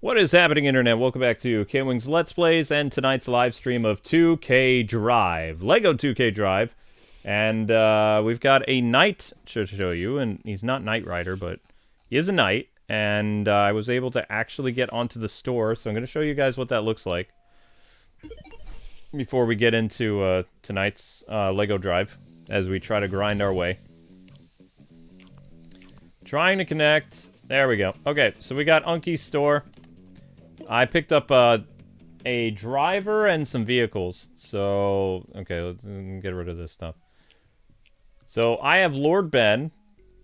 What is happening, Internet? Welcome back to Kwingsletsplays and tonight's live stream of 2K Drive. Lego 2K Drive. And we've got a knight to show you, and he's not Knight Rider, but he is a knight. And I was able to actually get onto the store, so I'm going to show you guys what that looks like before we get into tonight's Lego Drive, as we try to grind our way. Trying to connect. There we go. Okay, so we got Unky's store. I picked up a driver and some vehicles. So, okay, let's get rid of this stuff. So, I have Lord Ben,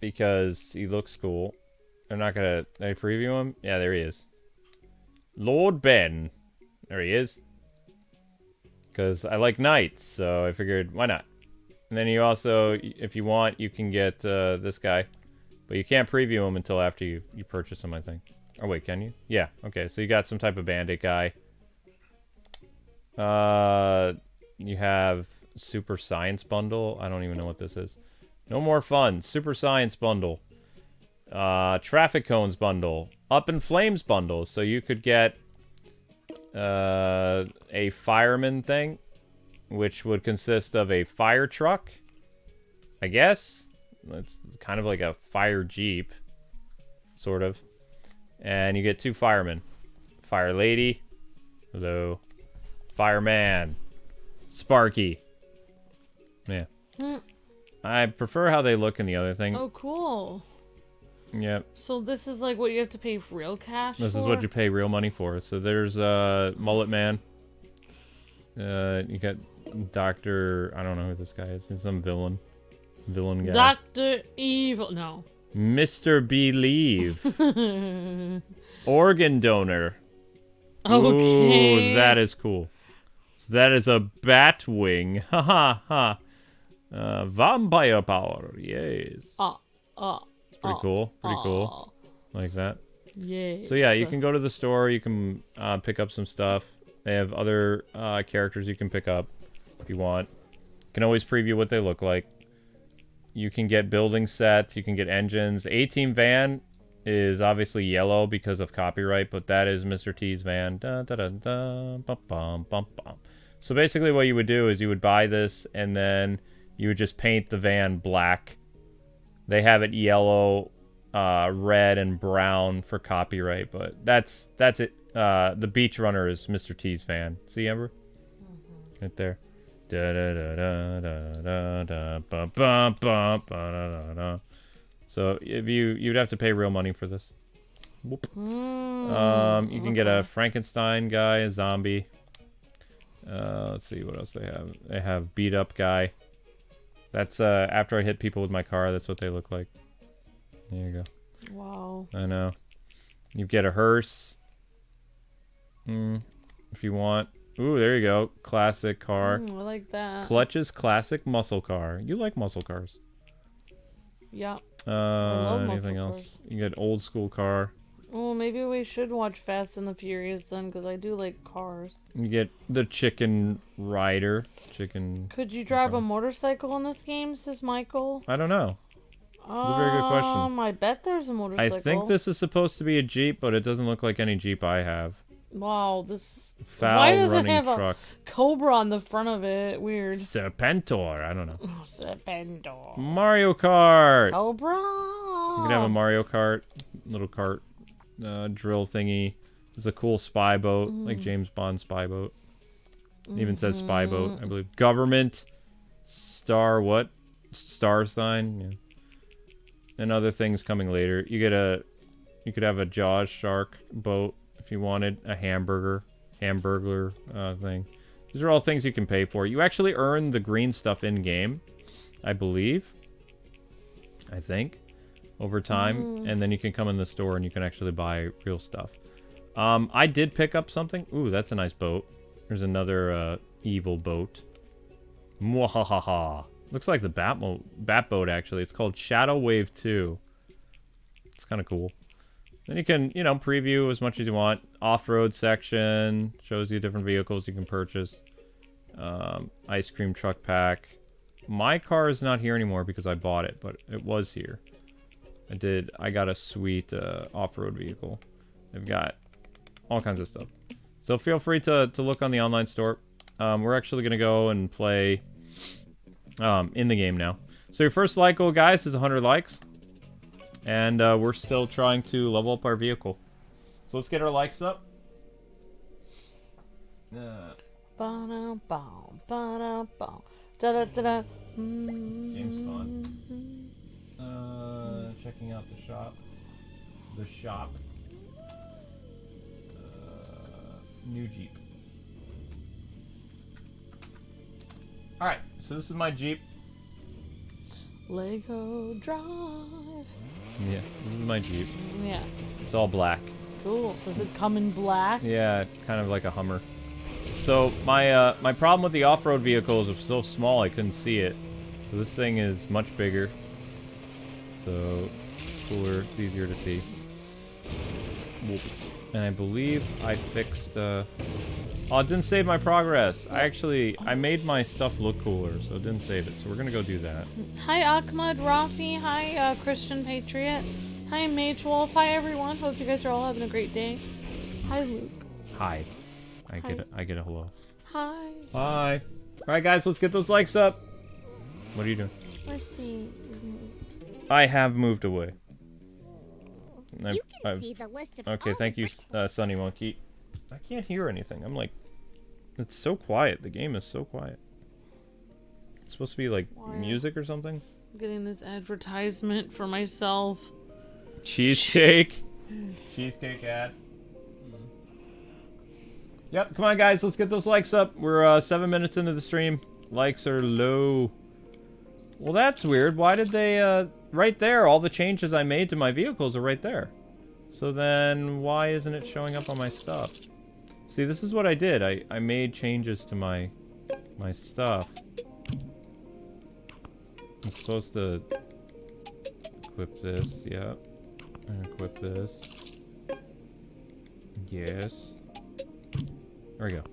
because he looks cool. I'm not gonna... Did I preview him? Yeah, there he is. Lord Ben. There he is. Because I like knights, so I figured, why not? And then you also, if you want, you can get this guy. But you can't preview him until after you purchase him, I think. Oh, wait, can you? Yeah, okay, so you got some type of bandit guy. You have Super Science Bundle. I don't even know what this is. No More Fun. Super Science Bundle. Traffic Cones Bundle. Up in Flames Bundle. So you could get a fireman thing, which would consist of a fire truck, I guess. It's kind of like a fire jeep, sort of. And you get 2 firemen. Fire lady. Hello. Fireman. Sparky. Yeah. I prefer how they look in the other thing. Oh, cool. Yep. So this is like what you have to pay real cash This for? is what you pay real money for. So there's Mullet Man. You got Dr. I don't know who this guy is. He's some villain guy. Dr. Evil. No. Mr. Believe. Organ donor. Okay. Ooh, that is cool. So that is a bat wing. Ha ha ha. Vampire power. Yes. It's pretty cool. Pretty cool. Like that. Yes. So yeah, you can go to the store. You can pick up some stuff. They have other characters you can pick up if you want. You can always preview what they look like. You can get building sets. You can get engines. A-Team van is obviously yellow because of copyright, but that is Mr. T's van. Da, da, da, da, bum, bum, bum, bum. So basically what you would do is you would buy this, and then you would just paint the van black. They have it yellow, red, and brown for copyright, but that's it. The Beach Runner is Mr. T's van. See, Ember? Right there. Da, da, da, da, da, da, bum, bum, bum, ba, da, da, da. So if you'd have to pay real money for this. Whoop. You can get a Frankenstein guy, a zombie. Let's see what else they have. They have beat up guy. That's after I hit people with my car. That's what they look like. There you go. Wow. I know. You get a hearse. If you want. Ooh, there you go. Classic car. I like that. Clutch's classic muscle car. You like muscle cars. Yeah. I love anything muscle else? cars. You get old school car. Oh, maybe we should watch Fast and the Furious then, because I do like cars. You get the chicken rider. Chicken. Could you drive a motorcycle in this game, says Michael? I don't know. That's a very good question. I bet there's a motorcycle. I think this is supposed to be a Jeep, but it doesn't look like any Jeep I have. Wow, this... Foul Why does it running have truck. a cobra on the front of it? Weird. Serpentor. I don't know. Oh, Serpento. Mario Kart. Cobra. You can have a Mario Kart. Little cart. Drill thingy. There's a cool spy boat. Like James Bond spy boat. It even says spy boat, I believe. Government. Star what? Star sign. Yeah. And other things coming later. You could have a Jaws shark boat if you wanted. A hamburger thing. These are all things you can pay for. You actually earn the green stuff in game, I believe. I think. Over time. And then you can come in the store and you can actually buy real stuff. I did pick up something. Ooh, that's a nice boat. There's another evil boat. Mwahaha. Looks like the Bat boat, actually. It's called Shadow Wave 2. It's kind of cool. Then you can, preview as much as you want. Off-road section. Shows you different vehicles you can purchase. Ice cream truck pack. My car is not here anymore because I bought it, but it was here. I got a sweet off-road vehicle. They've got all kinds of stuff. So feel free to look on the online store. We're actually going to go and play in the game now. So your first like goal, guys, is 100 likes. And we're still trying to level up our vehicle. So let's get our likes up. James Jamestown. Checking out the shop. The shop. New Jeep. Alright, so this is my Jeep. Lego Drive. Yeah, this is my Jeep. Yeah. It's all black. Cool. Does it come in black? Yeah, kind of like a Hummer. So my my problem with the off-road vehicle is it was so small I couldn't see it. So this thing is much bigger. So it's cooler, it's easier to see. And I believe I fixed oh, it didn't save my progress. I made my stuff look cooler, so it didn't save it. So we're gonna go do that. Hi Ahmad, Rafi, hi Christian Patriot, hi Mage Wolf, hi everyone. Hope you guys are all having a great day. Hi Luke. Hi. I get a hello. Hi. Hi. Alright guys, let's get those likes up. What are you doing? Let's see. I have moved away. You can see the list of okay, all thank the you, Sunny Monkey. I can't hear anything. I'm like, it's so quiet. The game is so quiet. It's supposed to be like music or something. I'm getting this advertisement for myself. Cheesecake. Cheesecake ad. Yep, come on guys, let's get those likes up. We're 7 minutes into the stream. Likes are low. Well, that's weird. Why did they, right there, all the changes I made to my vehicles are right there. So then, why isn't it showing up on my stuff? See, this is what I did. I made changes to my stuff. I'm supposed to equip this, yeah. And equip this. Yes. There we go.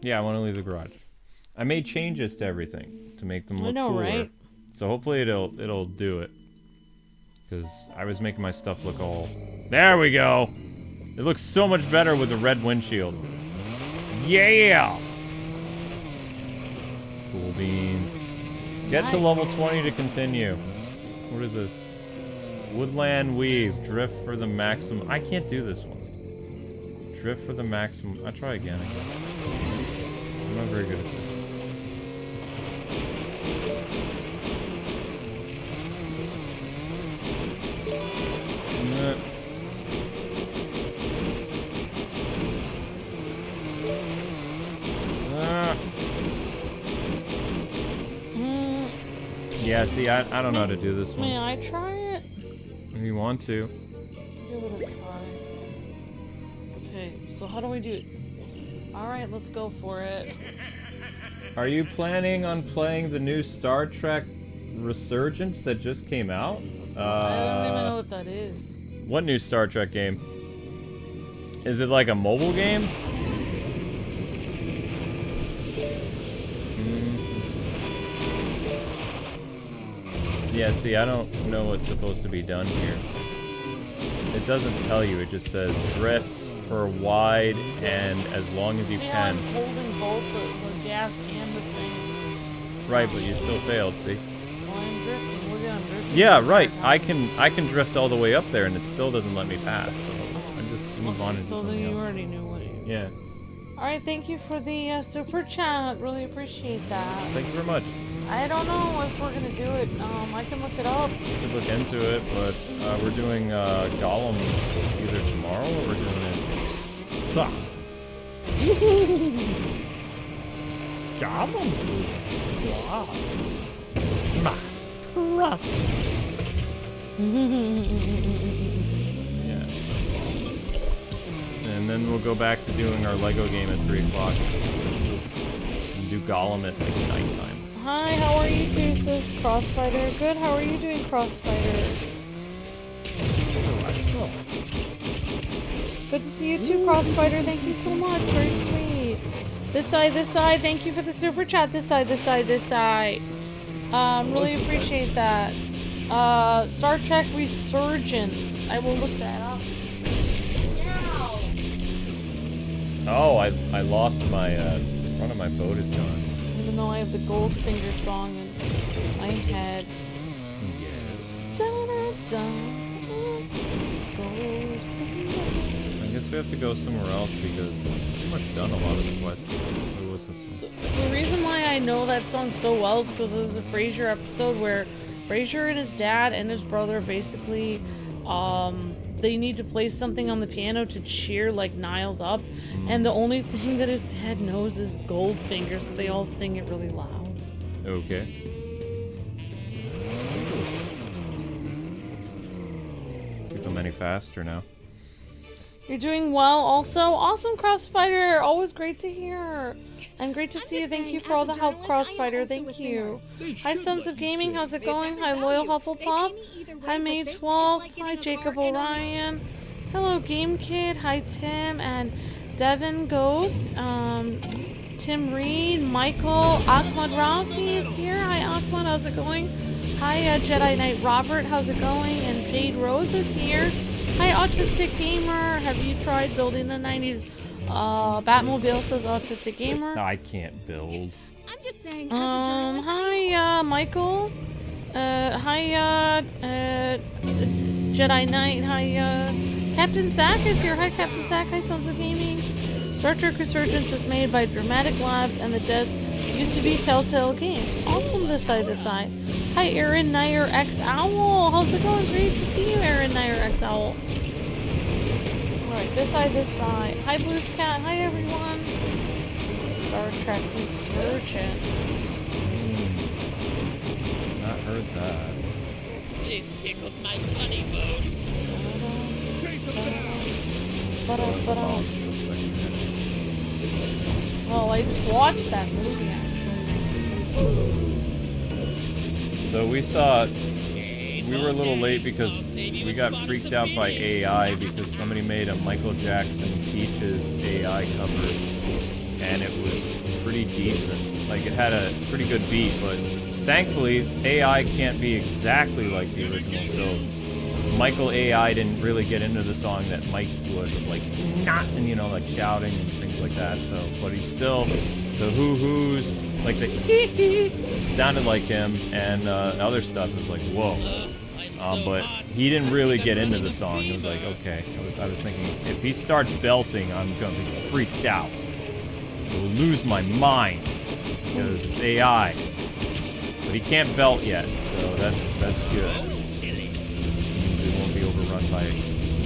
Yeah, I want to leave the garage. I made changes to everything to make them look cooler. Right? So hopefully it'll do it. Because I was making my stuff look all... There we go! It looks so much better with the red windshield. Yeah! Cool beans. Get to level 20 to continue. What is this? Woodland Weave. Drift for the maximum... I can't do this one. Drift for the maximum... I'll try again. I'm not very good at this. Yeah, see, I don't know how to do this one. May I try it? If you want to. Give it a try. Okay, so how do we do it? Alright, let's go for it. Are you planning on playing the new Star Trek Resurgence that just came out? I don't even know what that is. What new Star Trek game? Is it like a mobile game? Yeah, see, I don't know what's supposed to be done here. It doesn't tell you, it just says drift for wide and as long as you can. I'm holding both the gas and the thing. Right, but you still failed, see? Well, I'm drifting. Look at I'm drifting. Yeah, right. I can drift all the way up there and it still doesn't let me pass, so I just move on and do so something then you else. already knew what you... Yeah. Alright, thank you for the super chat. Really appreciate that. Thank you very much. I don't know if we're gonna do it. I can look it up. We could look into it, but we're doing Gollum either tomorrow or we're doing it. Gollum's my precious. Yeah. And then we'll go back to doing our Lego game at 3 o'clock. And do Gollum at like nighttime. Hi, how are you too, sis? Crossfighter. Good, how are you doing, Crossfighter? Good to see you too, Crossfighter. Thank you so much. Very sweet. This side, this side. Thank you for the super chat. This side, this side, this side. Really appreciate that. Star Trek Resurgence. I will look that up. Yeah. Oh, I lost my, front of my boat is gone. Even though I have the Goldfinger song in my head. Yes. Goldfinger. I guess we have to go somewhere else because we've pretty much done a lot of the quests. What was this one? The reason why I know that song so well is because there's a Frasier episode where Frasier and his dad and his brother basically, they need to play something on the piano to cheer like Niles up, and the only thing that his dad knows is Goldfinger, so they all sing it really loud. Okay. See if I'm any faster now. You're doing well also. Awesome, Crossfighter. Always great to hear. And great to see you. Thank you for all the help, Crossfighter. Thank you. Hi, Sons of Gaming. How's it going? Hi, Loyal Hufflepuff. Hi, May12. Hi, Jacob Orion. Hello, Game Kid. Hi, Tim and Devin Ghost. Tim Reed. Michael. Ahmad Rafi is here. Hi, Ahmad. How's it going? Hi, Jedi Knight Robert. How's it going? And Jade Rose is here. Hi, Autistic Gamer. Have you tried building the 90s Batmobile, says Autistic Gamer? No, I can't build. I'm just saying. Hi, Michael. Hi, Jedi Knight. Hi, Captain Zach is here. Hi, Captain Zach. Hi, Sons of Gaming. Star Trek Resurgence is made by Dramatic Labs, and the Deads used to be Telltale Games. Awesome, this side, this side. Hi, Aaron Nair X Owl. How's it going? Great to see you, Aaron Nair X Owl. Alright, this side, this side. Hi, Blues Cat. Hi, everyone. Star Trek Resurgence. Not heard that. This tickles my funny bone. Well, I just watched that movie, actually. So we saw, we were a little late because we got freaked out by AI because somebody made a Michael Jackson Peaches AI cover, and it was pretty decent. Like, it had a pretty good beat, but thankfully AI can't be exactly like the original, so Michael AI didn't really get into the song that Mike would, like, not, and you know, like shouting and things like that, so, but he's still, the hoo-hoos, like the hee-hee, sounded like him, and other stuff was like, whoa. But he didn't really get into the song. It was like, okay, I was thinking, if he starts belting, I'm gonna be freaked out. I will lose my mind, because it's AI. But he can't belt yet, so that's good. We won't be overrun by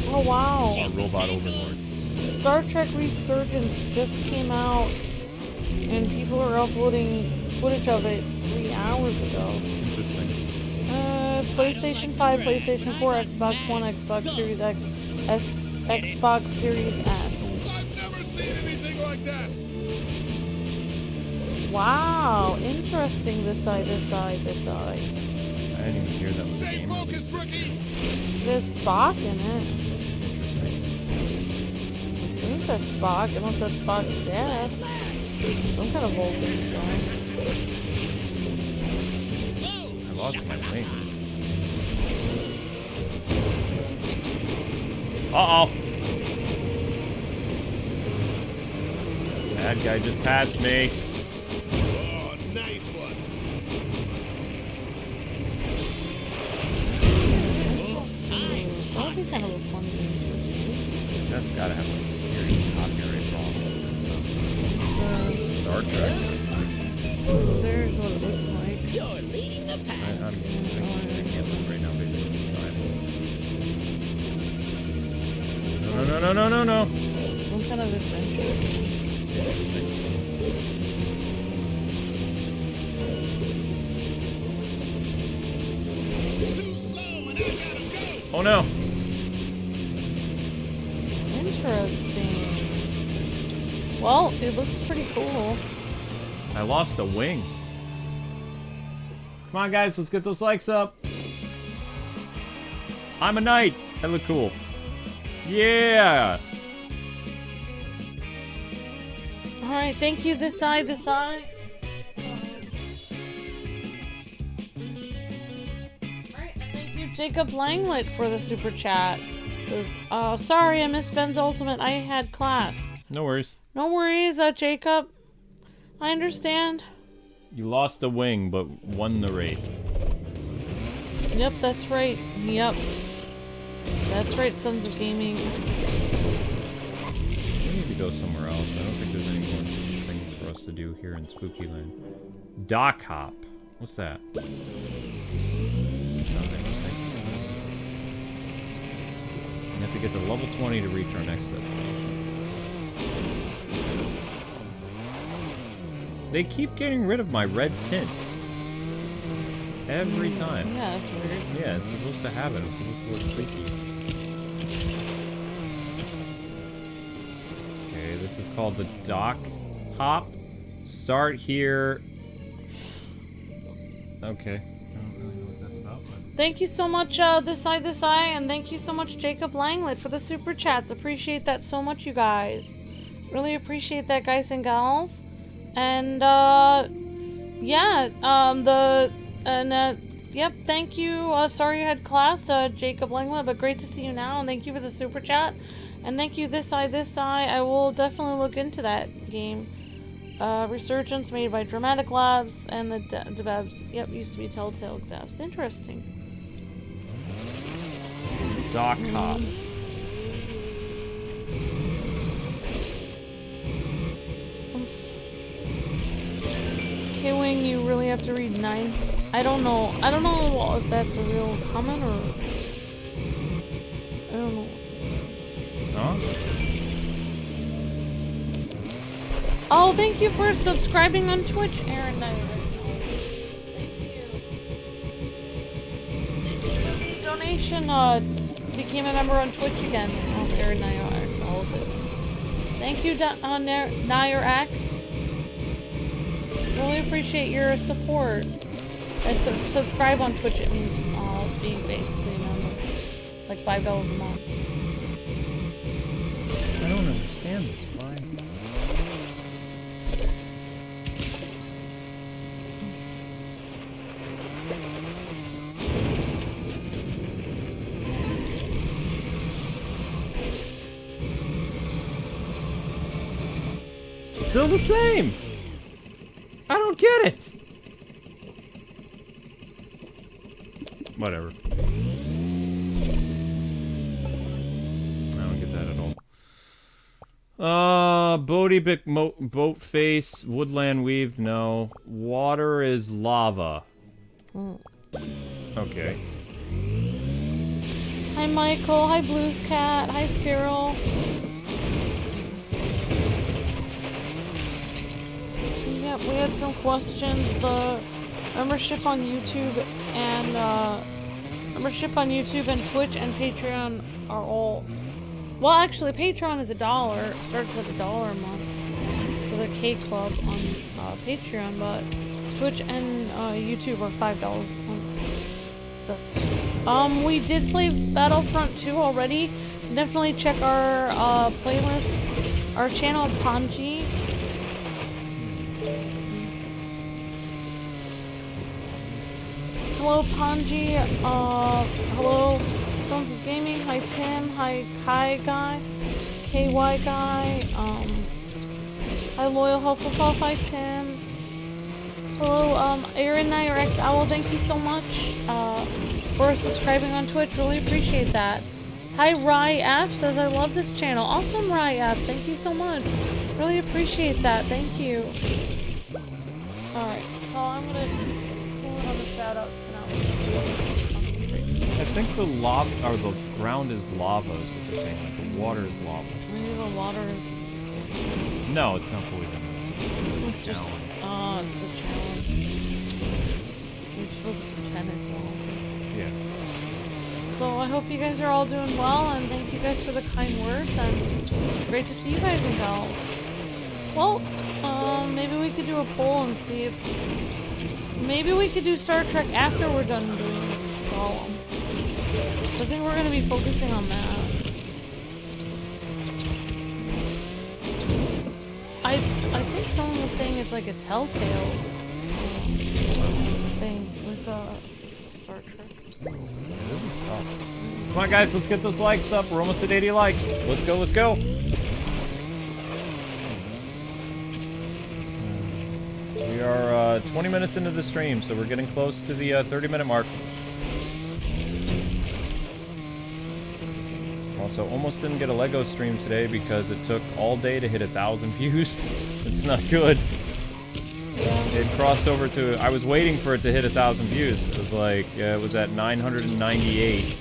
Oh, wow. robot overlords. Star Trek Resurgence just came out, and people are uploading footage of it 3 hours ago. Interesting. PlayStation 5, PlayStation 4, Xbox One, Xbox Series X, Xbox Series S. I've never seen anything like that. Wow, interesting. This side, this side, this side. I didn't even hear that was a Stay game. focused, rookie. There's Spock in it. Interesting. I think that's Spock, unless that's Spock's dad. Some kind of voltage is going. I lost my link. Uh-oh. Bad guy just passed me. Oh, nice one. That would be kind of a fun game. That's gotta have like a serious copyright problem. Star Trek. There's what it looks like. You're leading the pack. I can't look right now because it's time. No. Some kind of adventure. Too slow and I gotta go. Oh no. Interesting. Well, it looks pretty cool. I lost a wing. Come on, guys, let's get those likes up. I'm a knight. I look cool. Yeah. Alright, thank you. This side, this side. Alright, and thank you, Jacob Langlet, for the super chat. Says, sorry, I missed Ben's ultimate. I had class. No worries. No worries, Jacob. I understand. You lost a wing, but won the race. Yep, that's right. Yep. That's right, Sons of Gaming. We need to go somewhere else. I don't think there's any more things for us to do here in Spooky Land. Dock hop. What's that? We have to get to level 20 to reach our next destination. They keep getting rid of my red tint. Every time. Yeah, that's weird. Yeah, it's supposed to have it. It's supposed to look freaky. Okay, this is called the dock hop. Start here. Okay. I don't really know what that's about, but... Thank you so much, This Eye, and thank you so much, Jacob Langlet, for the super chats. Appreciate that so much, you guys. Really appreciate that, guys and gals. And, yeah, yep, thank you. Sorry you had class, Jacob Langlet, but great to see you now, and thank you for the super chat. And thank you, This Eye. I will definitely look into that game. Resurgence made by Dramatic Labs and the devs. Yep, used to be Telltale devs. Interesting. Dock hop. K-Wing, you really have to read 9. I don't know if that's a real comment or... I don't know. Huh? Oh, thank you for subscribing on Twitch, Aaron. Thank you. Donation, became a member on Twitch again. Oh, Aaron Nair exalted. Thank you, Nair X. Really appreciate your support. And subscribe on Twitch, it means being basically a member. Like $5 a month. I don't understand this. Why? Still the same. I don't get it. Whatever. I don't get that at all. Boat face, woodland weaved, no. Water is lava. Okay. Hi Michael, hi Blues Cat, hi Cyril. Yep, we had some questions. The membership on YouTube and Twitch and Patreon are all... Well, actually, Patreon is $1. It starts at $1 a month for the K Club on Patreon, but Twitch and YouTube are $5 a month. That's... we did play Battlefront 2 already. Definitely check our playlist, our channel, Panji. Hello, Panji. Hello, Sons of Gaming. Hi, Tim. Hi, Kai Guy. KY Guy. Hi, Loyal Hufflepuff. Hi, Tim. Hello, Aaron Nair X Owl. Thank you so much for subscribing on Twitch. Really appreciate that. Hi, Rye F says, I love this channel. Awesome, Rye F. Thank you so much. Really appreciate that. Thank you. Alright, so I'm gonna pull it on the shoutouts for now. I think the the ground is lava is what they're saying. Like the water is lava. Maybe the water is... No, it's not fully done. It's just... Oh, it's the challenge. You're supposed to pretend it's lava. Yeah. So I hope you guys are all doing well, and thank you guys for the kind words, and great to see you guys and gals. Well, maybe we could do a poll and see if... Maybe we could do Star Trek after we're done doing Gollum. I think we're going to be focusing on that. I think someone was saying it's like a Telltale thing with Star Trek. Yeah, this is tough. Come on, guys, let's get those likes up. We're almost at 80 likes. Let's go, let's go. We are 20 minutes into the stream, so we're getting close to the 30-minute mark. Also, almost didn't get a Lego stream today because it took all day to hit 1,000 views. It's not good. It crossed over to... I was waiting for it to hit 1,000 views. It was like... it was at 998.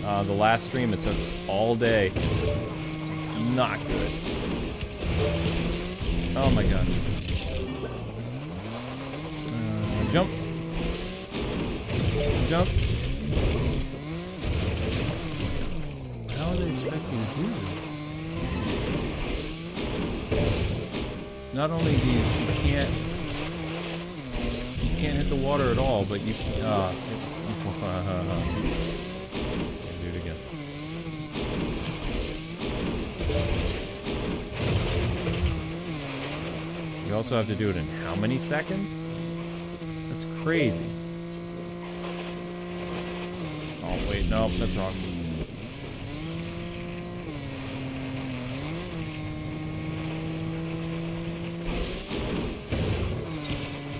The last stream, it took all day. It's not good. Oh my god. Jump. Jump. How are they expecting to do this? Not only do you can't hit the water at all, but you do it again. You also have to do it in how many seconds? That's crazy. Oh wait, no, that's wrong.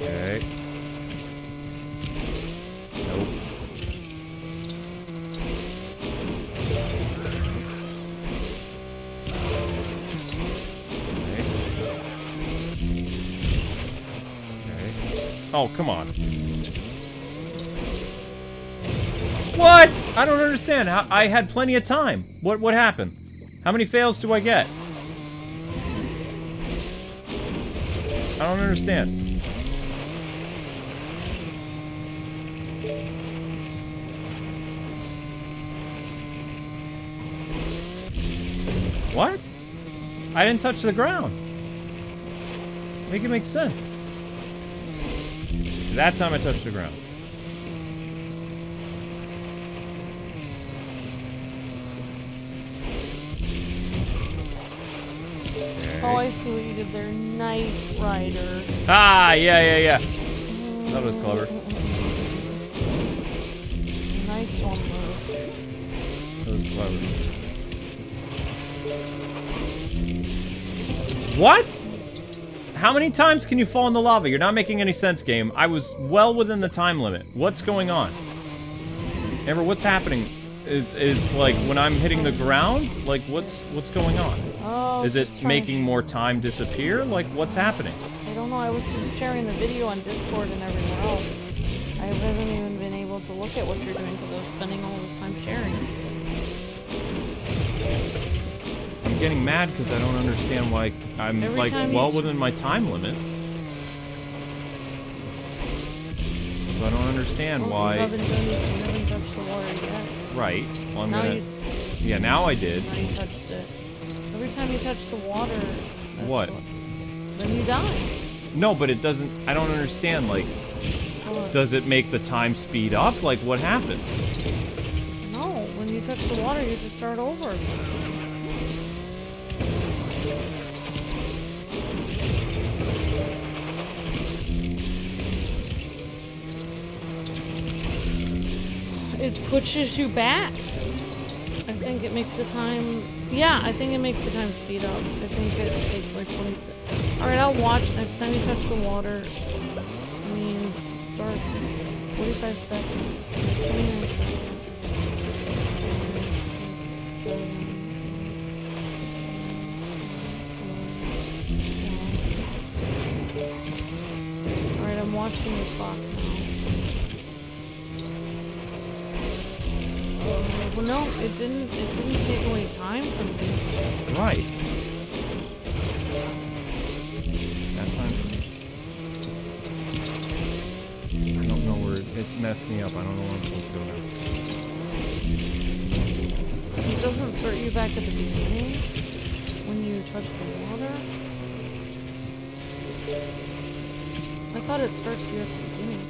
Okay. Nope. Okay. Oh, come on. What? I don't understand. I had plenty of time. What happened? How many fails do I get? I don't understand. What? I didn't touch the ground. Make it make sense. That time I touched the ground. Okay. Oh, I see what you did there. Knight Rider. Ah, yeah. That was clever. Nice one, move. That was clever. What? How many times can you fall in the lava? You're not making any sense, game. I was well within the time limit. What's going on? Amber, what's happening? Is like when I'm hitting the ground? Like what's going on? Oh, is it making more time disappear? Like what's happening? I don't know. I was just sharing the video on Discord and everywhere else. I haven't even been able to look at what you're doing because I was spending all this time sharing. I'm getting mad because I don't understand why I'm like well within my time limit. So I don't understand why. You haven't touched the water yet. Right. Well, I'm now gonna. Yeah, now I did. Now you touched it. Every time you touch the water. What? Then you die. No, but it doesn't. I don't understand. Like, does it make the time speed up? Like, what happens? No. When you touch the water, you just start over or something. It pushes you back. I think it makes the time... Yeah, I think it makes the time speed up. I think it takes like 20 seconds. Alright, I'll watch. Next time you touch the water, I mean, it starts 45 seconds. 29 seconds. 5, 6, 7, 8, 9, 10. Alright, I'm watching the clock now. Well, no, it didn't take away time from me. Right. That time. I don't know where it messed me up. I don't know where I'm supposed to go now. It doesn't start you back at the beginning when you touch the water. I thought it starts you at the beginning.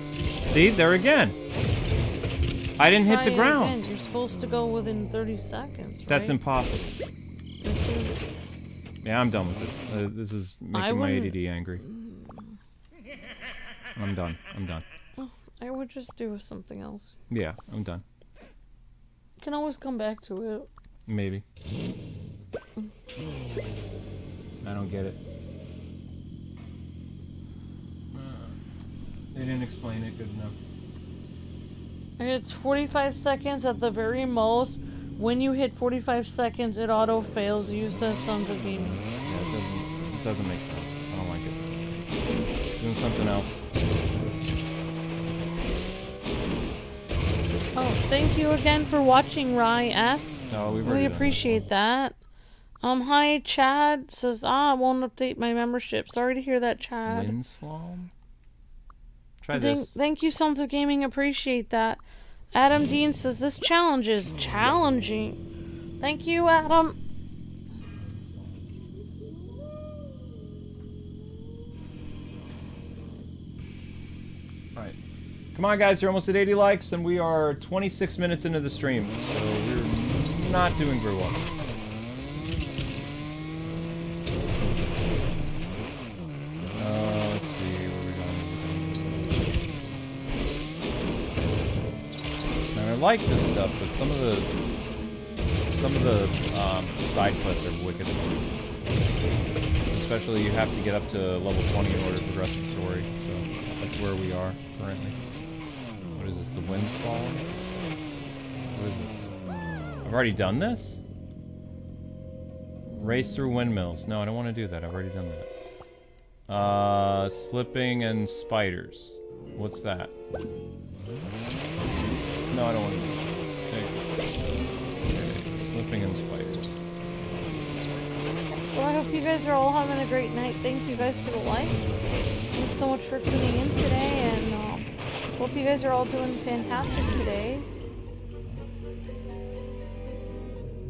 See, there again. I didn't hit the ground. Again. You're supposed to go within 30 seconds, right? That's impossible. This is... Yeah, I'm done with this. This is making my ADD angry. I'm done. Oh, I would just do something else. Yeah, I'm done. Can always come back to it. Maybe. I don't get it. They didn't explain it good enough. It's 45 seconds at the very most. When you hit 45 seconds, it auto fails you, says Sons of Gaming. Yeah, it doesn't make sense. I don't like it. Doing something else. Oh, thank you again for watching, Rye F. No, we've Really appreciate that. Hi, Chad says, I won't update my membership. Sorry to hear that, Chad. Winslow? Try this. Thank you, Sons of Gaming. Appreciate that. Adam Dean says, this challenge is challenging. Thank you, Adam. Alright. Come on, guys. You're almost at 80 likes, and we are 26 minutes into the stream. So we're not doing very well. Let's see. Where are we going? Now, I like this stuff, but some of the side quests are wicked annoying. Especially you have to get up to level 20 in order to progress the story. So that's where we are currently. What is this? The Windstorm? What is this? I've already done this? Race through windmills. No, I don't want to do that. I've already done that. Slipping and spiders. What's that? No, I don't want to do that. Okay. Slipping and spiders. So I hope you guys are all having a great night. Thank you guys for the likes. Thanks so much for tuning in today, and hope you guys are all doing fantastic today.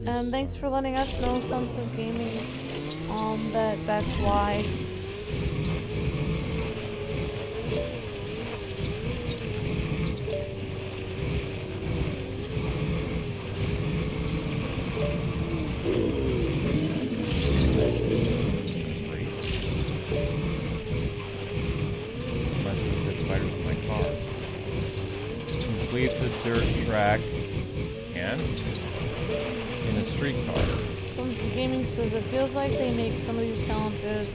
And thanks for letting us know, Sons of Gaming, that's why. Complete the dirt track and in a streetcar. Sons of Gaming says it feels like they make some of these challenges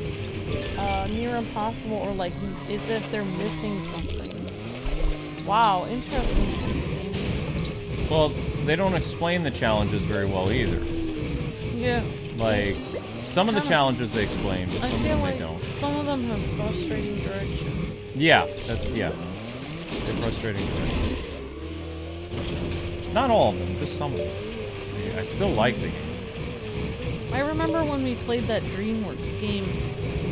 near impossible, or like it's if they're missing something. Wow, interesting, Sons of Gaming. Well, they don't explain the challenges very well either. Yeah. Like, some of the challenges they explain, but some of them they don't. Some of them have frustrating directions. Yeah, they're frustrating directions. Not all of them, just some of them. I still like the game. I remember when we played that DreamWorks game,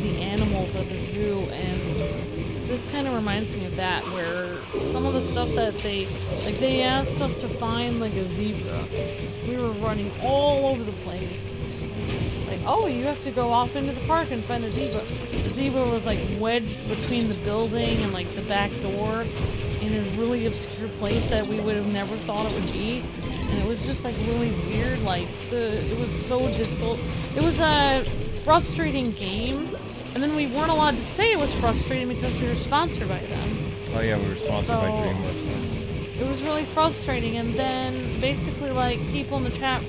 the animals at the zoo, and this kind of reminds me of that, where some of the stuff that they asked us to find like a zebra. We were running all over the place. Like, oh, you have to go off into the park and find a zebra. The zebra was like wedged between the building and like the back door in a really obscure place that we would have never thought it would be. And it was just like really weird. Like, it was so difficult. It was a frustrating game. And then we weren't allowed to say it was frustrating because we were sponsored by them. Oh yeah, we were sponsored by DreamWorks. It was really frustrating. And then basically like people in the chat,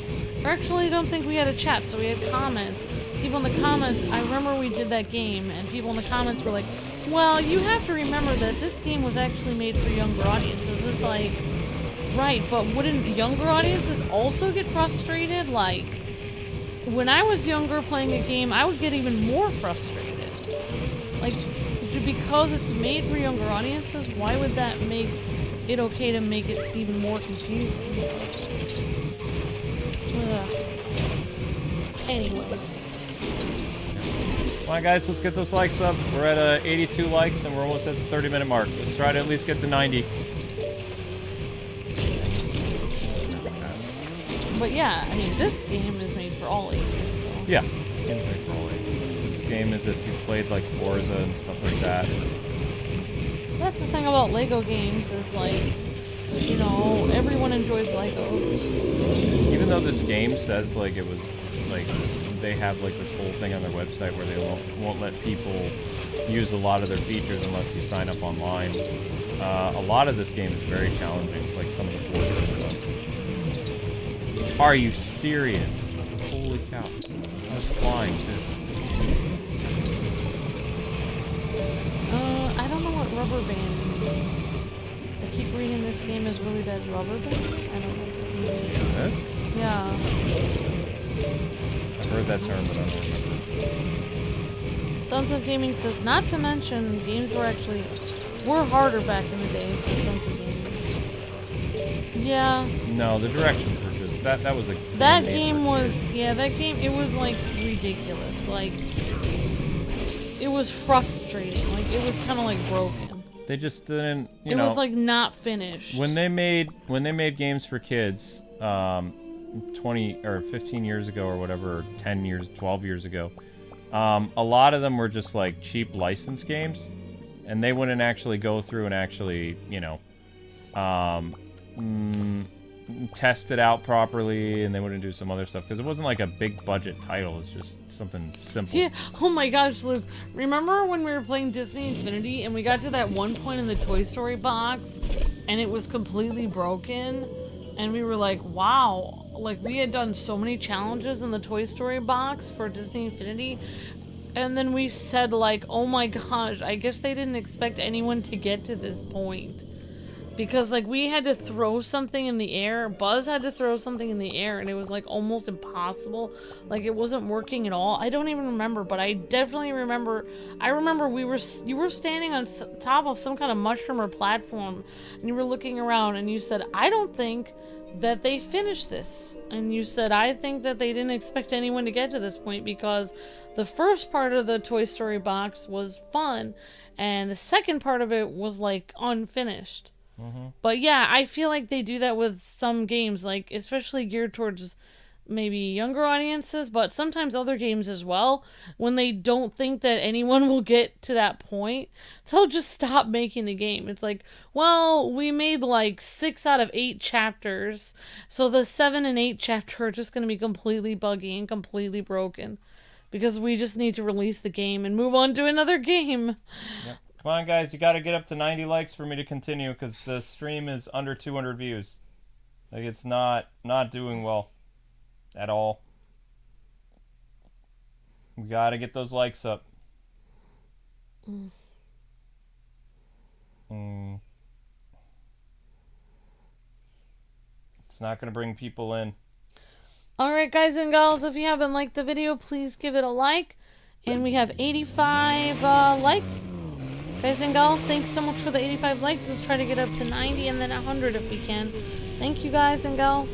or actually I don't think we had a chat, so we had comments. People in the comments, I remember we did that game, and people in the comments were like, well, you have to remember that this game was actually made for younger audiences. It's like, right, but wouldn't younger audiences also get frustrated? Like, when I was younger playing a game, I would get even more frustrated. Like, because it's made for younger audiences, why would that make it okay to make it even more confusing? Ugh. Anyways. Come on, guys, let's get those likes up. We're at 82 likes, and we're almost at the 30-minute mark. Let's try to at least get to 90. But yeah, I mean, this game is made for all ages, so... Yeah, this game's made for all ages. This game is if you've played, like, Forza and stuff like that. That's the thing about Lego games, is, like, you know, everyone enjoys Legos. Even though this game says, like, it was, like, they have, like, this whole thing on their website where they won't let people use a lot of their features unless you sign up online. A lot of this game is very challenging, like some of the Forza stuff. Are you serious? Holy cow. I was flying, too. I don't know what rubber band means. I keep reading this game is really bad rubber band. I don't know what that means. This? Yeah. I've heard that term, but I don't remember. Sons of Gaming says, not to mention, games were harder back in the day, says Sons of Gaming. Yeah. No, the directions were just, that was a... That game was, yeah, that game, it was, like, ridiculous. Like, it was frustrating. Like, it was kind of, like, broken. They just didn't, you know... It was, like, not finished. When they made games for kids, 20 or 15 years ago or whatever, or 10 years, 12 years ago, a lot of them were just, like, cheap license games. And they wouldn't actually go through and actually, you know, test it out properly, and they wouldn't do some other stuff because it wasn't like a big budget title. It's just something simple. Yeah. Oh my gosh, Luke. Remember when we were playing Disney Infinity and we got to that one point in the Toy Story box and it was completely broken, and we were like, wow, like we had done so many challenges in the Toy Story box for Disney Infinity, and then we said like, oh my gosh, I guess they didn't expect anyone to get to this point. Because, like, we had to throw something in the air. Buzz had to throw something in the air, and it was, like, almost impossible. Like, it wasn't working at all. I don't even remember, but I definitely remember... I remember you were standing on top of some kind of mushroom or platform, and you were looking around, and you said, I don't think that they finished this. And you said, I think that they didn't expect anyone to get to this point, because the first part of the Toy Story box was fun, and the second part of it was, like, unfinished. Mm-hmm. But yeah, I feel like they do that with some games, like especially geared towards maybe younger audiences, but sometimes other games as well. When they don't think that anyone will get to that point, they'll just stop making the game. It's like, well, we made like 6 out of 8 chapters, so the 7 and 8 chapter are just going to be completely buggy and completely broken because we just need to release the game and move on to another game. Yep. Come on, guys, you got to get up to 90 likes for me to continue, because the stream is under 200 views. Like, it's not doing well at all. We got to get those likes up. It's not going to bring people in. Alright, guys and gals, if you haven't liked the video, please give it a like. And we have 85 likes. Guys and gals, thanks so much for the 85 likes. Let's try to get up to 90 and then 100 if we can. Thank you, guys and gals.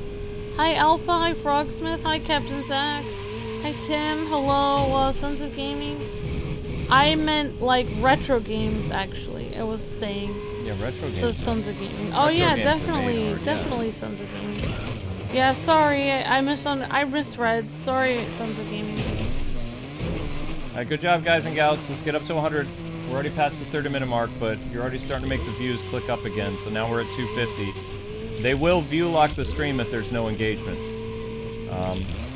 Hi, Alpha. Hi, Frogsmith. Hi, Captain Zach. Hi, Tim. Hello, Sons of Gaming. I meant, like, retro games, actually. I was saying. Yeah, retro games. So, Sons of Gaming. Oh, yeah, definitely. Definitely Sons of Gaming. Yeah, sorry. I misread. Sorry, Sons of Gaming. Alright, good job, guys and gals. Let's get up to 100. We're already past the 30-minute mark, but you're already starting to make the views click up again, so now we're at 250. They will view lock the stream if there's no engagement.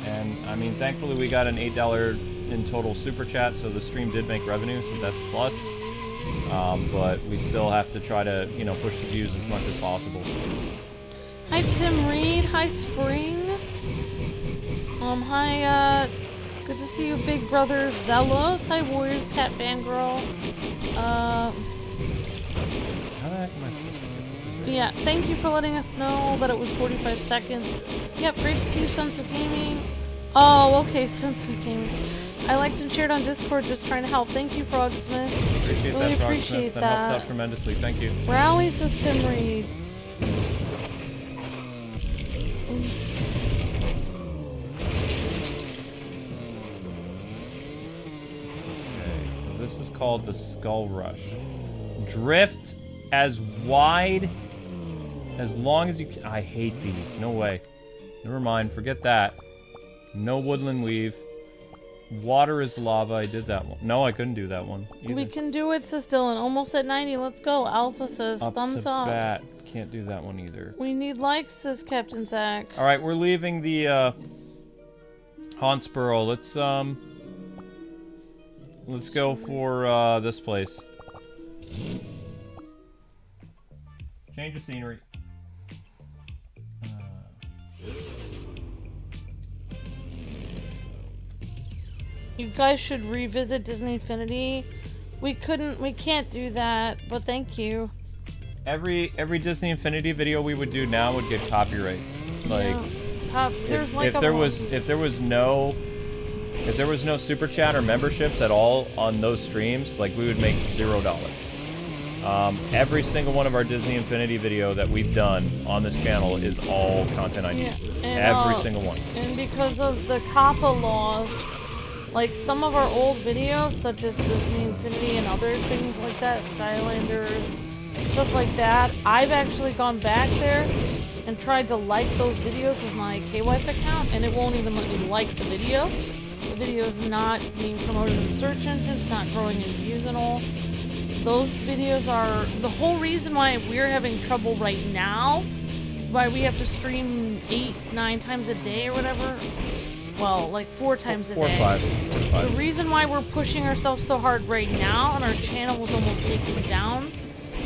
And, I mean, thankfully we got an $8 in total super chat, so the stream did make revenue, so that's a plus. But we still have to try to, you know, push the views as much as possible. Hi, Tim Reed. Hi, Spring. Hi, good to see you, Big Brother Zelos. Hi, Warriors Cat Fangirl. How the heck am I supposed to get this? Yeah, thank you for letting us know that it was 45 seconds. Yep, great to see you, Sons of Gaming. Oh, okay, Sons of Gaming. I liked and shared on Discord, just trying to help. Thank you, Frogsmith. Appreciate really that, appreciate Frogsmith. That helps out tremendously. Thank you. Rally, says Tim Reed. This is called the Skull Rush. Drift as wide as long as you can. I hate these. No way. Never mind. Forget that. No woodland weave. Water is lava. I did that one. No, I couldn't do that one either. We can do it, says Dylan. Almost at 90. Let's go. Alpha says thumbs up. Bat. Can't do that one either. We need likes, says Captain Zach. All right, we're leaving the Hansborough. Let's go for this place. Change of scenery. You guys should revisit Disney Infinity. We can't do that, but thank you. Every Disney Infinity video we would do now would get copyright. Like, if there was no super chat or memberships at all on those streams, like we would make $0. Every single one of our Disney Infinity video that we've done on this channel is all content ID. Every single one. And because of the COPPA laws, like some of our old videos, such as Disney Infinity and other things like that, Skylanders, stuff like that, I've actually gone back there and tried to like those videos with my KWife account, and it won't even let me like the video. The video is not being promoted in the search engine, it's not growing in views and all. Those videos are the whole reason why we're having trouble right now, why we have to stream 8-9 times a day or whatever. Well, like 4 times a day. 4 or 5. The reason why we're pushing ourselves so hard right now, and our channel was almost taken down,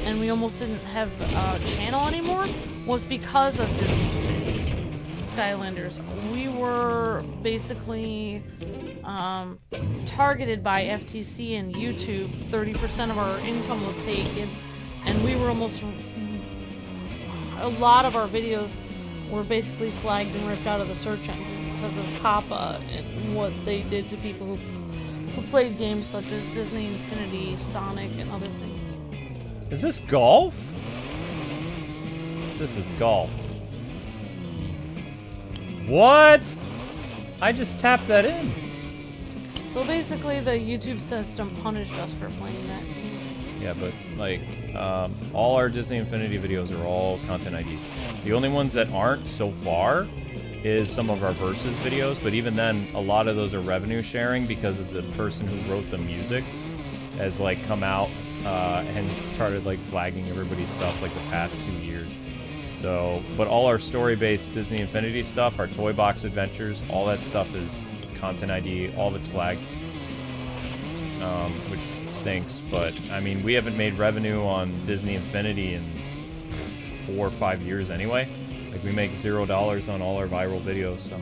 and we almost didn't have a channel anymore, was because of Disney Skylanders. We were basically targeted by FTC and YouTube. 30% of our income was taken, and we were almost... A lot of our videos were basically flagged and ripped out of the search engine because of COPPA and what they did to people who played games such as Disney Infinity, Sonic, and other things. Is this golf? This is golf. What? I just tapped that in. So basically the YouTube system punished us for playing that game. Yeah, but like, all our Disney Infinity videos are all content ID. The only ones that aren't so far is some of our Versus videos, but even then, a lot of those are revenue sharing because of the person who wrote the music has like come out and started like flagging everybody's stuff like the past 2 years. So, but all our story-based Disney Infinity stuff, our Toy Box Adventures, all that stuff is content ID, all of it's flagged, which stinks, but I mean, we haven't made revenue on Disney Infinity in 4 or 5 years anyway. Like, we make $0 on all our viral videos, so.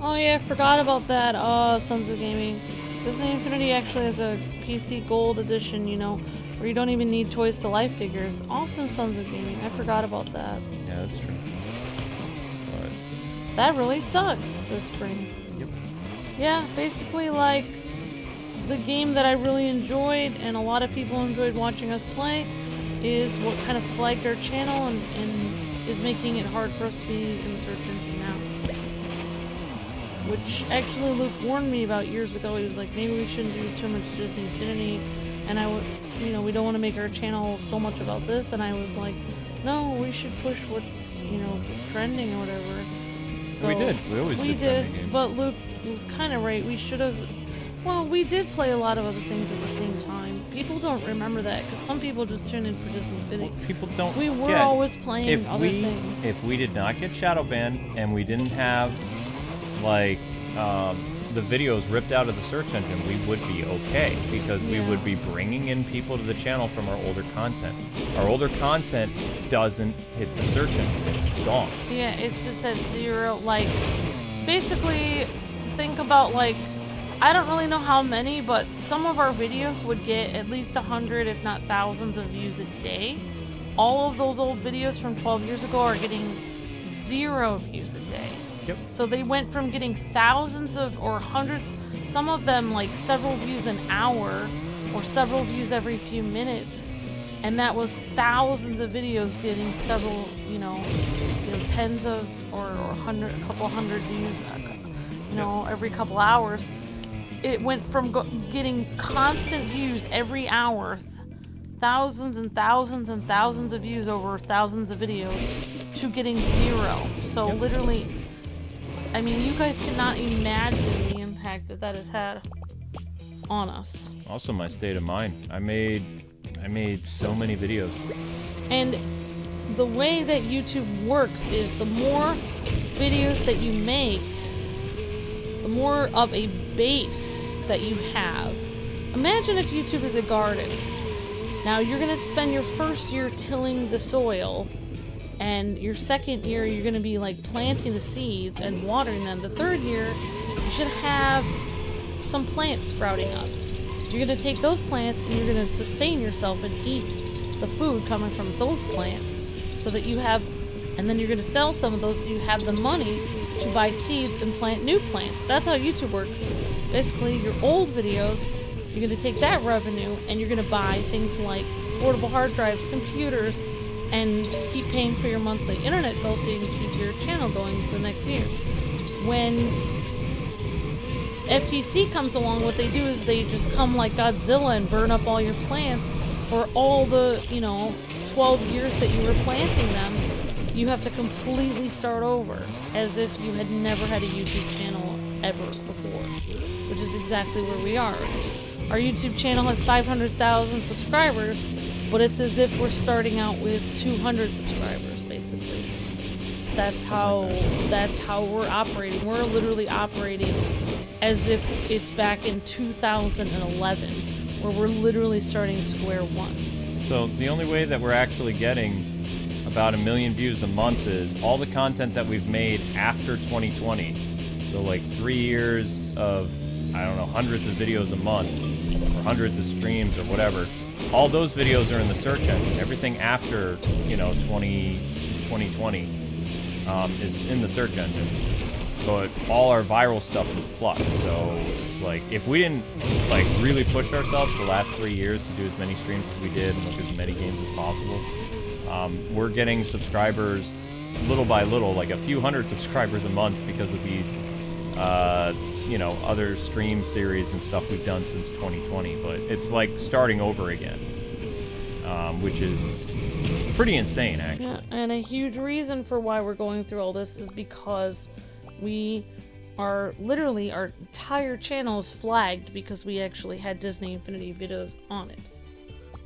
Oh yeah, I forgot about that. Sons of Gaming. Disney Infinity actually has a PC Gold edition, you know, where you don't even need Toys to Life figures. Awesome, Sons of Gaming. I forgot about that. Yeah, that's true. But that really sucks this spring. Yep. Yeah, basically, like, the game that I really enjoyed, and a lot of people enjoyed watching us play, is what kind of flagged our channel and is making it hard for us to be in the search engine now. Which actually Luke warned me about years ago. He was like, maybe we shouldn't do too much Disney Infinity, and I would, you know, we don't want to make our channel so much about this, and I was like, no, we should push what's, you know, trending or whatever. So we did. We always did trending games. But Luke was kind of right. We should have... Well, we did play a lot of other things at the same time. People don't remember that, because some people just tune in for Disney Infinity. Well, people don't We were always playing other things. If we did not get shadow banned, and we didn't have, like, the videos ripped out of the search engine, we would be okay, because we would be bringing in people to the channel from our older content. Our older content doesn't hit the search engine. It's gone. Yeah, it's just at 0. Like, basically, think about, like, I don't really know how many, but some of our videos would get at least 100, if not thousands of views a day. All of those old videos from 12 years ago are getting 0 views a day. Yep. So they went from getting thousands of, or hundreds, some of them like several views an hour, or several views every few minutes. And that was thousands of videos getting several, you know, tens of, or a couple hundred views, you know, every couple hours. It went from getting constant views every hour, thousands and thousands and thousands of views over thousands of videos, to getting 0. So literally, I mean, you guys cannot imagine the impact that that has had on us. Also, my state of mind. I made so many videos. And the way that YouTube works is the more videos that you make, the more of a base that you have. Imagine if YouTube is a garden. Now you're going to spend your first year tilling the soil, and your second year you're going to be like planting the seeds and watering them. The third year you should have some plants sprouting up. You're going to take those plants and you're going to sustain yourself and eat the food coming from those plants so that you have, and then you're going to sell some of those so you have the money to buy seeds and plant new plants. That's how YouTube works. Basically, your old videos, you're going to take that revenue and you're going to buy things like portable hard drives, computers, and keep paying for your monthly internet bill so you can keep your channel going for the next years. When FTC comes along, what they do is they just come like Godzilla and burn up all your plants for all the, 12 years that you were planting them. You have to completely start over as if you had never had a YouTube channel ever before, which is exactly where we are. Our YouTube channel has 500,000 subscribers, but it's as if we're starting out with 200 subscribers, basically. That's how we're operating. We're literally operating as if it's back in 2011, where we're literally starting square one. So the only way that we're actually getting about 1 million views a month is all the content that we've made after 2020. So like 3 years of, I don't know, hundreds of videos a month, or hundreds of streams or whatever. All those videos are in the search engine. Everything after, 2020 is in the search engine. But all our viral stuff was plucked. So it's like, if we didn't really push ourselves the last 3 years to do as many streams as we did and look as many games as possible, we're getting subscribers little by little, like a few hundred subscribers a month because of these other stream series and stuff we've done since 2020, but it's like starting over again, which is pretty insane, actually. Yeah, and a huge reason for why we're going through all this is because we are literally, our entire channel is flagged because we actually had Disney Infinity videos on it.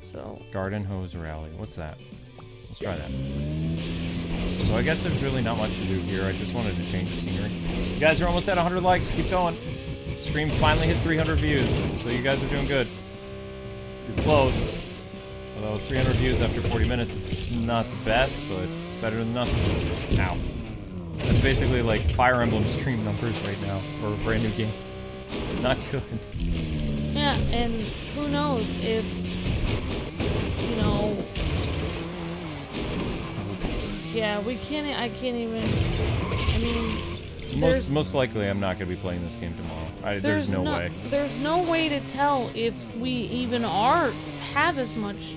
So Garden Hose Rally, what's that? Let's try that. So I guess there's really not much to do here. I just wanted to change the scenery. You guys are almost at 100 likes. Keep going. Stream finally hit 300 views, so you guys are doing good. You're close. Although 300 views after 40 minutes is not the best, but it's better than nothing. Ow. That's basically like Fire Emblem stream numbers right now for a brand new game. Not good. yeah, and who knows if, yeah, we can't, I can't even, I mean, most likely I'm not going to be playing this game tomorrow. There's no way. There's no way to tell if we even have as much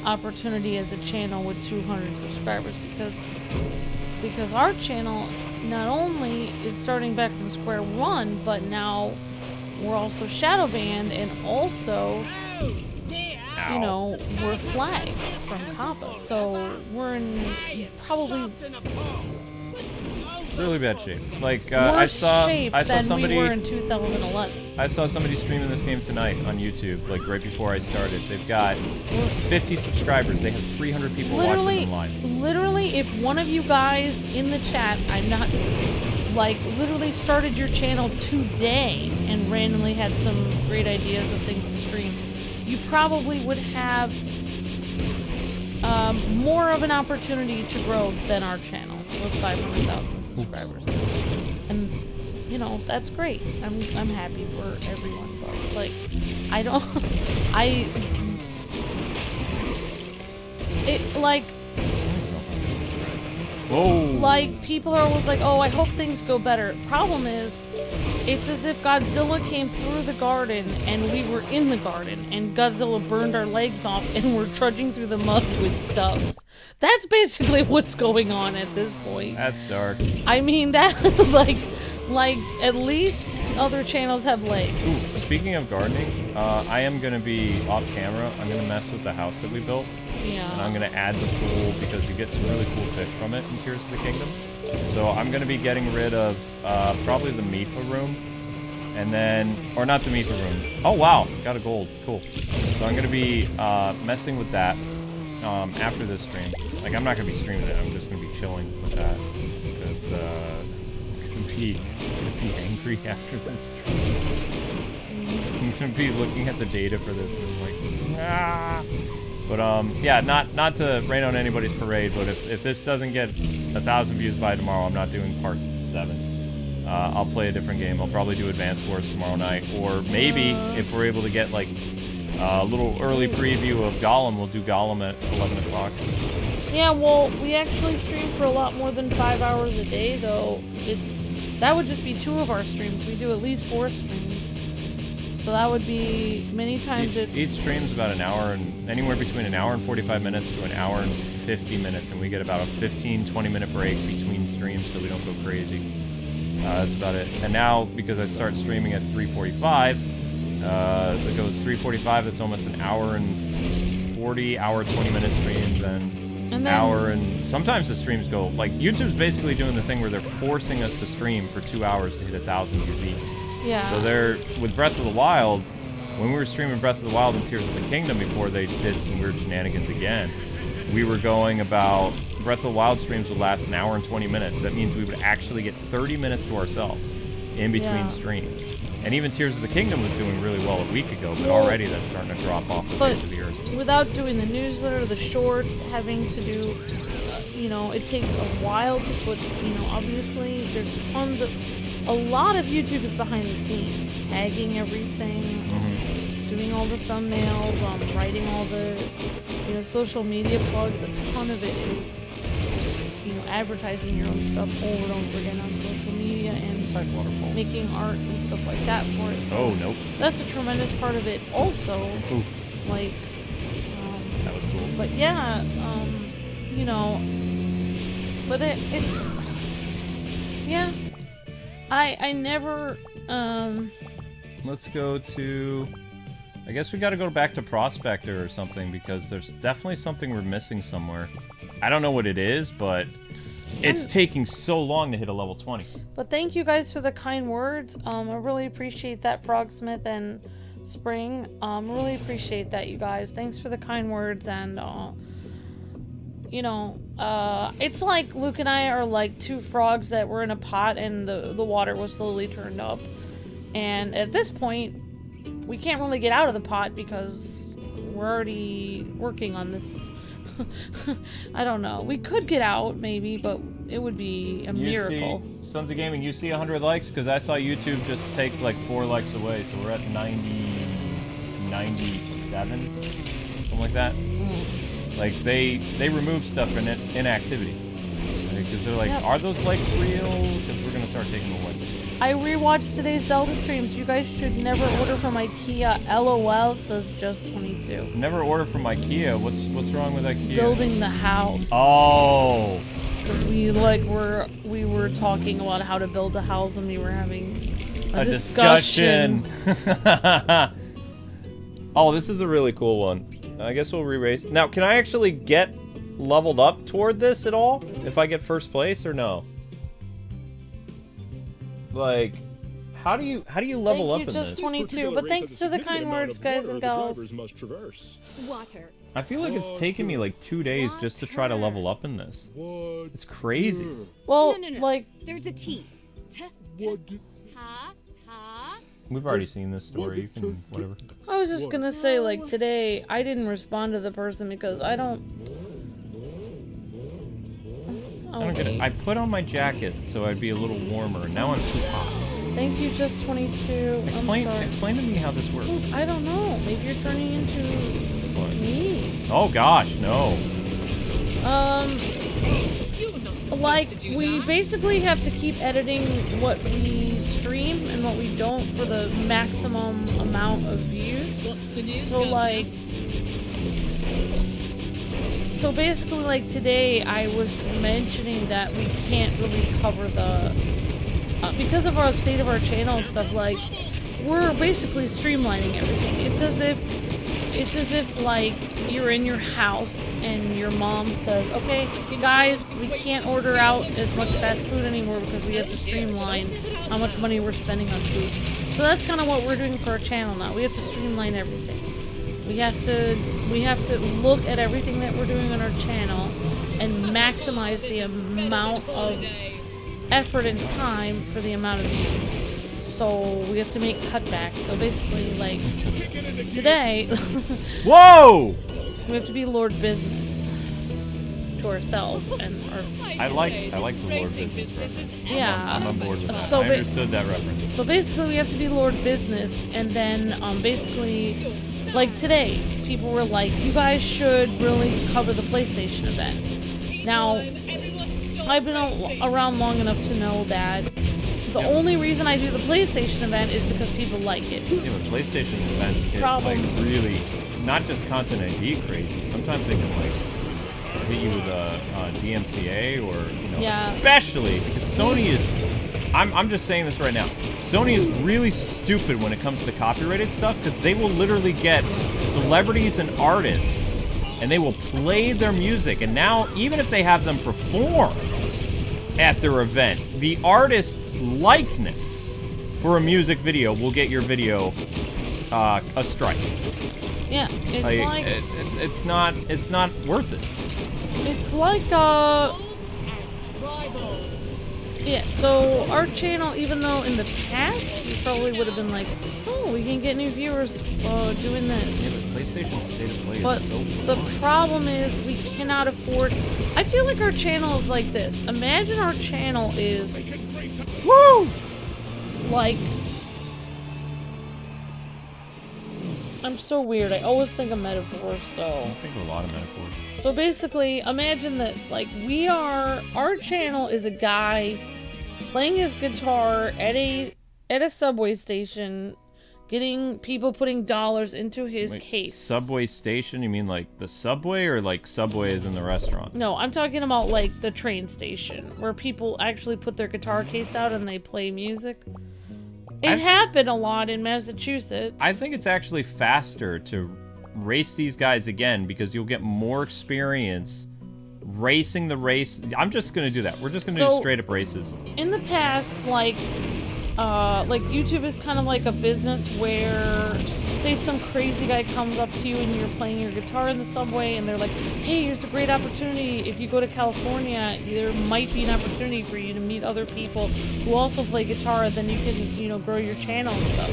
opportunity as a channel with 200 subscribers, because our channel not only is starting back from square one, but now we're also shadow banned, and also we're flagged from COPPA, so we're in probably really bad shape. Like I saw somebody. We were in 2011. I saw somebody streaming this game tonight on YouTube, like right before I started. They've got 50 subscribers. They have 300 people watching them live. Literally, if one of you guys in the chat, literally started your channel today and randomly had some great ideas of things to stream, you probably would have more of an opportunity to grow than our channel with 500,000 subscribers. And that's great. I'm happy for everyone, but it's like, like, people are always like, oh, I hope things go better. Problem is, it's as if Godzilla came through the garden and we were in the garden, and Godzilla burned our legs off and we're trudging through the mud with stubs. That's basically what's going on at this point. That's dark. I mean, that, like, at least other channels have legs. Ooh, speaking of gardening, I am going to be off camera. I'm going to mess with the house that we built. Yeah. And I'm going to add the pool because you get some really cool fish from it in Tears of the Kingdom. So I'm going to be getting rid of probably the Mifa room. And then, or not the Mifa room. Oh, wow. Got a gold. Cool. So I'm going to be messing with that after this stream. Like, I'm not going to be streaming it. I'm just going to be chilling with that. Because I'm going to be angry after this stream. I'm going to be looking at the data for this and I'm like, ah. But yeah, not to rain on anybody's parade, but if this doesn't get 1,000 views by tomorrow, I'm not doing part 7. I'll play a different game. I'll probably do Advanced Wars tomorrow night, or maybe if we're able to get like a little early preview of Gollum, we'll do Gollum at 11 o'clock. Yeah, well, we actually stream for a lot more than 5 hours a day, though. That would just be 2 of our streams. We do at least 4 streams. So that would be many times Each stream's about an hour, and anywhere between an hour and 45 minutes to an hour and 50 minutes, and we get about a 15-20 minute break between streams so we don't go crazy. That's about it. And now, because I start streaming at 3:45, it goes 3:45, that's almost an hour and 40, hour 20 minute streams, and an hour, and sometimes the streams go, like, YouTube's basically doing the thing where they're forcing us to stream for 2 hours to hit 1,000 views each. Yeah. So they're, with Breath of the Wild, when we were streaming Breath of the Wild and Tears of the Kingdom before they did some weird shenanigans again, we were going about, Breath of the Wild streams would last an hour and 20 minutes. That means we would actually get 30 minutes to ourselves in between streams. And even Tears of the Kingdom was doing really well a week ago, but already that's starting to drop off the face of the earth. Without doing the newsletter, the shorts, having to do, you know, it takes a while to put, you know, obviously there's tons of, a lot of YouTube is behind the scenes, tagging everything, doing all the thumbnails, writing all the, you know, social media plugs. A ton of it is just, you know, advertising your own stuff over and over again on social media and making art and stuff like that for it. So that's a tremendous part of it also. Like, that was cool. But yeah, you know, but it's, yeah. I never, Let's go to, I guess we gotta go back to Prospector or something, because there's definitely something we're missing somewhere. I don't know what it is, but it's taking so long to hit a level 20. But thank you guys for the kind words. I really appreciate that, Frogsmith and Spring. Really appreciate that, you guys. Thanks for the kind words, and you know, it's like Luke and I are like 2 frogs that were in a pot and the water was slowly turned up. And at this point, we can't really get out of the pot because we're already working on this. I don't know. We could get out, maybe, but it would be a miracle. Sons of Gaming, you see 100 likes? Because I saw YouTube just take like 4 likes away, so we're at 97, something like that. Like, they remove stuff in inactivity. Because they're like, are those likes real? Because we're going to start taking the likes. I rewatched today's Zelda streams. You guys should never order from IKEA. LOL, says Just22. Never order from IKEA? What's wrong with IKEA? Building the house. Oh! Because we were talking about how to build a house, and we were having a discussion. Oh, this is a really cool one. I guess we'll re-race. Now, can I actually get leveled up toward this at all? If I get first place or no? Like, how do you level up in this? Thank you, Just 22. But thanks to the kind words, guys and gals. Water. I feel like it's taken me like 2 days just to try to level up in this. It's crazy. Well, No. like, There's a T. We've already seen this story. You can whatever. I was just gonna say, like, today I didn't respond to the person because I don't get it. I put on my jacket so I'd be a little warmer, and now I'm too hot. Thank you, Just 22. Explain to me how this works. I don't know. Maybe you're turning into me. Oh gosh, no. Like, we basically have to keep editing what we stream and what we don't for the maximum amount of views. So basically, like, today I was mentioning that we can't really cover the, because of our state of our channel and stuff, like, we're basically streamlining everything. It's as if like you're in your house and your mom says, okay, you guys, we can't order out as much fast food anymore because we have to streamline how much money we're spending on food. So that's kind of what we're doing for our channel now. We have to streamline everything. We have to look at everything that we're doing on our channel and maximize the amount of effort and time for the amount of views. So we have to make cutbacks. So basically, like, today, whoa! we have to be Lord Business. to ourselves and our. I like the Lord Business reference. Yeah. I'm on board with that. So I understood that reference. So basically, we have to be Lord Business, and then basically, like today, people were like, "You guys should really cover the PlayStation event." Now, I've been around long enough to know that the only reason I do the PlayStation event is because people like it. Yeah, but PlayStation events get like really not just content ID crazy. Sometimes they can like hit you with a DMCA or especially because Sony is. I'm just saying this right now. Sony is really stupid when it comes to copyrighted stuff because they will literally get celebrities and artists and they will play their music, and now even if they have them perform at their event, the artist's likeness for a music video will get your video a strike. Yeah, it's it's not worth it. It's like yeah, so our channel, even though in the past we probably would have been like, oh, we can get new viewers doing this. Yeah, but PlayStation State of Play but is so the boring. problem is we cannot afford. I feel like our channel is like this. Imagine our channel is woo, like. I'm so weird. I always think of metaphors, so. I think of a lot of metaphors. So basically, imagine this. Like, our channel is a guy playing his guitar at a subway station, getting people putting dollars into his case. Subway station? You mean like the subway or like Subway is in the restaurant? No, I'm talking about like the train station where people actually put their guitar case out and they play music. It happened a lot in Massachusetts. I think it's actually faster to race these guys again because you'll get more experience racing the race. I'm just going to do that. We're just going to do straight up races. In the past, like YouTube is kind of like a business where, say some crazy guy comes up to you and you're playing your guitar in the subway and they're like, hey, here's a great opportunity. If you go to California, there might be an opportunity for you to meet other people who also play guitar, then you can, grow your channel and stuff.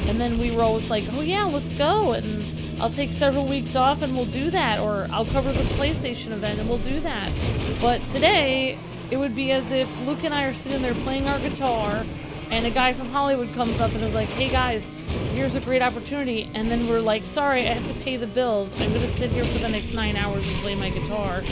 And then we were always like, oh yeah, let's go. And I'll take several weeks off and we'll do that. Or I'll cover the PlayStation event and we'll do that. But today, it would be as if Luke and I are sitting there playing our guitar and a guy from Hollywood comes up and is like, hey guys, here's a great opportunity. And then we're like, sorry, I have to pay the bills. I'm going to sit here for the next 9 hours and play my guitar.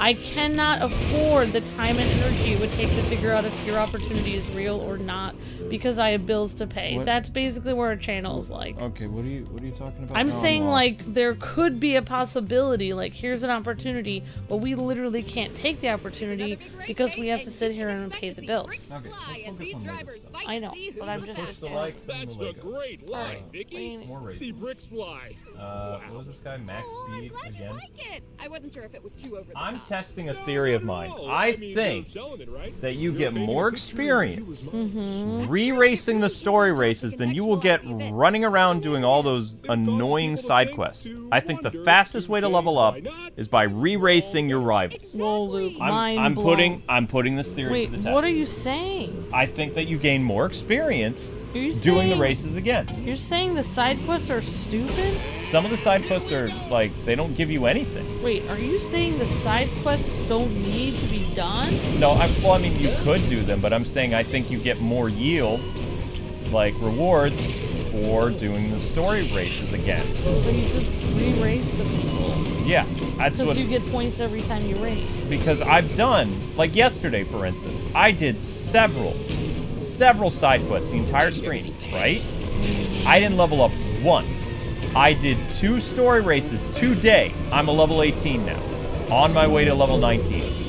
I cannot afford the time and energy it would take to figure out if your opportunity is real or not because I have bills to pay. That's basically where our channel is like. Okay, what are you talking about? I'm saying like there could be a possibility, like here's an opportunity, but we literally can't take the opportunity because we have to sit here and pay the bills. Okay, let's focus on Legos stuff. I know, but I'm just. Push the likes and That's the a Legos. great line, Vicky. More races. See bricks fly. What was this guy? Max Speed I'm glad again? you like it. I wasn't sure if it was too over the I'm top. testing a theory of mine. I think that you get more experience re-racing the story races than you will get running around doing all those annoying side quests. I think the fastest way to level up is by re-racing your rivals. Whoa, Luke, I'm putting this theory to the test. What are you saying? I think that you gain more experience Are you doing the saying- races again. You're saying the side quests are stupid? Some of the side quests are like they don't give you anything. Wait, are you saying the side quests don't need to be done? No, I mean you could do them, but I'm saying I think you get more yield, like rewards, for doing the story races again. So you just re-race the people? Yeah, that's Because what. you get points every time you race. Because I've done, like yesterday, for instance, I did several side quests the entire stream, right? I didn't level up once. I did 2 story races today. I'm a level 18 now, on my way to level 19.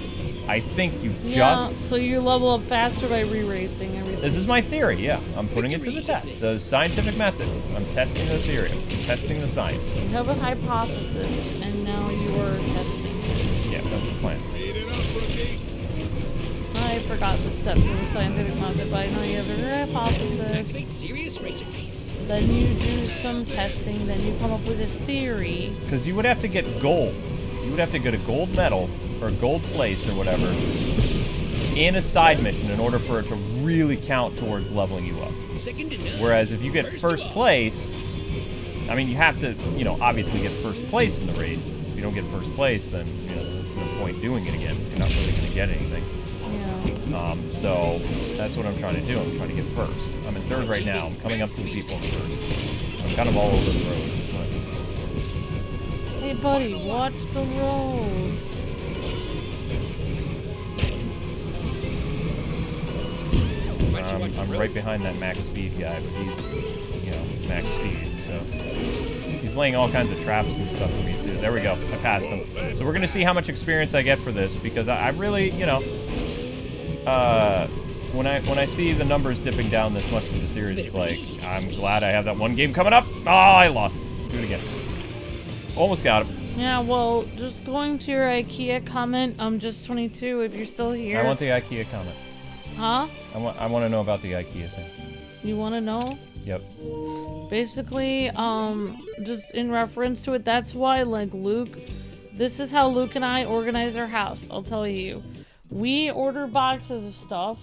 I think you just... so you level up faster by re-racing everything. This is my theory, yeah. I'm putting it to the test. The scientific method. I'm testing the theory. I'm testing the science. You have a hypothesis, and now you are testing it. Yeah, that's the plan. Eat it up, rookie. I forgot the steps of the scientific method, but I know you have a Activate hypothesis. serious racer case. Then you do some testing, then you come up with a theory. Because you would have to get gold. You would have to get a gold medal, or a gold place, or whatever, in a side mission in order for it to really count towards leveling you up. Second to none. Whereas if you get first place, I mean, you have to, obviously get first place in the race. If you don't get first place, then, there's no point point doing it again. You're not really gonna get anything. Yeah. So that's what I'm trying to do. I'm trying to get first. I'm in third right now. I'm coming up to the people in first. I'm kind of all over the road. Hey, buddy, watch the road. I'm right behind that max speed guy, but he's, you know, max speed, so he's laying all kinds of traps and stuff for me too. There we go. I passed him. So we're gonna see how much experience I get for this, because I really, you know, when I see the numbers dipping down this much for the series, it's like, I'm glad I have that one game coming up. Oh, I lost. Do it again. Almost got him. Yeah, well, just going to your IKEA comment, I'm just 22 if you're still here. I want the IKEA comment. Huh? I want to know about the IKEA thing. You want to know? Yep. Basically, just in reference to it, that's why, like, Luke, this is how Luke and I organize our house, I'll tell you. We order boxes of stuff,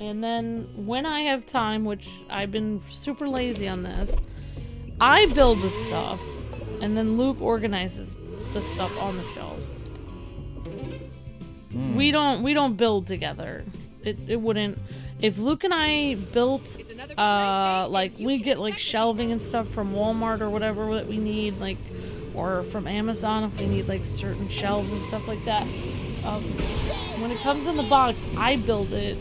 and then when I have time, which I've been super lazy on this, I build the stuff, and then Luke organizes the stuff on the shelves. We don't build together. It wouldn't. If Luke and I built, like, we get, like, shelving and stuff from Walmart or whatever that we need, like, or from Amazon if we need, like, certain shelves and stuff like that. When it comes in the box, I build it.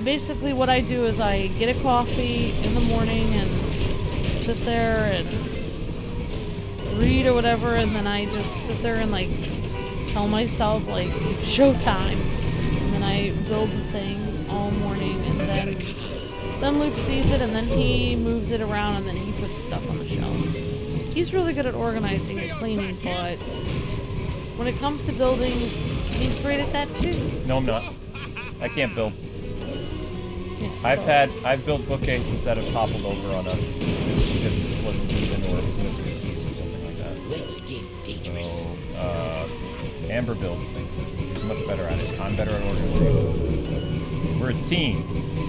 Basically, what I do is I get a coffee in the morning and sit there and read or whatever, and then I just sit there and, like, tell myself, like, showtime. And then I build the thing all morning, and then Luke sees it, and then he moves it around, and then he puts stuff on the shelves. He's really good at organizing and cleaning, but when it comes to building, he's great at that too. No, I'm not. I can't build. Yeah, I've built bookcases that have toppled over on us because this wasn't even, or it was missing a piece or something like that. Let's get dangerous. So, Amber builds things. She's much better at it. I'm better at organizing. We're a team.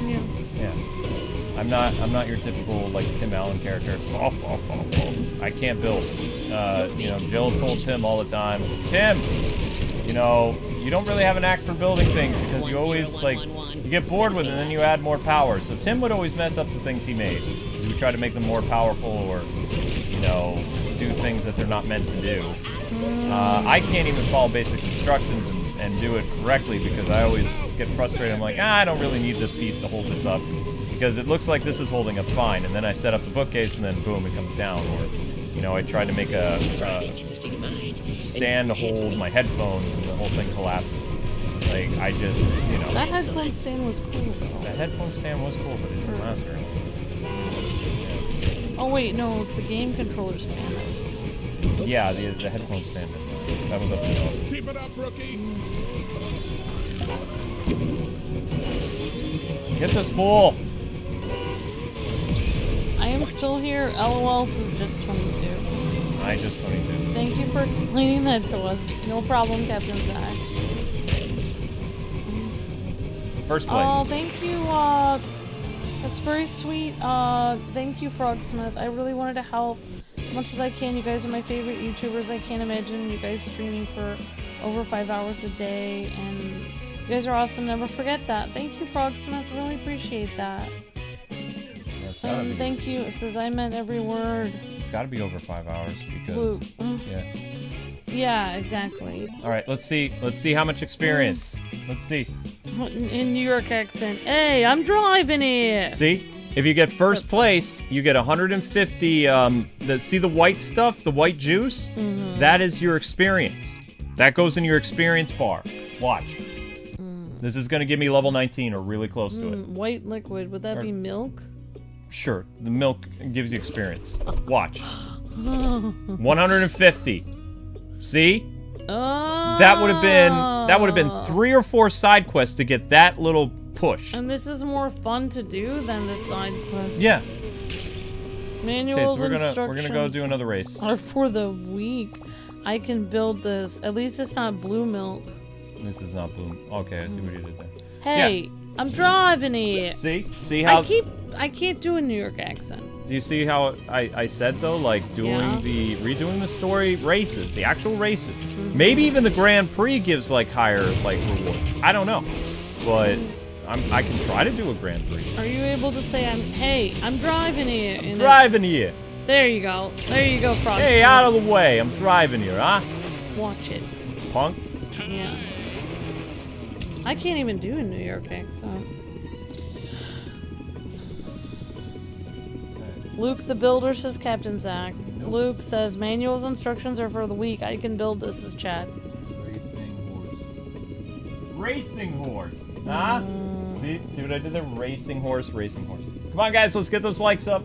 Yeah. Yeah. I'm not your typical, like, Tim Allen character. I can't build. You know, Jill told Tim all the time, Tim, you know, you don't really have an knack for building things because you always, like, you get bored with it and then you add more power. So Tim would always mess up the things he made. He would try to make them more powerful, or, you know, do things that they're not meant to do. I can't even follow basic instructions and do it correctly because I always get frustrated. I'm like, I don't really need this piece to hold this up because it looks like this is holding up fine. And then I set up the bookcase and then boom, it comes down. Or, you know, I tried to make a stand to hold my headphones and the whole thing collapses. Like, I just, you know. That headphone stand was cool, though. The headphone stand was cool, but it didn't last very long. Oh, wait, no, it's the game controller stand. Yeah, the headphone stand. That was up to you. Keep it up, rookie. Get this fool! I am still here. LOL is just 22. I just 22. Thank you for explaining that to us. No problem, Captain Zach. First place. Oh, thank you. That's very sweet. Thank you, Frogsmith. I really wanted to help as much as I can. You guys are my favorite YouTubers. I can't imagine you guys streaming for over 5 hours a day, and you guys are awesome. Never forget that. Thank you, Frogsmith. Really appreciate that. And thank you. It says I meant every word. It's got to be over 5 hours because. Blue. Yeah. Yeah, exactly. All right, let's see. Let's see how much experience. Let's see. In New York accent. Hey, I'm driving it. See, if you get first place, you get 150. See the white stuff, the white juice. That is your experience. That goes in your experience bar. Watch. This is going to give me level 19 or really close to it. White liquid. Would that be milk? Sure, the milk gives you experience. Watch. 150. See? That would have been 3 or 4 side quests to get that little push. And this is more fun to do than the side quests. Yeah. Manuals Okay, so instructions we're gonna go do another race. are for the weak. I can build this. At least it's not blue milk. This is not blue. Okay, I see what you did there. Hey, I'm driving it. See how... I can't do a New York accent. Do you see how I said, though, like, redoing the story races, the actual races. Maybe even the Grand Prix gives, like, higher, like, rewards. I don't know. But I can try to do a Grand Prix. Are you able to say, I'm driving here? I'm driving here. There you go. There you go, Frog. Hey, out of the way. I'm driving here, huh? Watch it. Punk? Yeah. I can't even do a New York accent. Luke the Builder says Captain Zach. Nope. Luke says manuals instructions are for the weak. I can build this as Chad. Racing horse. Huh? See what I did there? Racing horse. Come on, guys, let's get those likes up.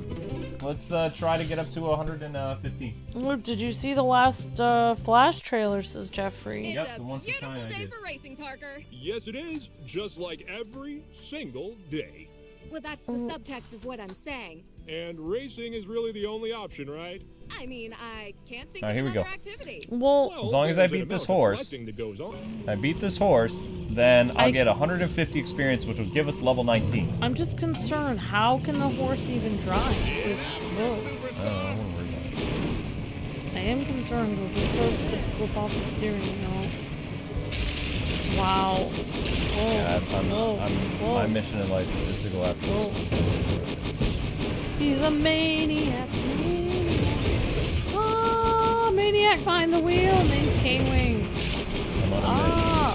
Let's try to get up to 115. Luke, did you see the last Flash trailer, says Jeffrey? It's a beautiful day for racing, Parker. Yes, it is. Just like every single day. Well, that's the subtext of what I'm saying. And racing is really the only option, right? I mean, I can't think of another activity. Well, as long as I beat this horse, then I'll get 150 experience, which will give us level 19. I'm just concerned. How can the horse even drive with wheels? I don't know. I wouldn't worry about it. I am concerned because this horse could slip off the steering wheel. Wow. Whoa. Yeah, my mission in life is just to go after him. He's a maniac. Oh, maniac behind the wheel named Kwings. I'm on a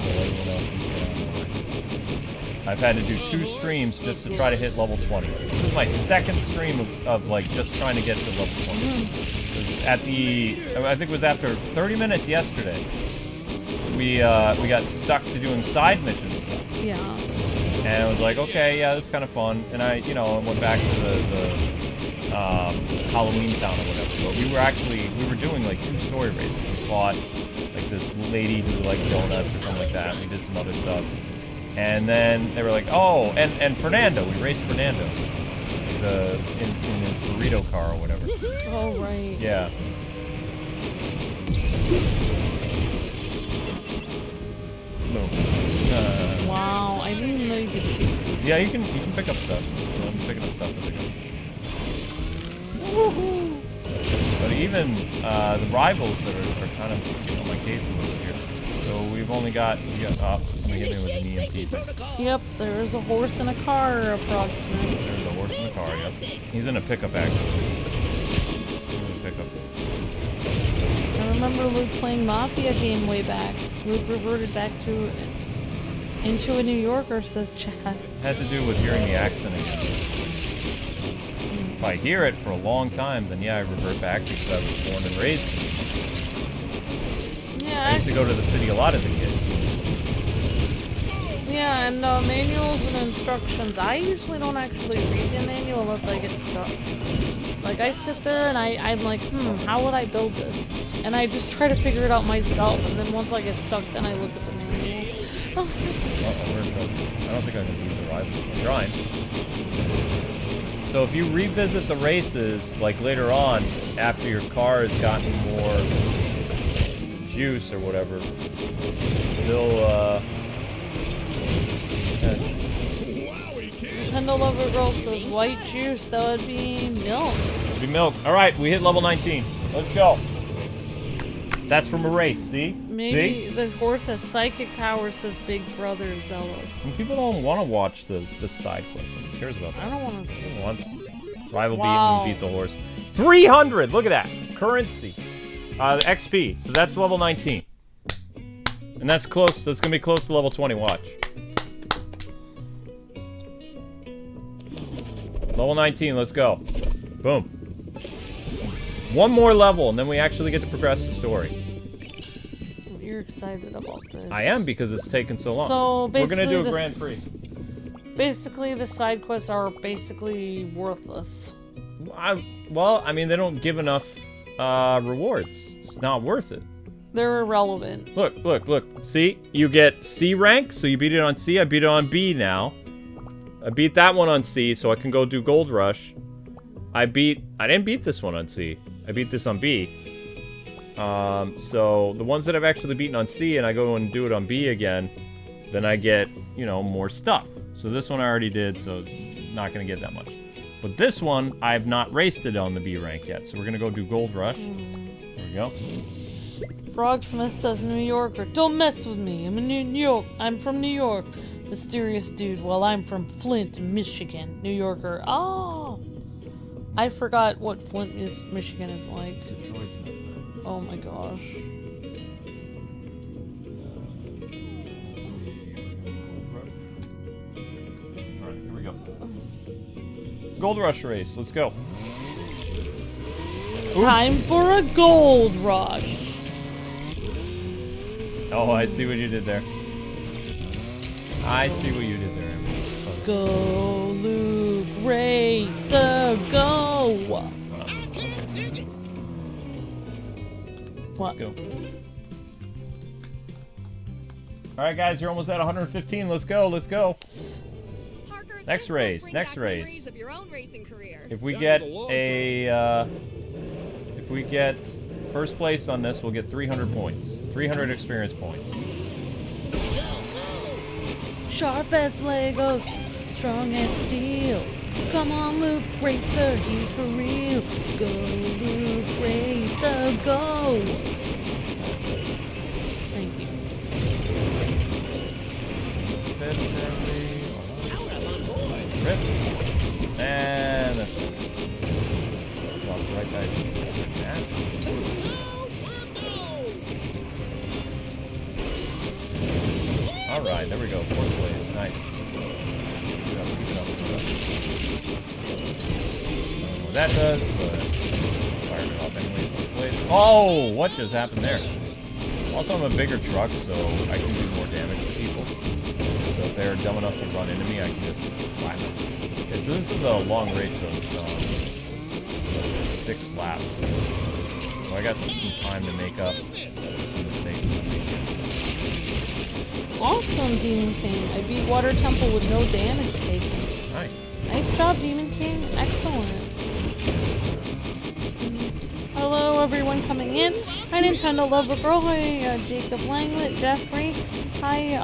mission, so everyone else can get on. I've had to do 2 streams just to try to hit level 20. This is my second stream of like just trying to get to level 20. I think it was after 30 minutes yesterday. We got stuck to doing side mission stuff. Yeah. And I was like, okay, yeah, this is kind of fun. And I went back to the Halloween town or whatever. But we were doing like 2 story races. We fought like this lady who liked donuts or something like that. We did some other stuff. And then they were like, oh, and Fernando. We raced Fernando in his burrito car or whatever. Oh, right. Yeah. Wow, I didn't even know you could shoot. Yeah, you can pick up stuff. I'm picking up stuff as I go. Woohoo! But even the rivals are kind of on my case a little bit here. So we got somebody hit me with an EMP thing. Yep, there's a horse in a car approximately. There's a horse in the car, yep. He's in a pickup actually. He's in a pickup. I remember Luke playing Mafia game way back. Luke reverted back into a New Yorker, says Chad. Had to do with hearing the accent again. If I hear it for a long time, then yeah, I revert back because I was born and raised in it. Yeah, I used to go to the city a lot as a kid. Yeah, and manuals and instructions. I usually don't actually read the manual unless I get stuck. Like, I sit there and I'm like, how would I build this? And I just try to figure it out myself, and then once I get stuck, then I look at the manual. I don't think I can beat the rival. I'm trying. So if you revisit the races, like later on, after your car has gotten more juice or whatever, still, Nintendo Lover Girl says white juice, that would be milk. It'd be milk. Alright, we hit level 19. Let's go. That's from a race, see? Maybe the horse has psychic powers, says Big Brother Zealous. And people don't want to watch the side quest. Who cares about that? I don't want to see it. Rival beat the horse. 300! Look at that. Currency. XP. So that's level 19. And that's close. That's going to be close to level 20. Watch. Level 19. Let's go. Boom. One more level, and then we actually get to progress the story. You're excited about this. I am, because it's taken so long. So we're going to do a Grand Prix. Basically, the side quests are basically worthless. Well, I mean, they don't give enough rewards. It's not worth it. They're irrelevant. Look. See? You get C rank, so you beat it on C. I beat it on B now. I beat that one on C, so I can go do Gold Rush. I didn't beat this one on C. I beat this on B. So the ones that I've actually beaten on C and I go and do it on B again, then I get, more stuff. So this one I already did, so not going to get that much. But this one, I have not raced it on the B rank yet, so we're going to go do Gold Rush. There we go. Frogsmith says New Yorker, don't mess with me. I'm in New York. I'm from New York. Mysterious dude. Well, I'm from Flint, Michigan. New Yorker. Oh, I forgot what Flint, Michigan is like. Oh my gosh. Alright, here we go. Gold Rush race. Let's go. Oops. Time for a gold rush. Oh, I see what you did there. I see what you did there. Go, Luke, racer, go! What? Let's go. Alright guys, you're almost at 115. Let's go, let's go. Parker, Next race, next race. memories of your own racing career. If we get if we get first place on this, we'll get 300 points. 300 experience points. Sharp as Legos, strong as steel. Come on, Luke Racer, he's for real. Go, Luke Racer, go! Thank you. Rip. And that's well, right back. Alright, there we go. Fourth place. Nice. Keep it up, keep it up, keep it up. I don't know what that does, but fired it off anyway. Fourth place. Oh! What just happened there? Also, I'm a bigger truck, so I can do more damage to people. So if they're dumb enough to run into me, I can just whack them. Okay, so this is a long race, so it's 6 laps. So I got some time to make up some mistakes I made. Awesome, Demon King. I beat Water Temple with no damage taken. Nice. Nice job, Demon King. Excellent. Hello, everyone coming in. Hi, Nintendo Lover Girl. Hi, Jacob Langlet, Jeffrey. Hi,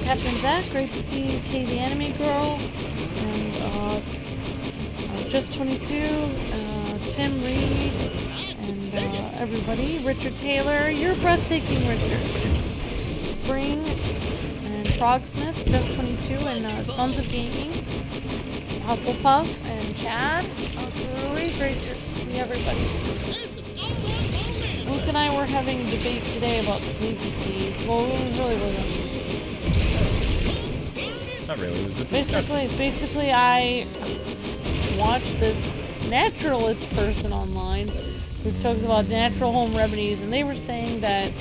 Captain Zach. Great to see you, Kay the Anime Girl. And, Just 22. Tim Reed. And, everybody. Richard Taylor. You're breathtaking, Richard. Spring. And Frogsmith. Just 22. And, Sons of Gaming. Hufflepuff. And Chad. Really great to see everybody. Luke and I were having a debate today about sleepy seeds. Well, it really wasn't. Not really. It was a Basically, I watched this naturalist person online who talks about natural home remedies, and they were saying that,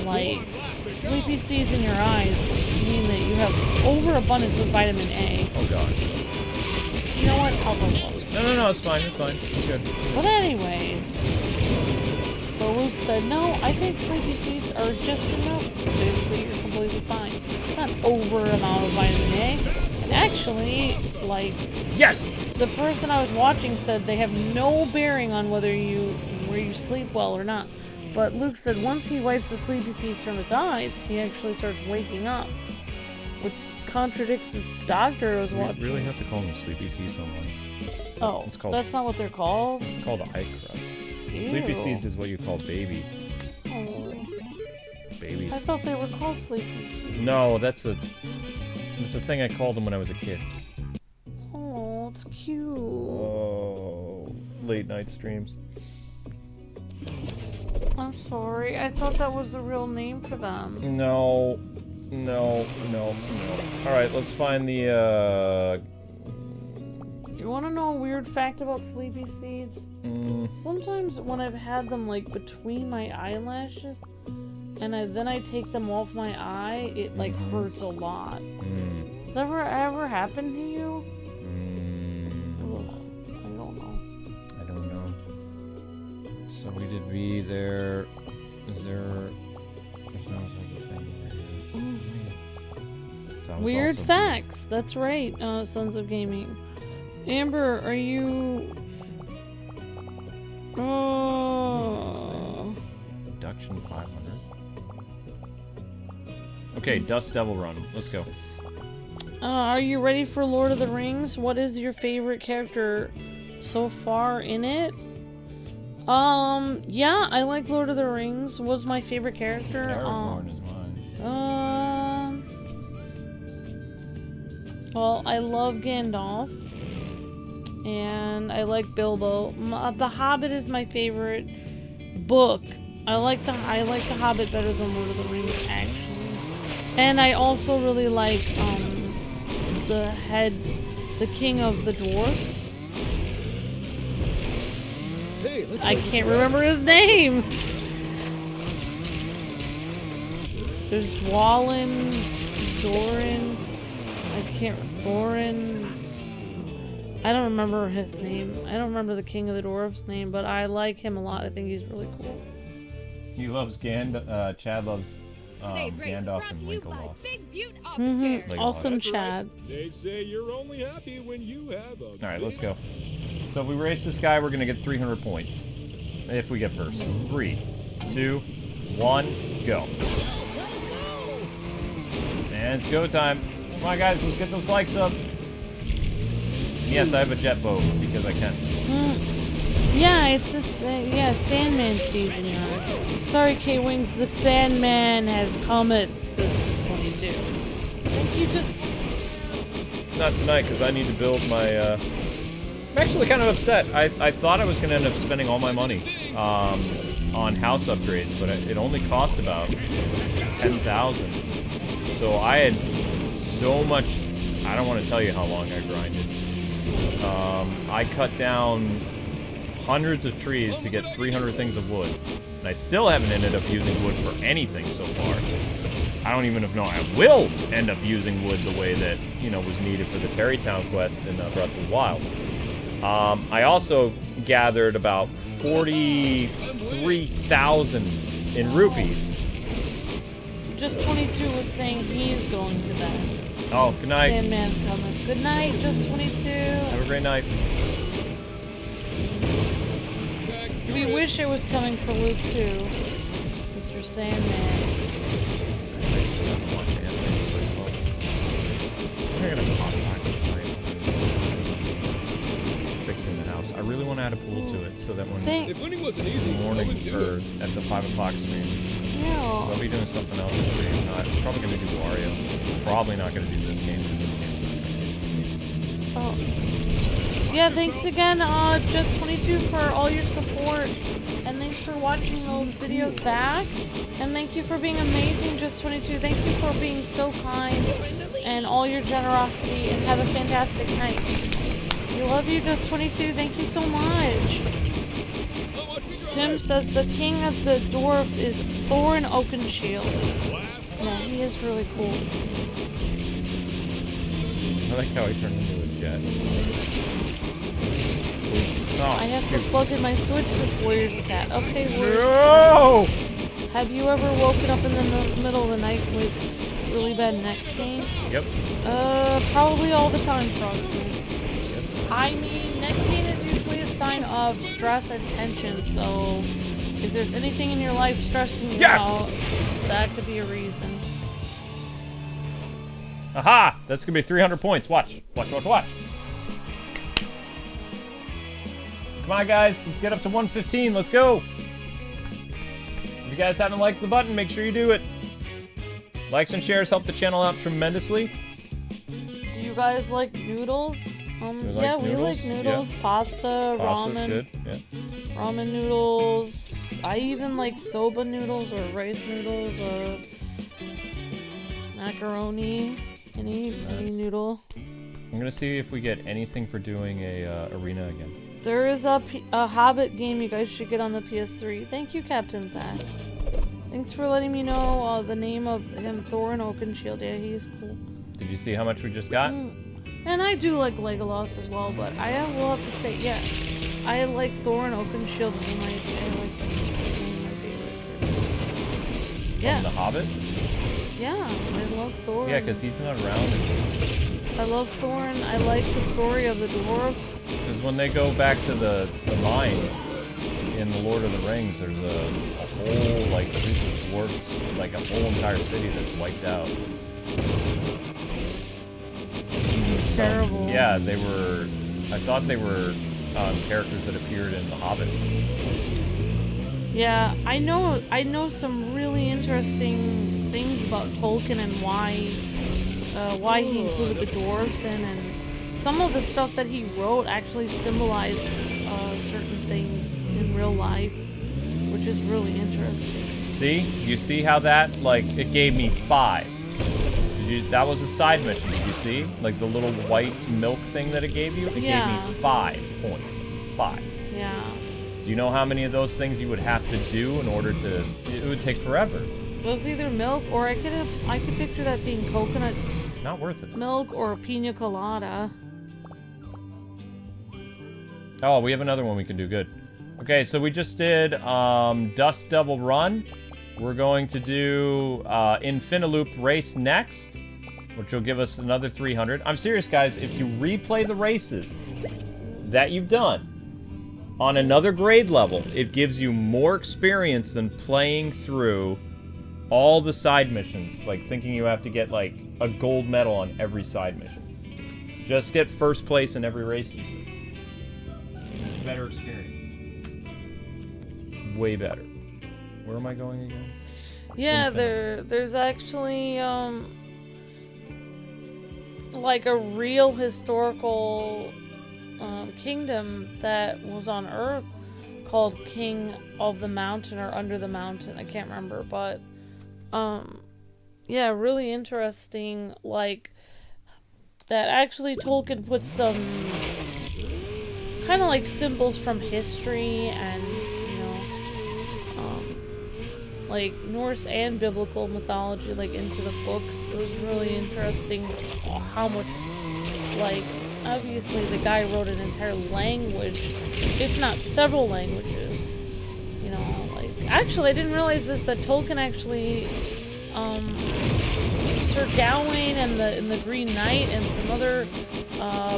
like, sleepy seeds in your eyes mean that you have overabundance of vitamin A. Oh god. You know what? I'll talk about this. No, it's fine, it's fine. It's good. But anyways, so Luke said, no, I think sleepy seeds are just enough. Basically, you're completely fine. Not over amount of vitamin A. And actually, like, yes! The person I was watching said they have no bearing on where you sleep well or not. But Luke said once he wipes the sleepy seeds from his eyes, he actually starts waking up. Which contradicts his doctor I was watching. You really have to call them sleepy seeds online. Oh, that's not what they're called? It's called eye crust. Ew. Sleepy seeds is what you call baby. Oh. Babies. I thought they were called sleepy seeds. No, that's a thing I called them when I was a kid. Oh, it's cute. Oh, late night streams. I'm sorry. I thought that was the real name for them. No. Alright, let's find the, You want to know a weird fact about sleepy seeds? Sometimes when I've had them, like, between my eyelashes, and then I take them off my eye, it, like, hurts a lot. Has that ever happened to you? I don't know. So we did be there. Is there... There's no like a thing here. Weird facts. That's right, Sons of Gaming. Amber, are you... Oh... Induction 500. Okay, Dust Devil Run. Let's go. Are you ready for Lord of the Rings? What is your favorite character so far in it? Yeah, I like Lord of the Rings. Was my favorite character. Aragorn is mine. Well, I love Gandalf. And I like Bilbo. The Hobbit is my favorite book. I like the Hobbit better than Lord of the Rings, actually. And I also really like the king of the dwarves. Hey, I can't remember his name. There's Dwalin, Doran. Thorin. I don't remember his name. I don't remember the king of the dwarves' name, but I like him a lot. I think he's really cool. He loves Chad loves Gandalf and Winklevoss. Big Butte upstairs. Awesome, That's Chad. right. They say you're only happy when you have a. All right, let's go. So if we race this guy, we're gonna get 300 points. If we get first. 3, 2, 1, go. And it's go time. Come on, guys, let's get those likes up. And yes, I have a jet boat because I can. Yeah, it's this. Sandman season, you know. Sorry, Kwings. The Sandman has come at says just 22. Thank you, just. Not tonight, because I need to build my. I'm actually kind of upset. I thought I was going to end up spending all my money on house upgrades, but it only cost about 10,000. So I had so much. I don't want to tell you how long I grinded. I cut down hundreds of trees to get 300 things of wood, and I still haven't ended up using wood for anything so far. I don't even know I will end up using wood the way that, you know, was needed for the Terrytown quest in Breath of the Wild. I also gathered about 43,000 in rupees. Just 22 was saying he's going to bed. Oh, good night. Sandman's coming. Good night, just 22. Have a great night. We wish it was coming for Luke too, Mr. Sandman. Fixing the house. I really want to add a pool to it so that when If winning wasn't easy, the I morning would do or it. at the 5 o'clock stream, Yeah. I'll be doing something else. I'm probably going to do Wario. Probably not going to do this game. Oh. Yeah, thanks again, Just 22 for all your support, and thanks for watching those videos back, and thank you for being amazing, Just 22. Thank you for being so kind, and all your generosity, and have a fantastic night. We love you, Just 22. Thank you so much. Tim says the king of the dwarves is Thorin Oakenshield. Yeah, he is really cool. I like how he turned into a jet. Oh, I have to plug in my Switch since Warrior's a cat. Okay, Warrior's No! Have you ever woken up in the middle of the night with really bad neck pain? Yep. Probably all the time, Frogsy. Yes. I mean, neck pain is usually a sign of stress and tension, so if there's anything in your life stressing you out, that could be a reason. Aha! That's gonna be 300 points. Watch. Watch, watch, watch. Come on, guys. Let's get up to 115. Let's go. If you guys haven't liked the button, make sure you do it. Likes and shares help the channel out tremendously. Do you guys like noodles? like we noodles? like noodles, pasta, Pasta's ramen. good. Yeah. Ramen noodles. I even like soba noodles or rice noodles or macaroni. Any noodle. I'm gonna see if we get anything for doing a arena again. There is a Hobbit game you guys should get on the PS3. Thank you, Captain Zach. Thanks for letting me know the name of him, Thorin Oakenshield. Yeah, he's cool. Did you see how much we just got? And I do like Legolas as well, but I will have to say, yeah, I like Thorin Oakenshield as my favorite. Yeah. From The Hobbit? Yeah, I love Thorin. Yeah, because he's not around. I love Thorin. I like the story of the dwarves. Because when they go back to the mines in The Lord of the Rings, there's a whole, like, group of dwarves, like a whole entire city that's wiped out. terrible. Yeah, they were. I thought they were characters that appeared in The Hobbit. Yeah, I know some really interesting things about Tolkien and why he included the dwarves in, and some of the stuff that he wrote actually symbolized certain things in real life, which is really interesting. See? You see how that, like, it gave me 5. That was a side mission, did you see? Like the little white milk thing that it gave you? It gave me 5 points. 5. Yeah. Do you know how many of those things you would have to do in order to... It would take forever. It was either milk, or I could picture that being coconut... Not worth it. Milk or pina colada. Oh, we have another one we can do. Good. Okay, so we just did Dust Devil Run. We're going to do Infin8 Loop Race next, which will give us another 300. I'm serious, guys. If you replay the races that you've done on another grade level, it gives you more experience than playing through all the side missions, like thinking you have to get like a gold medal on every side mission. Just get first place in every race you do. Better experience. Way better. Where am I going again? Yeah, there's actually like a real historical kingdom that was on Earth called King of the Mountain or Under the Mountain. I can't remember, but yeah, really interesting. Like that actually Tolkien put some kind of like symbols from history and like Norse and biblical mythology like into the books. It was really interesting how much, like, obviously the guy wrote an entire language, if not several languages, you know, like, actually I didn't realize this, that Tolkien actually Sir Gawain and the Green Knight and some other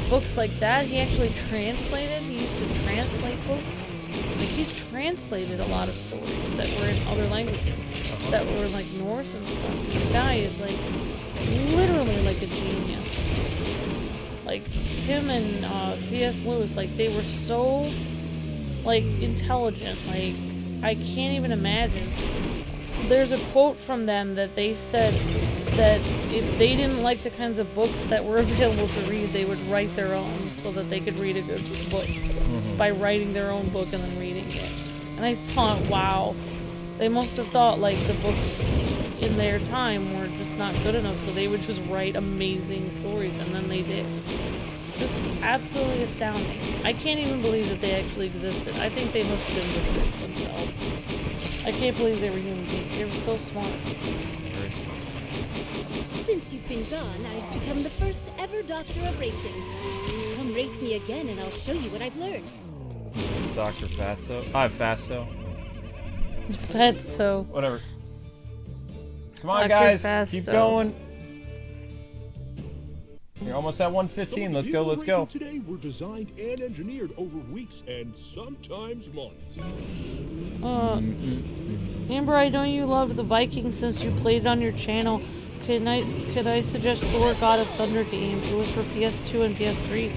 books like that, he actually translated. He used to translate books. Like, he's translated a lot of stories that were in other languages, that were like Norse and stuff. The guy is like literally like a genius. Like him and C.S. Lewis, like they were so like intelligent. Like I can't even imagine. There's a quote from them that they said that if they didn't like the kinds of books that were available to read, they would write their own so that they could read a good book by writing their own book and then reading it. And I thought, wow, they must have thought like the books in their time were just not good enough, so they would just write amazing stories, and then they did. Just absolutely astounding. I can't even believe that they actually existed. I think they must have been wizards themselves. I can't believe they were human beings. They were so smart. Since you've been gone, I've become the first ever doctor of racing. Come race me again and I'll show you what I've learned. Dr. Fatso? Fasto. Fatso. Whatever. Come on, Dr. guys. Fasto. Keep going. You're almost at 115. Let's go, let's go. Today were designed and engineered over weeks and sometimes months. Amber, I know you loved the Vikings since you played it on your channel. Could I suggest Thor God of Thunder game? It was for PS2 and PS3.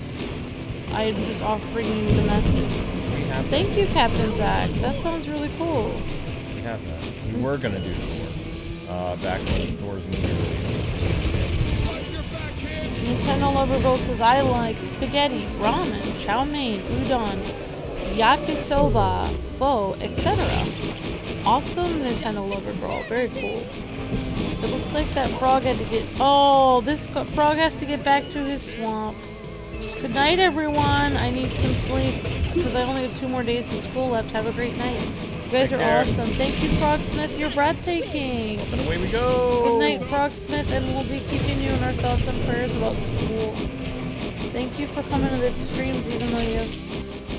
I'm just offering you the message. Thank you, Captain Zach. That sounds really cool. We have that. We were gonna do Thor. Back when Thor's movie released. Nintendo Lover Girl says, I like spaghetti, ramen, chow mein, udon, yakisoba, pho, etc. Awesome, Nintendo Lover Girl. Very cool. It looks like that frog had to get... Oh, this frog has to get back to his swamp. Good night, everyone. I need some sleep because I only have 2 more days of school left. Have a great night. You guys are awesome. Thank you, Frogsmith. You're breathtaking. And away we go. Good night, Frogsmith, and we'll be keeping you in our thoughts and prayers about school. Thank you for coming to the streams even though you have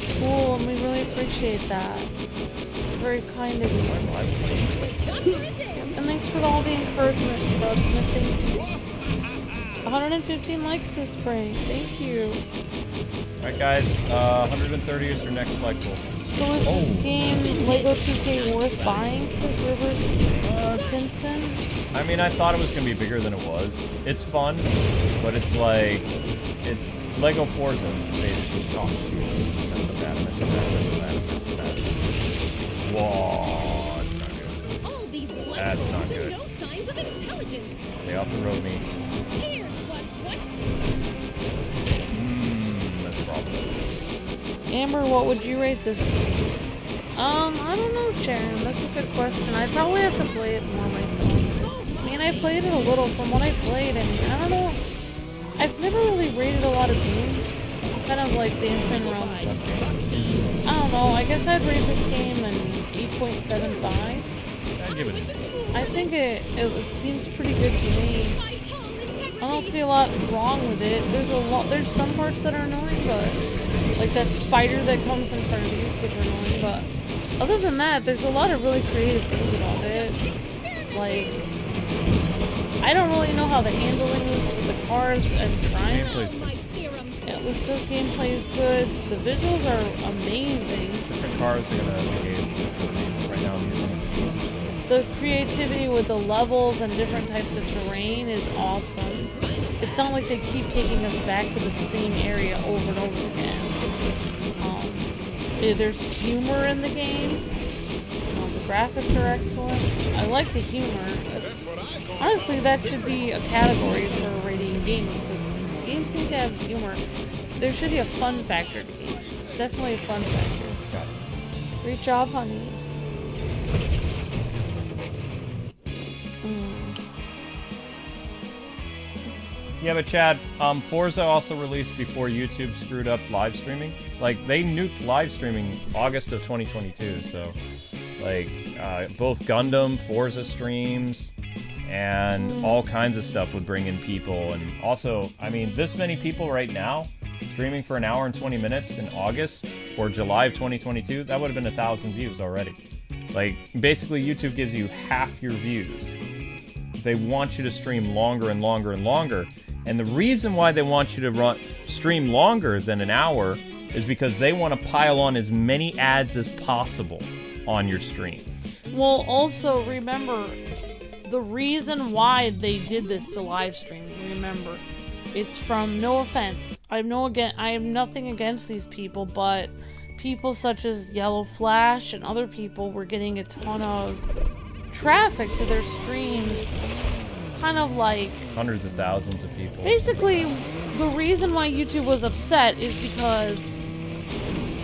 school, and we really appreciate that. It's very kind of you. And thanks for all the encouragement, Frogsmith. Thank you. 115 likes this spring. Thank you. Alright guys, 130 is your next collectible. So is this game Lego 2K worth buying, says Rivers Pinson? I mean, I thought it was going to be bigger than it was. It's fun, but it's like, it's Lego Forza, basically. Oh shoot, that's so bad, that's so bad, that's so bad, that's so bad. Whoa, that's not good. All these That's not and good. no signs of intelligence. Stay off the road, me. Here's what's what. Hmm, That's a problem. Amber, what would you rate this game? I don't know, Sharon. That's a good question. I'd probably have to play it more myself. I mean, I played it a little from what I played, and I don't know. I've never really rated a lot of games. I'm kind of like dancing around the subject. I don't know. I guess I'd rate this game an 8.75. I'd give it a I think it seems pretty good to me. I don't see a lot wrong with it. There's some parts that are annoying, but like that spider that comes in front of you is super annoying. But other than that, there's a lot of really creative things about it. Like, I don't really know how the handling is with the cars and trying. Gameplay's good. Yeah, Luke says gameplay is good. The visuals are amazing. Different cars are gonna behave right now. I'm using it. The creativity with the levels and different types of terrain is awesome. It's not like they keep taking us back to the same area over and over again. There's humor in the game. The graphics are excellent. I like the humor. Honestly, that should be a category for rating games, because games need to have humor. There should be a fun factor to games. It's definitely a fun factor. Great job, honey. Yeah, but Chad, Forza also released before YouTube screwed up live streaming. Like, they nuked live streaming August of 2022, so, like, both Gundam, Forza streams, and all kinds of stuff would bring in people. And also, I mean, this many people right now streaming for an hour and 20 minutes in August or July of 2022, that would have been 1,000 views already. Like, basically, YouTube gives you half your views. They want you to stream longer and longer and longer. And the reason why they want you to stream longer than an hour is because they want to pile on as many ads as possible on your stream. Well, also remember, the reason why they did this to live stream, remember, it's from, no offense, I have nothing against these people, but people such as Yellow Flash and other people were getting a ton of traffic to their streams. Kind of like hundreds of thousands of people. Basically, the reason why YouTube was upset is because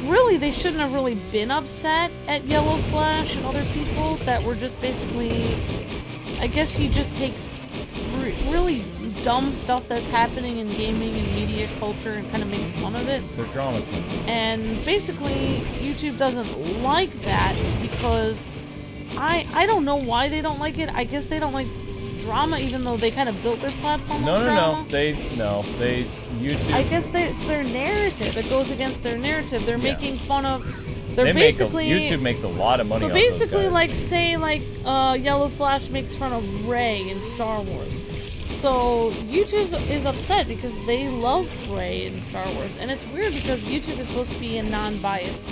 really they shouldn't have really been upset at Yellow Flash and other people that were just basically, I guess he just takes really dumb stuff that's happening in gaming and media culture and kind of makes fun of it. They're drama. And basically, YouTube doesn't like that because I don't know why they don't like it. I guess they don't like drama, even though they kind of built their platform on drama. YouTube. I guess it's their narrative. It goes against their narrative. They're making fun of. YouTube makes a lot of money. So basically, like, say, like, Yellow Flash makes fun of Rey in Star Wars. So YouTube is upset because they love Rey in Star Wars, and it's weird because YouTube is supposed to be a non-biased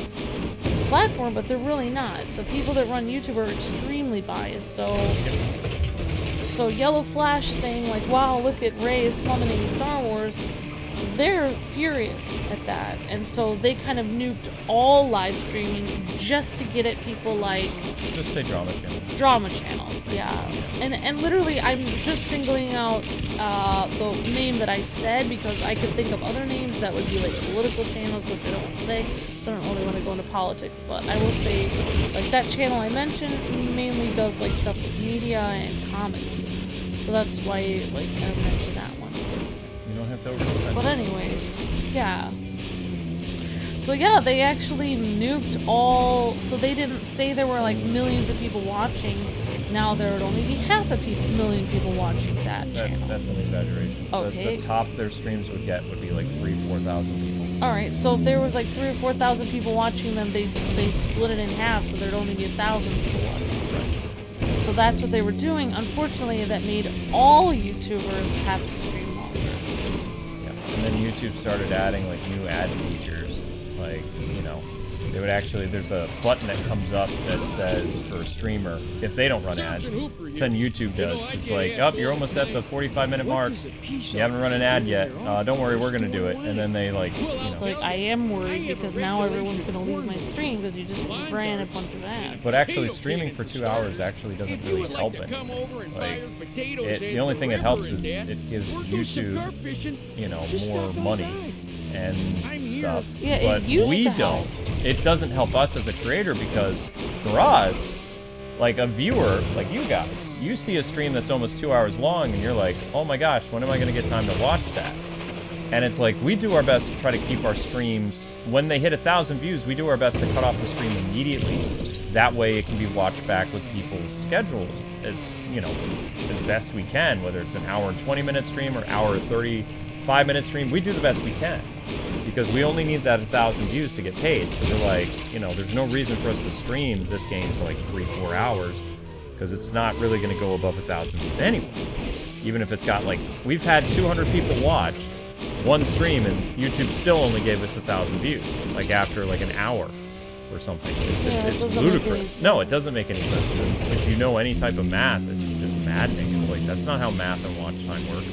platform, but they're really not. The people that run YouTube are extremely biased. So Yellow Flash saying, like, wow, look at Rey is plummeting in Star Wars, they're furious at that. And so they kind of nuked all live streaming just to get at people like... Just say drama channels. Drama channels, yeah. And literally, I'm just singling out the name that I said because I could think of other names that would be like political channels, which I don't want to say, so I don't really want to go into politics, but I will say, like, that channel I mentioned mainly does, like, stuff with media and comics. So that's why, like, I mentioned that one. You don't have to overdo. But anyways, yeah. So yeah, they actually nuked all... So they didn't say there were, like, millions of people watching. Now there would only be half a million people watching that channel. That's an exaggeration. Okay. The top their streams would get would be, like, 3,000 or 4,000 people. Alright, so if there was, like, 3,000 or 4,000 people watching, then they split it in half, so there'd only be 1,000 people watching. So that's what they were doing. Unfortunately, that made all YouTubers have to stream longer. Yeah. And then YouTube started adding like new ad features, like, you know, they would actually, there's a button that comes up that says for a streamer, if they don't run ads, then YouTube does. It's like, oh, you're almost at the 45-minute mark. You haven't run an ad yet. Don't worry, we're gonna do it. And then they like, you know. It's like, I am worried because now everyone's gonna leave my stream because you just ran a bunch of ads. But actually, streaming for 2 hours actually doesn't really help anything. Like, the only thing it helps is it gives YouTube, you know, more money and stuff. Yeah, but it used we to don't. help. It doesn't help us as a creator because for us, like a viewer, like you guys, you see a stream that's almost 2 hours long and you're like, oh my gosh, when am I going to get time to watch that? And it's like, we do our best to try to keep our streams, when they hit 1,000 views, we do our best to cut off the stream immediately. That way it can be watched back with people's schedules as, you know, as best we can, whether it's an hour and 20-minute stream or hour and 35-minute stream, we do the best we can. Because we only need that 1,000 views to get paid. So we're like, you know, there's no reason for us to stream this game for like 3-4 hours because it's not really going to go above 1,000 views anyway. Even if it's got like, we've had 200 people watch one stream and YouTube still only gave us 1,000 views, like after like an hour or something. It's ludicrous. No, it doesn't make any sense. If you know any type of math, it's just maddening. It's like, that's not how math and watch time work.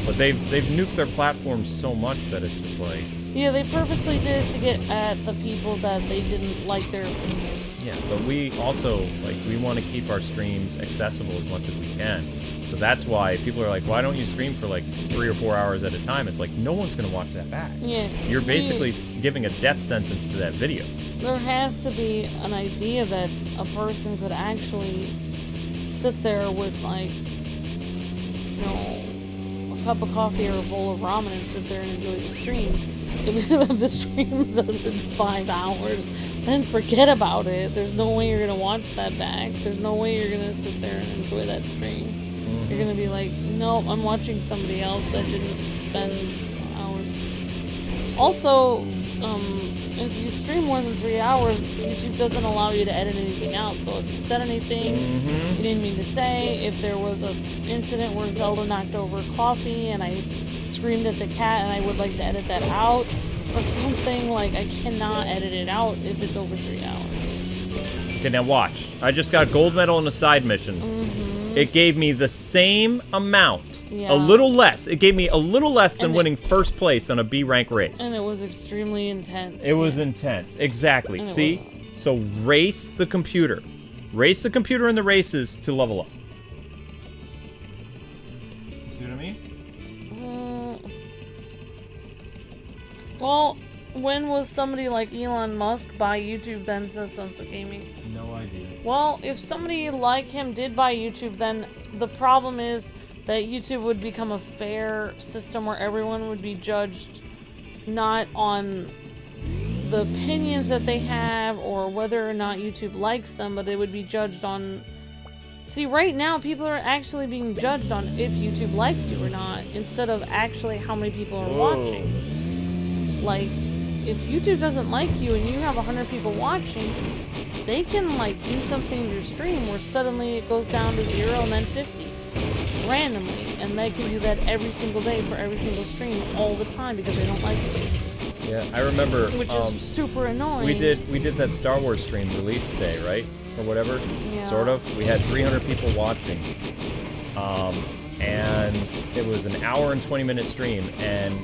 But they've nuked their platforms so much that it's just like... Yeah, they purposely did it to get at the people that they didn't like their opinions. Yeah, but we also, like, we want to keep our streams accessible as much as we can. So that's why people are like, why don't you stream for like 3 or 4 hours at a time? It's like, no one's going to watch that back. Yeah. You're basically giving a death sentence to that video. There has to be an idea that a person could actually sit there with, like, you know, cup of coffee or a bowl of ramen and sit there and enjoy the stream. If the stream says it's 5 hours, then forget about it. There's no way you're gonna watch that back. There's no way you're gonna sit there and enjoy that stream. Mm-hmm. You're gonna be like, nope, I'm watching somebody else that didn't spend hours. Also, if you stream more than 3 hours, YouTube doesn't allow you to edit anything out. So if you said anything you didn't mean to say, if there was an incident where Zelda knocked over coffee and I screamed at the cat and I would like to edit that out or something, like, I cannot edit it out if it's over 3 hours. Okay, now watch. I just got a gold medal in a side mission. It gave me the same amount. Yeah. A little less. It gave me a little less than winning first place on a B rank race. And it was extremely intense. It was intense. Exactly. And See? So race the computer. Race the computer in the races to level up. See what I mean? Well, when was somebody like Elon Musk buy YouTube then, says Sense of Gaming? No idea. Well, if somebody like him did buy YouTube, then the problem is that YouTube would become a fair system where everyone would be judged not on the opinions that they have or whether or not YouTube likes them, but they would be judged on... See, right now, people are actually being judged on if YouTube likes you or not, instead of actually how many people are watching. Like, if YouTube doesn't like you and you have 100 people watching, they can, like, do something in your stream where suddenly it goes down to 0 and then 50. Randomly. And they can do that every single day for every single stream all the time because they don't like you. Yeah, I remember... Which is super annoying. We did that Star Wars stream release day, right? Or whatever? Yeah. Sort of. We had 300 people watching. And it was an hour and 20-minute stream, and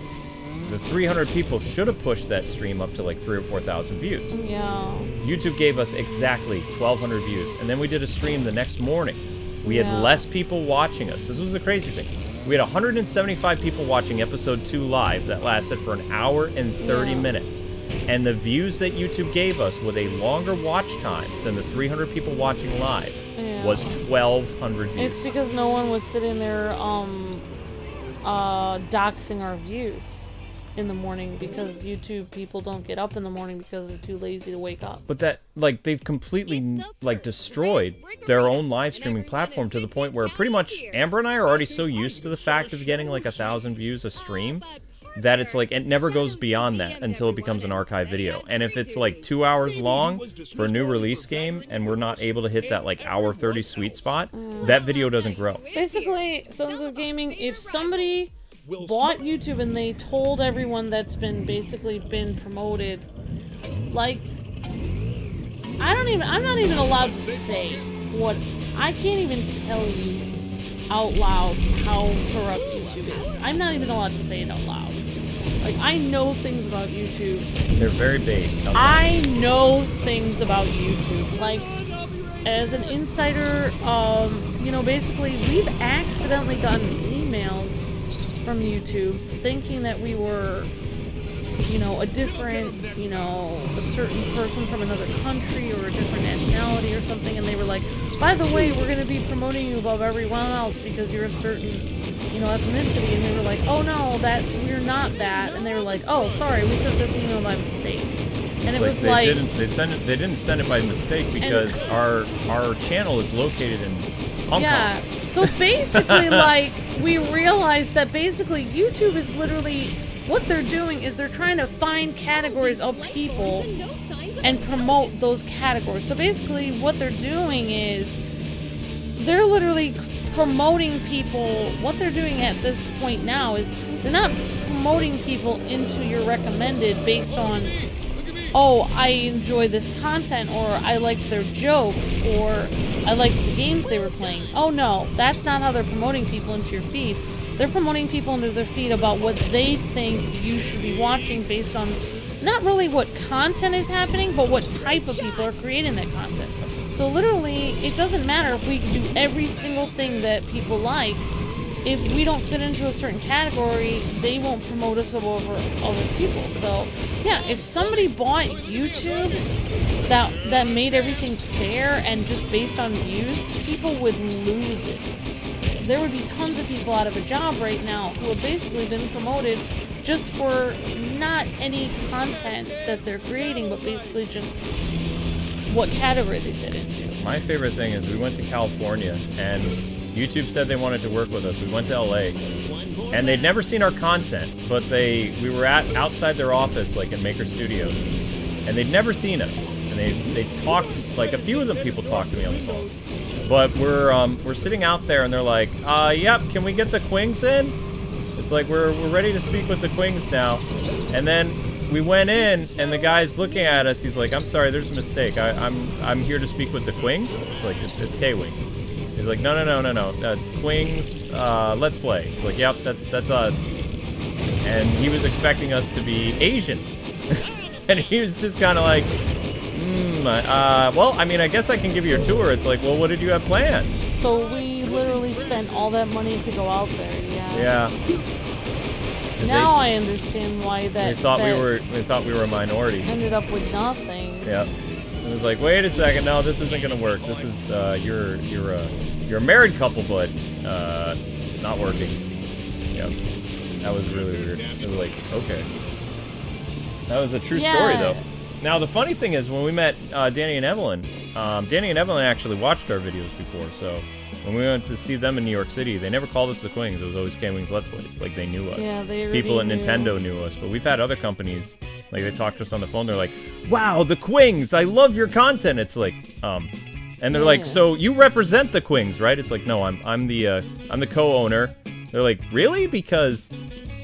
the 300 people should have pushed that stream up to like 3,000 or 4,000 views. Yeah. YouTube gave us exactly 1,200 views, and then we did a stream the next morning. We had less people watching us. This was the crazy thing. We had 175 people watching episode 2 live that lasted for an hour and 30 minutes. And the views that YouTube gave us with a longer watch time than the 300 people watching live was 1,200 views. It's because no one was sitting there doxing our views in the morning, because YouTube people don't get up in the morning because they're too lazy to wake up. But that, like, they've completely, like, destroyed their own live streaming platform to the point where pretty much Amber and I are already so used to the fact of getting like 1,000 views a stream that it's like, it never goes beyond that until it becomes an archive video. And if it's like 2 hours long for a new release game and we're not able to hit that like hour 30 sweet spot, that video doesn't grow. Basically, Sons of Gaming, if somebody bought YouTube and they told everyone that's basically been promoted, like, I'm not even allowed to say what, I can't even tell you out loud how corrupt YouTube is. I'm not even allowed to say it out loud. Like, I know things about YouTube. They're very based. I know things about YouTube. Like, as an insider, you know, basically, we've accidentally gotten emails from YouTube thinking that we were, you know, a different, you know, a certain person from another country or a different nationality or something, and they were like, by the way, we're going to be promoting you above everyone else because you're a certain, you know, ethnicity, and they were like, oh no, that we're not that, and they were like, oh, sorry, we sent this email by mistake. And it was like they didn't send it by mistake because our channel is located in Hong Kong. Yeah. So basically, like, we realized that basically YouTube is literally, what they're doing is they're trying to find categories of people and promote those categories. So basically what they're doing is they're literally promoting people. What they're doing at this point now is they're not promoting people into your recommended based on, oh, I enjoy this content, or I liked their jokes, or I liked the games they were playing. Oh no, that's not how they're promoting people into your feed. They're promoting people into their feed about what they think you should be watching based on not really what content is happening, but what type of people are creating that content. So literally, it doesn't matter if we can do every single thing that people like. If we don't fit into a certain category, they won't promote us over other people. So, yeah, if somebody bought YouTube that made everything fair and just based on views, people would lose it. There would be tons of people out of a job right now who have basically been promoted just for not any content that they're creating, but basically just what category they fit into. My favorite thing is we went to California and YouTube said they wanted to work with us. We went to LA and they'd never seen our content, but we were outside their office, like in Maker Studios, and they'd never seen us. And they talked, like a few of them people talked to me on the phone. But we're sitting out there and they're like, yep, can we get the Kwings in? It's like we're ready to speak with the Kwings now. And then we went in and the guy's looking at us. He's like, I'm sorry, there's a mistake. I'm here to speak with the Kwings. It's like it's K-Wings. He's like, no. Kwings, let's play. He's like, yep, that's us. And he was expecting us to be Asian. And he was just kind of like, well, I mean, I guess I can give you a tour. It's like, well, what did you have planned? So we literally spent all that money to go out there, yeah. Yeah. Now I understand why that. They thought we were a minority. Ended up with nothing. Yeah. It was like, wait a second, no, this isn't gonna work. This is you're a married couple, but not working. Yeah. That was really weird. It was like, okay. That was a true story, though. Now, the funny thing is, when we met Danny and Evelyn actually watched our videos before, so when we went to see them in New York City, they never called us the Kwings. It was always Kwingsletsplays. Like, they knew us. Yeah, they really People at Nintendo knew us, but we've had other companies, like, they talked to us on the phone, they're like, wow, the Kwings, I love your content. It's like, and they're like, so you represent the Kwings, right? It's like, no, I'm the co-owner. They're like, really? Because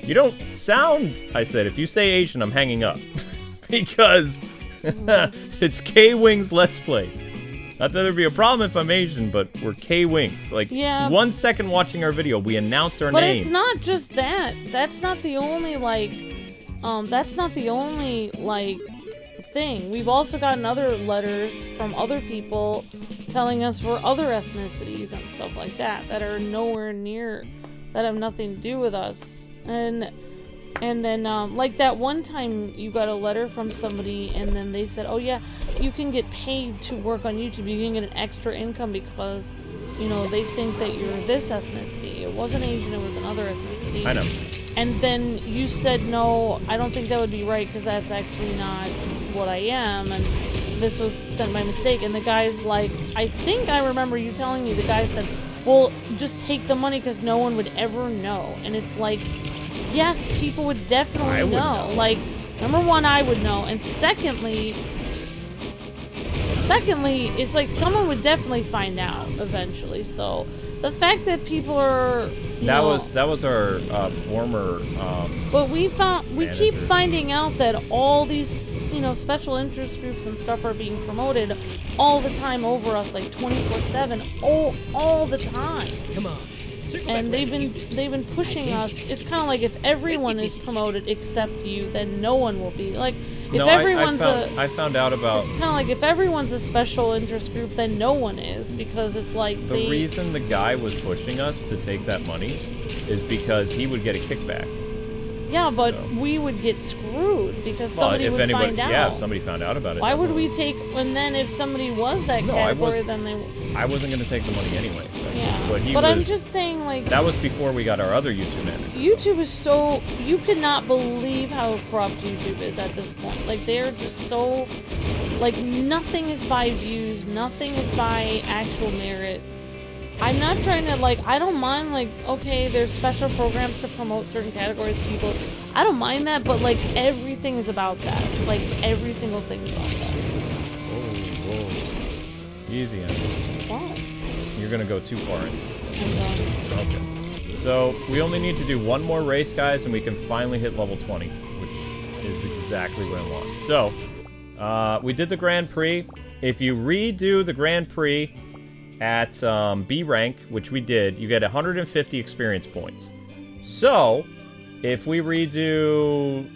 you don't sound, I said, if you say Asian, I'm hanging up. Because it's K-Wings Let's Play. Not that there'd be a problem if I'm Asian, but we're K-Wings. Like, 1 second watching our video, we announce our name. But it's not just that. That's not the only, thing. We've also gotten other letters from other people telling us we're other ethnicities and stuff like that are nowhere near, that have nothing to do with us. And then, like that one time you got a letter from somebody and then they said, oh yeah, you can get paid to work on YouTube. You can get an extra income because, you know, they think that you're this ethnicity. It wasn't Asian, it was another ethnicity. I know. And then you said, no, I don't think that would be right because that's actually not what I am. And this was sent by mistake. And the guy's like, I think I remember you telling me, the guy said, well, just take the money because no one would ever know. And it's like, yes, people would definitely know. Like, number one, I would know. And secondly, it's like someone would definitely find out eventually. So the fact that people are that was our former but we keep manager. finding out that all these special interest groups and stuff are being promoted all the time over us, like 24/7, all the time. Come on. And they've been pushing us. It's kind of like if everyone is promoted except you, then no one will be. Like if everyone's I found out about. It's kind of like if everyone's a special interest group, then no one is, because it's like the reason the guy was pushing us to take that money is because he would get a kickback. Yeah, but we would get screwed because somebody would find out. Yeah, if somebody found out about it. Why would we take? And then if somebody was that category, then they. I wasn't going to take the money anyway. Yeah, but I'm just saying, like. That was before we got our other YouTube manager. YouTube is so. You cannot believe how corrupt YouTube is at this point. Like, they're just so. Like, nothing is by views, nothing is by actual merit. I'm not trying to, like, I don't mind, like, okay, there's special programs to promote certain categories of people. I don't mind that, but, like, everything is about that. Like, every single thing is about that. Whoa. Easy, Anna. What? You're going to go too far in. I'm done. Okay. So, we only need to do one more race, guys, and we can finally hit level 20, which is exactly what I want. So, we did the Grand Prix. If you redo the Grand Prix at B rank, which we did, you get 150 experience points. So, if we redo...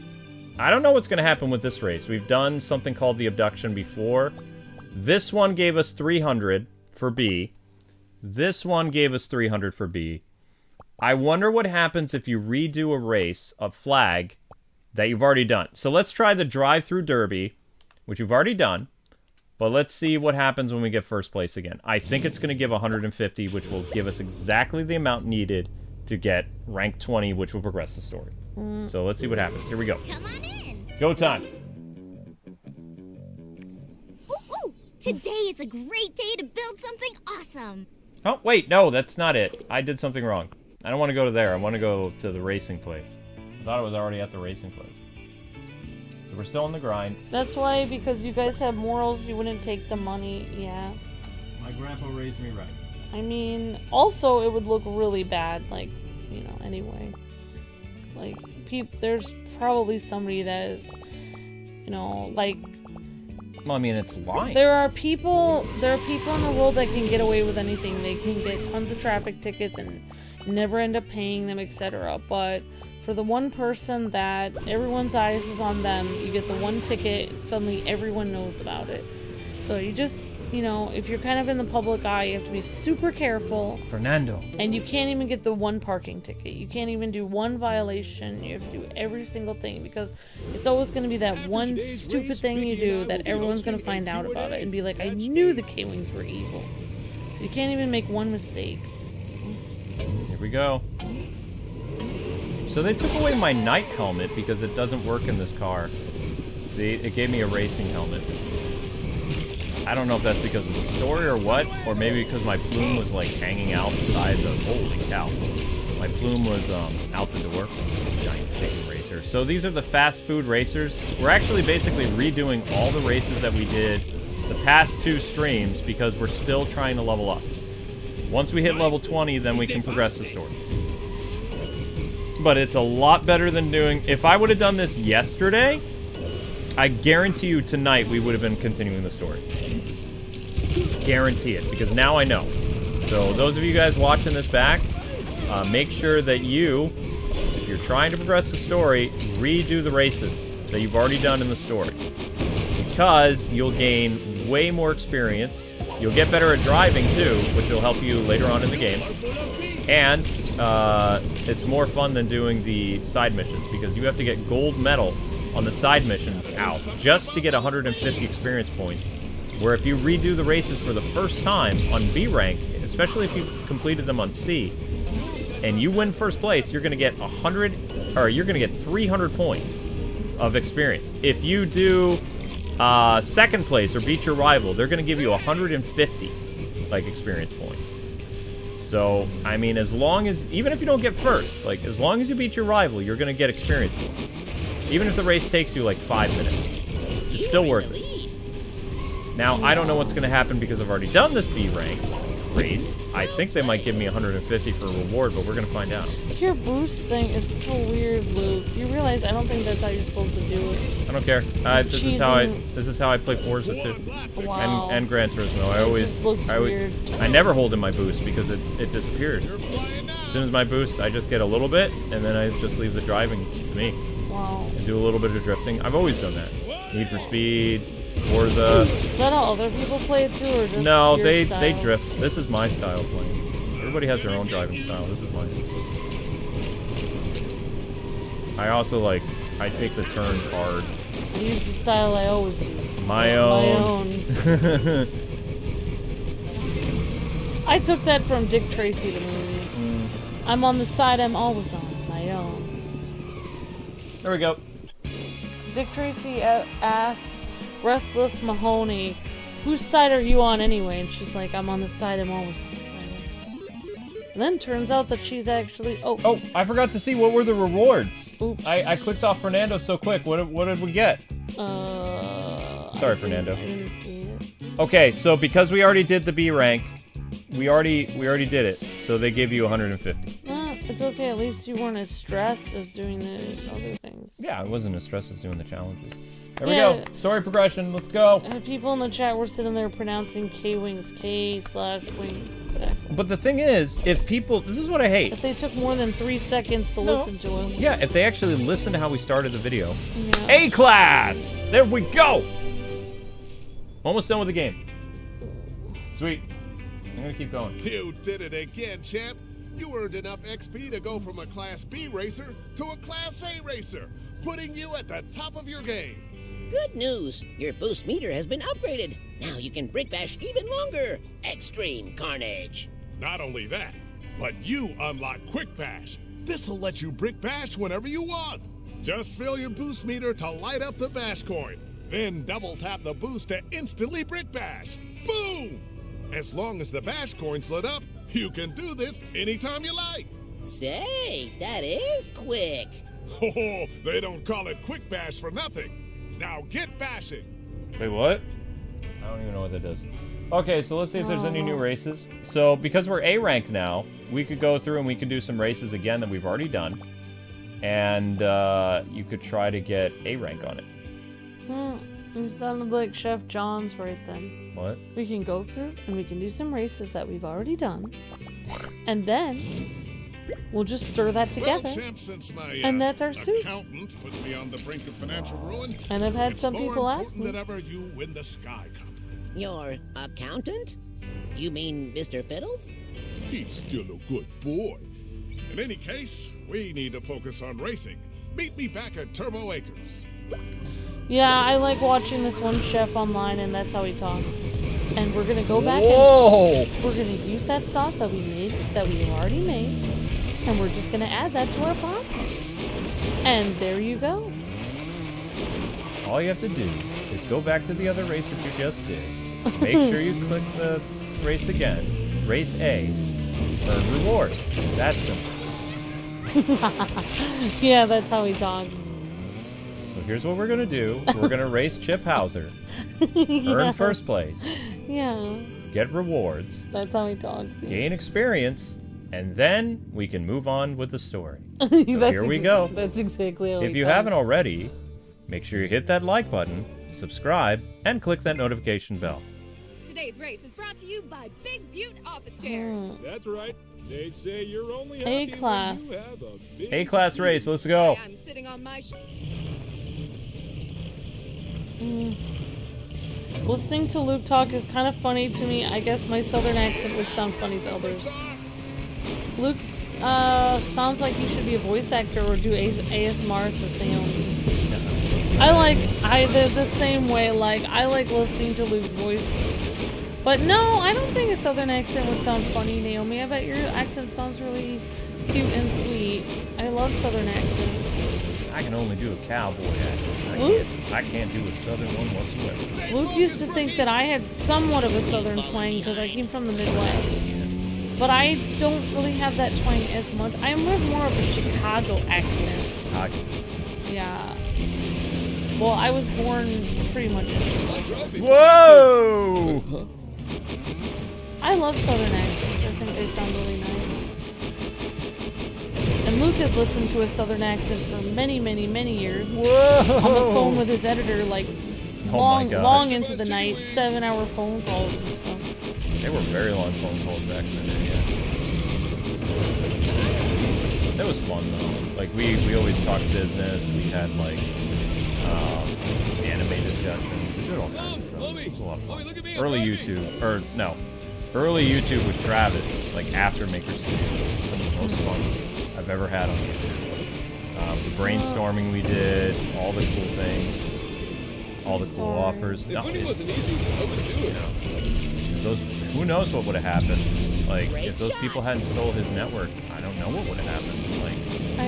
I don't know what's going to happen with this race. We've done something called the abduction before. This one gave us 300 for B. This one gave us 300 for B. I wonder what happens if you redo a race, a flag, that you've already done. So let's try the drive-through derby, which you've already done. But let's see what happens when we get first place again. I think it's going to give 150, which will give us exactly the amount needed to get rank 20, which will progress the story. So let's see what happens. Here we go. Come on in. Go time. Ooh, today is a great day to build something awesome. Oh, wait, no, that's not it. I did something wrong. I don't want to go to there. I want to go to the racing place. I thought I was already at the racing place. So we're still on the grind. That's why, because you guys have morals, you wouldn't take the money. Yeah. My grandpa raised me right. I mean, also, it would look really bad, like, anyway. Like, there's probably somebody that is, like... Well, I mean, it's lying. There are people in the world that can get away with anything. They can get tons of traffic tickets and never end up paying them, etc. But for the one person that everyone's eyes is on them, you get the one ticket, suddenly everyone knows about it. So you just, if you're kind of in the public eye, you have to be super careful. Fernando. And you can't even get the one parking ticket. You can't even do one violation. You have to do every single thing, because it's always going to be that one stupid thing you do that everyone's going to find out about it and be like, I knew the Kwings were evil. So you can't even make one mistake. Here we go. So they took away my night helmet because it doesn't work in this car. See, it gave me a racing helmet. I don't know if that's because of the story or what, or maybe because my plume was like hanging outside the... Holy cow. My plume was out the door. Giant chicken racer. So these are the fast food racers. We're actually basically redoing all the races that we did the past 2 streams because we're still trying to level up. Once we hit level 20, then we can progress the story. But it's a lot better than doing... If I would have done this yesterday, I guarantee you tonight we would have been continuing the story. Guarantee it, because now I know. So those of you guys watching this back, make sure that if you're trying to progress the story, redo the races that you've already done in the story. Because you'll gain way more experience. You'll get better at driving too, which will help you later on in the game. And it's more fun than doing the side missions, because you have to get gold medal on the side missions out just to get 150 experience points. Where if you redo the races for the first time on B rank, especially if you completed them on C, and you win first place, you're going to get 300 points of experience. If you do second place or beat your rival, they're going to give you 150 experience points. So, I mean, even if you don't get first, as long as you beat your rival, you're going to get experience points. Even if the race takes you 5 minutes, it's still worth it. Now, I don't know what's going to happen because I've already done this B rank, race. I think they might give me 150 for a reward, but we're gonna find out. Your boost thing is so weird, Luke. You realize I don't think that's how you're supposed to do it. I don't care. This is how I play Forza too. Wow. And Gran Turismo. Weird. I never hold in my boost because it disappears. As soon as my boost, I just get a little bit, and then I just leave the driving to me. Wow. And do a little bit of drifting. I've always done that. Need for Speed, Forza. Is that how other people play it too, or just No, your they style? drift. This is my style of playing. Everybody has their own driving style. This is mine. I also I take the turns hard. I use the style I always do. My own. I took that from Dick Tracy, the movie. I'm on the side I'm always on, my own. There we go. Dick Tracy asks Breathless Mahoney, whose side are you on anyway? And she's like, I'm on the side I'm always on. And then turns out that she's actually... Oh, I forgot to see what were the rewards. Oops. I clicked off Fernando so quick. What did we get? Sorry, Fernando. I didn't see it. Okay, so because we already did the B rank, we already did it. So they give you 150. It's okay. At least you weren't as stressed as doing the other things. Yeah, I wasn't as stressed as doing the challenges. There we go. Story progression. Let's go. And the people in the chat were sitting there pronouncing Kwings, K/Wings. Exactly. But the thing is, if people... This is what I hate. If they took more than 3 seconds to listen to us. Yeah, if they actually listen to how we started the video. Yeah. A-class! There we go! Almost done with the game. Sweet. I'm gonna keep going. You did it again, champ. You earned enough XP to go from a Class B racer to a Class A racer, putting you at the top of your game. Good news. Your boost meter has been upgraded. Now you can brick bash even longer. Extreme Carnage. Not only that, but you unlock Quick Bash. This'll let you brick bash whenever you want. Just fill your boost meter to light up the bash coin. Then double tap the boost to instantly brick bash. Boom! As long as the bash coin's lit up, you can do this anytime you like. Say, that is quick. Oh, they don't call it Quick Bash for nothing. Now get bashing. Wait, what? I don't even know what that does. Okay, so let's see if there's any new races. So, because we're A rank now, we could go through and we can do some races again that we've already done. And you could try to get A rank on it. You sounded like Chef John's right then. What? We can go through and we can do some races that we've already done. And then we'll just stir that together. Well, champ, since my, and that's our soup. Accountant put me on the brink of financial ruin. And I've had some people ask me. It's more important than ever you win the Sky Cup. Your accountant? You mean Mr. Fiddles? He's still a good boy. In any case, we need to focus on racing. Meet me back at Turbo Acres. Yeah, I like watching this one chef online, and that's how he talks. And we're gonna go back and we're gonna use that sauce that we made, that we already made, and we're just gonna add that to our pasta. And there you go. All you have to do is go back to the other race that you just did. Make sure you click the race again. Race A. Earn rewards. That's simple. Yeah, that's how he talks. So here's what we're gonna do. We're gonna race Chip Hauser. Earn first place. Yeah. Get rewards. That's how he talks. Yeah. Gain experience. And then we can move on with the story. So here we go. That's exactly how If you haven't already, make sure you hit that like button, subscribe, and click that notification bell. Today's race is brought to you by Big Butte Office Chairs. That's right. They say you're only A happy class. when you have a big A-class race, let's go. I'm sitting on my Listening to Luke talk is kind of funny to me. I guess my southern accent would sound funny to others. Luke's sounds like he should be a voice actor or do ASMR as Naomi. I did the same way. Like, I like listening to Luke's voice. But no, I don't think a southern accent would sound funny, Naomi. I bet your accent sounds really cute and sweet. I love southern accents. I can only do a cowboy accent. I can't do a southern one whatsoever. Luke used to think that I had somewhat of a southern twang because I came from the Midwest. But I don't really have that twang as much. I'm more of a Chicago accent. Chicago. Yeah. Well, I was born pretty much in Chicago. Whoa! I love Southern accents. I think they sound really nice. And Luke has listened to a Southern accent for many, many, many years. Whoa! On the phone with his editor, like, Oh long into the night, 7-hour phone calls and stuff. They were very long phone calls back in the day, yeah. That was fun, though. Like, we always talked business. We had, like, anime discussions. We did all kinds of stuff. It was a lot of fun. Early YouTube with Travis, like, after Maker Studios, was some of the most fun I've ever had on YouTube. The brainstorming we did, all the cool things. All the cool offers. No, who knows what would have happened? Like, if those people hadn't stole his network, I don't know what would have happened. Like,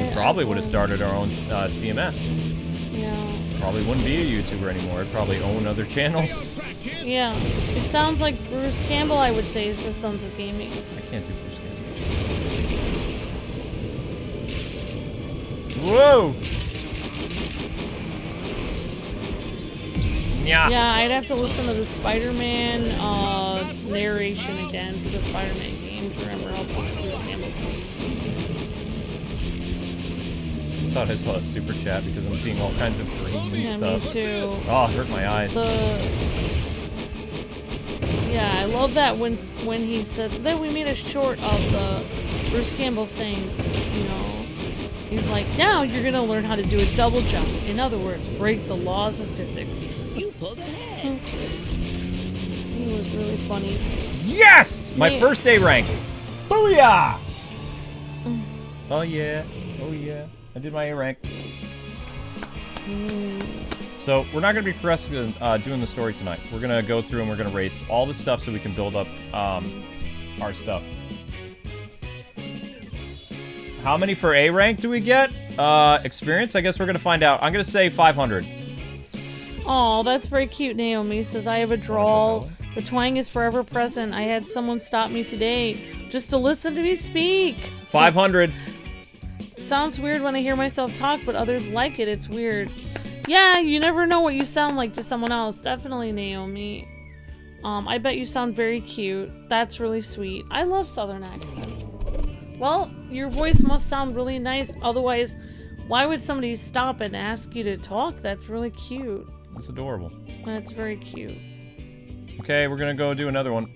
we probably would have started our own CMS. Yeah. Probably wouldn't be a YouTuber anymore. I'd probably own other channels. Yeah. It sounds like Bruce Campbell, I would say, is the Sons of Gaming. I can't do Bruce Campbell. Whoa! Yeah. Yeah, I'd have to listen to the Spider-Man narration again for the Spider-Man game to remember how Bruce Campbell plays. I thought I saw a super chat because I'm seeing all kinds of green stuff. Me too. Oh, it hurt my eyes. Yeah, I love that when he said that we made a short of the Bruce Campbell saying, you know, he's like, now you're gonna learn how to do a double jump. In other words, break the laws of physics. You pulled ahead. He was really funny. Yes! My first A rank. Booyah! Oh yeah. Oh yeah. I did my A rank. So we're not going to be doing the story tonight. We're going to go through and we're going to race all the stuff so we can build up our stuff. How many for A rank do we get? Experience? I guess we're going to find out. I'm going to say 500. Oh, that's very cute. Naomi says, I have a drawl. The twang is forever present. I had someone stop me today just to listen to me speak. 500. Sounds weird when I hear myself talk, but others like it. It's weird. Yeah, you never know what you sound like to someone else. Definitely, Naomi. I bet you sound very cute. That's really sweet. I love Southern accents. Well, your voice must sound really nice. Otherwise, why would somebody stop and ask you to talk? That's really cute. That's adorable. That's very cute. Okay, we're gonna go do another one.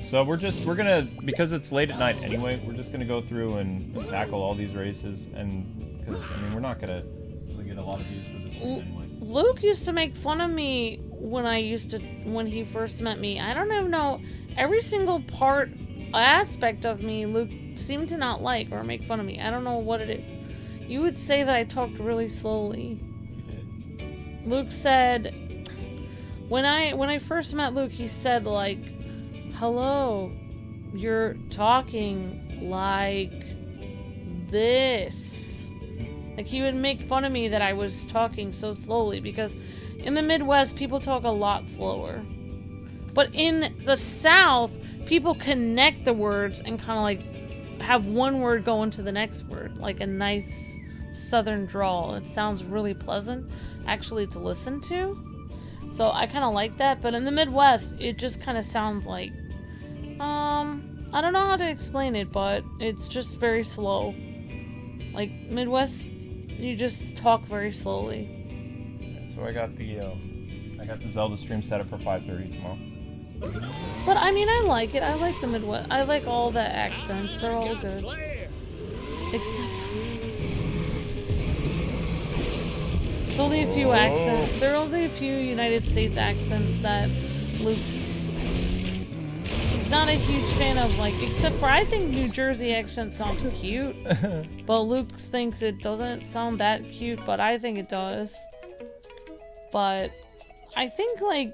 So we're gonna, because it's late at night anyway, we're just gonna go through and tackle all these races, and because I mean we're not gonna really get a lot of views for this one anyway. Luke used to make fun of me when he first met me. I don't even know, every single aspect of me Luke seemed to not like or make fun of me. I don't know what it is. You would say that I talked really slowly. Luke said, when I first met Luke, he said, like, hello, you're talking like this. Like, he would make fun of me that I was talking so slowly, because in the Midwest, people talk a lot slower. But in the South, people connect the words and kind of, like, have one word go into the next word, like a nice Southern drawl. It sounds really pleasant, actually, to listen to. So I kind of like that. But in the Midwest, it just kind of sounds like, I don't know how to explain it, but it's just very slow. Like, Midwest, you just talk very slowly. So I got the Zelda stream set up for 5:30 tomorrow. But I mean, I like it. I like the Midwest. I like all the accents. They're all good. Except there's only a few accents. There are only a few United States accents that Luke is not a huge fan of, like, except for, I think New Jersey accent sounds cute. But Luke thinks it doesn't sound that cute, but I think it does. But I think, like,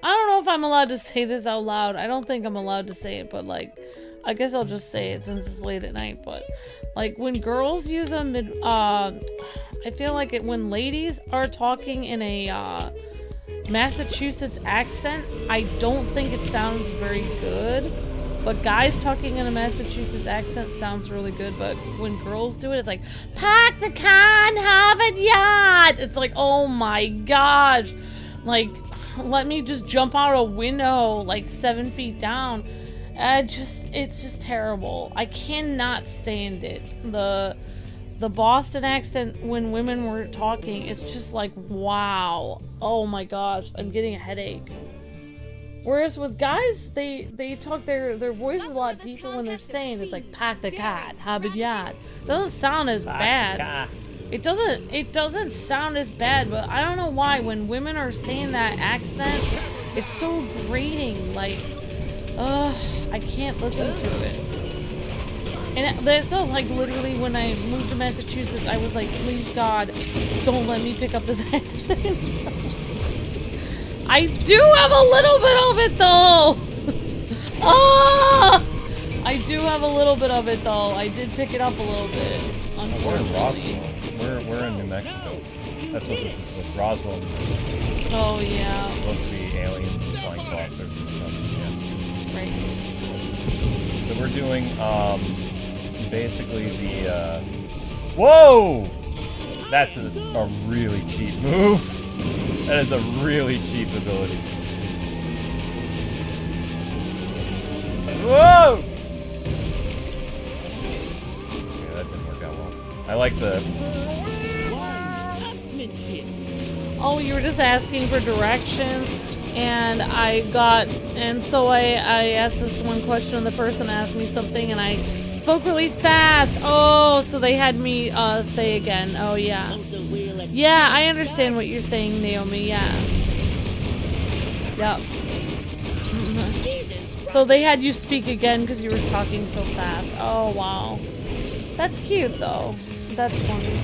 I don't know if I'm allowed to say this out loud. I don't think I'm allowed to say it, but, like, I guess I'll just say it since it's late at night. But, like, when girls use I feel like when ladies are talking in a Massachusetts accent, I don't think it sounds very good. But guys talking in a Massachusetts accent sounds really good. But when girls do it, it's like, park the car in Harvard Yard. It's like, oh my gosh. Like, let me just jump out a window like 7 feet down. It's just terrible. I cannot stand it. The Boston accent when women were talking, it's just like, wow. Oh my gosh, I'm getting a headache. Whereas with guys, they talk their voice is a lot deeper when they're saying it's like pack the cat, habit yad. Doesn't sound as bad. It doesn't sound as bad, but I don't know why when women are saying that accent, it's so grating. Like, I can't listen to it. And that's all, like, literally when I moved to Massachusetts, I was like, please God, don't let me pick up this accent. I do have a little bit of it though. I do have a little bit of it though. I did pick it up a little bit. We're in Roswell. We're in New Mexico. That's what this is. What's Roswell? Oh yeah. It's supposed to be aliens and flying saucers and stuff. Yeah. Right. So we're doing basically the whoa! That's a really cheap move. That is a really cheap ability. Whoa! Yeah, that didn't work out well. I like the... Oh, you were just asking for directions, and so I asked this one question, and the person asked me something, and I spoke really fast. Oh, so they had me say again. Oh, yeah. Yeah, I understand what you're saying, Naomi. Yeah. Yep. So they had you speak again because you were talking so fast. Oh, wow. That's cute, though. That's funny.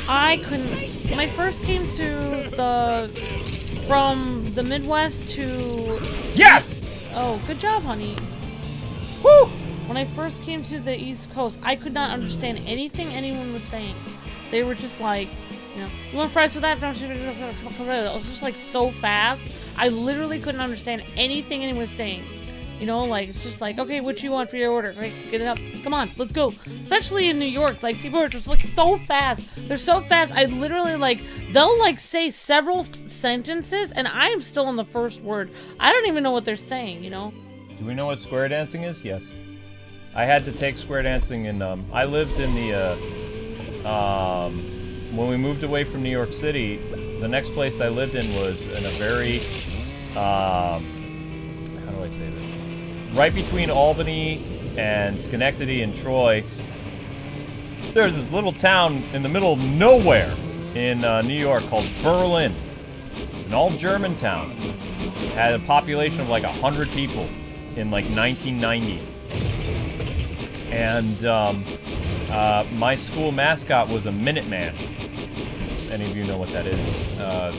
I couldn't... When I first came from the Midwest to... Yes! Oh, good job, honey. Woo! When I first came to the East Coast, I could not understand anything anyone was saying. They were just like, you know, you want fries with that? It was just like so fast. I literally couldn't understand anything anyone was saying. You know, like, it's just like, okay, what you want for your order? Right, get it up. Come on, let's go. Especially in New York, like, people are just, like, so fast. They're so fast. I literally, like, they'll, like, say several sentences, and I am still on the first word. I don't even know what they're saying, you know? Do we know what square dancing is? Yes. I had to take square dancing in, I lived in the, when we moved away from New York City, the next place I lived in was in a very, how do I say this? Right between Albany and Schenectady and Troy, there's this little town in the middle of nowhere in New York called Berlin. It's an all-German town. It had a population of like 100 people in like 1990. And my school mascot was a Minuteman. Any of you know what that is?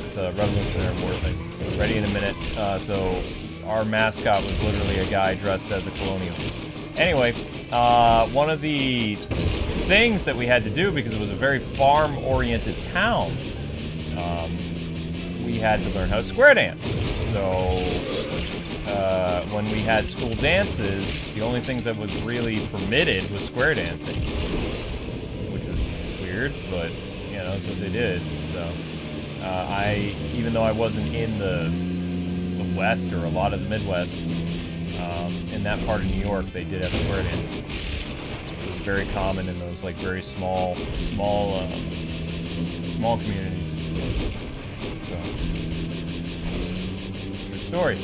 It's a Revolutionary War thing. Ready in a minute. So our mascot was literally a guy dressed as a colonial. Anyway, one of the things that we had to do, because it was a very farm-oriented town, we had to learn how to square dance. So when we had school dances, the only things that was really permitted was square dancing, which is weird, but you know, that's what they did. So even though I wasn't in the West or a lot of the Midwest, in that part of New York, they did have square dancing. It was very common in those like very small communities. So, good story.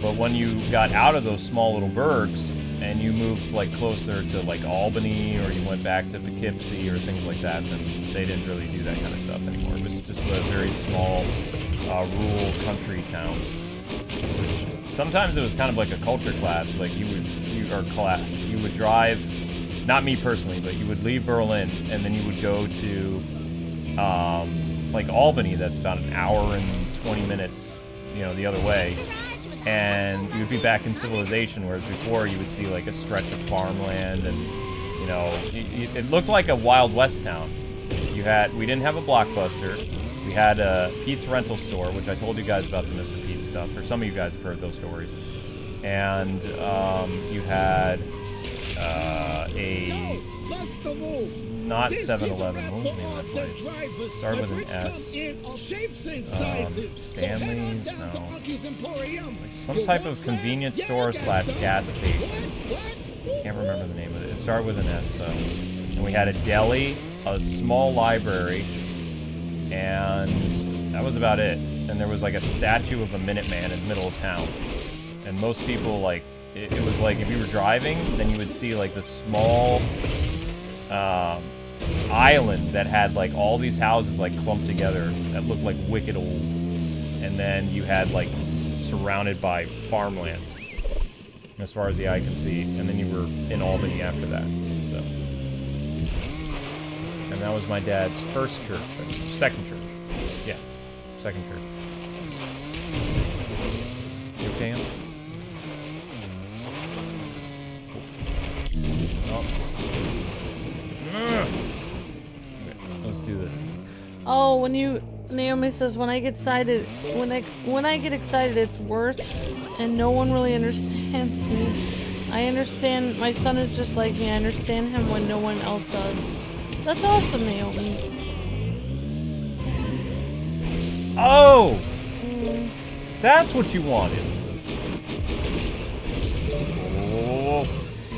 But when you got out of those small little burgs and you moved like closer to like Albany, or you went back to Poughkeepsie or things like that, then they didn't really do that kind of stuff anymore. It was just a very small rural country towns. Which sometimes it was kind of like a culture class. Like you would drive, not me personally, but you would leave Berlin and then you would go to like Albany. That's about an hour and 20 minutes, you know, the other way. And you would be back in civilization, whereas before you would see like a stretch of farmland, and you know, it looked like a Wild West town. We didn't have a Blockbuster. We had a Pete's rental store, which I told you guys about the Mr. Pete stuff, or some of you guys have heard those stories. And you had a Bust the move. Not This 7-Eleven. is a What was the name map of for that all place? the drivers. Started with The an bricks S. come in all shapes and sizes. So head on Stanley's? down to No. Uncle's Emporium. Some You type want of flat? convenience Yeah, I store got slash some. gas station. What? Can't remember the name of it. It started with an S, though. And we had a deli, a small library, and that was about it. And there was like a statue of a Minuteman in the middle of town. And most people, like, it was like if you were driving, then you would see like this small island that had like all these houses like clumped together that looked like wicked old. And then you had like surrounded by farmland as far as the eye can see. And then you were in Albany after that. So, and that was my dad's first church, second church. Yeah, second church. You okay, Em? Oh. Okay, let's do this. Oh, Naomi says when I get excited, when I get excited, it's worse, and no one really understands me. I understand. My son is just like me. I understand him when no one else does. That's awesome, Naomi. Oh, that's what you wanted. Oh.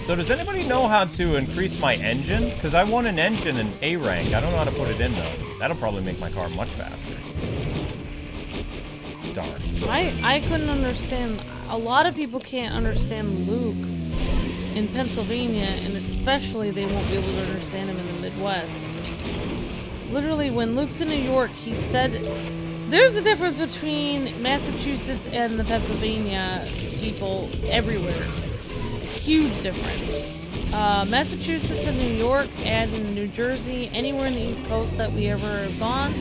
So does anybody know how to increase my engine? Because I want an engine in A rank. I don't know how to put it in though. That'll probably make my car much faster. Darn. I couldn't understand. A lot of people can't understand Luke in Pennsylvania, and especially they won't be able to understand him in the Midwest. Literally, when Luke's in New York, he said there's a difference between Massachusetts and the Pennsylvania people everywhere. Huge difference. Massachusetts and New York and in New Jersey, anywhere in the East Coast that we ever have gone,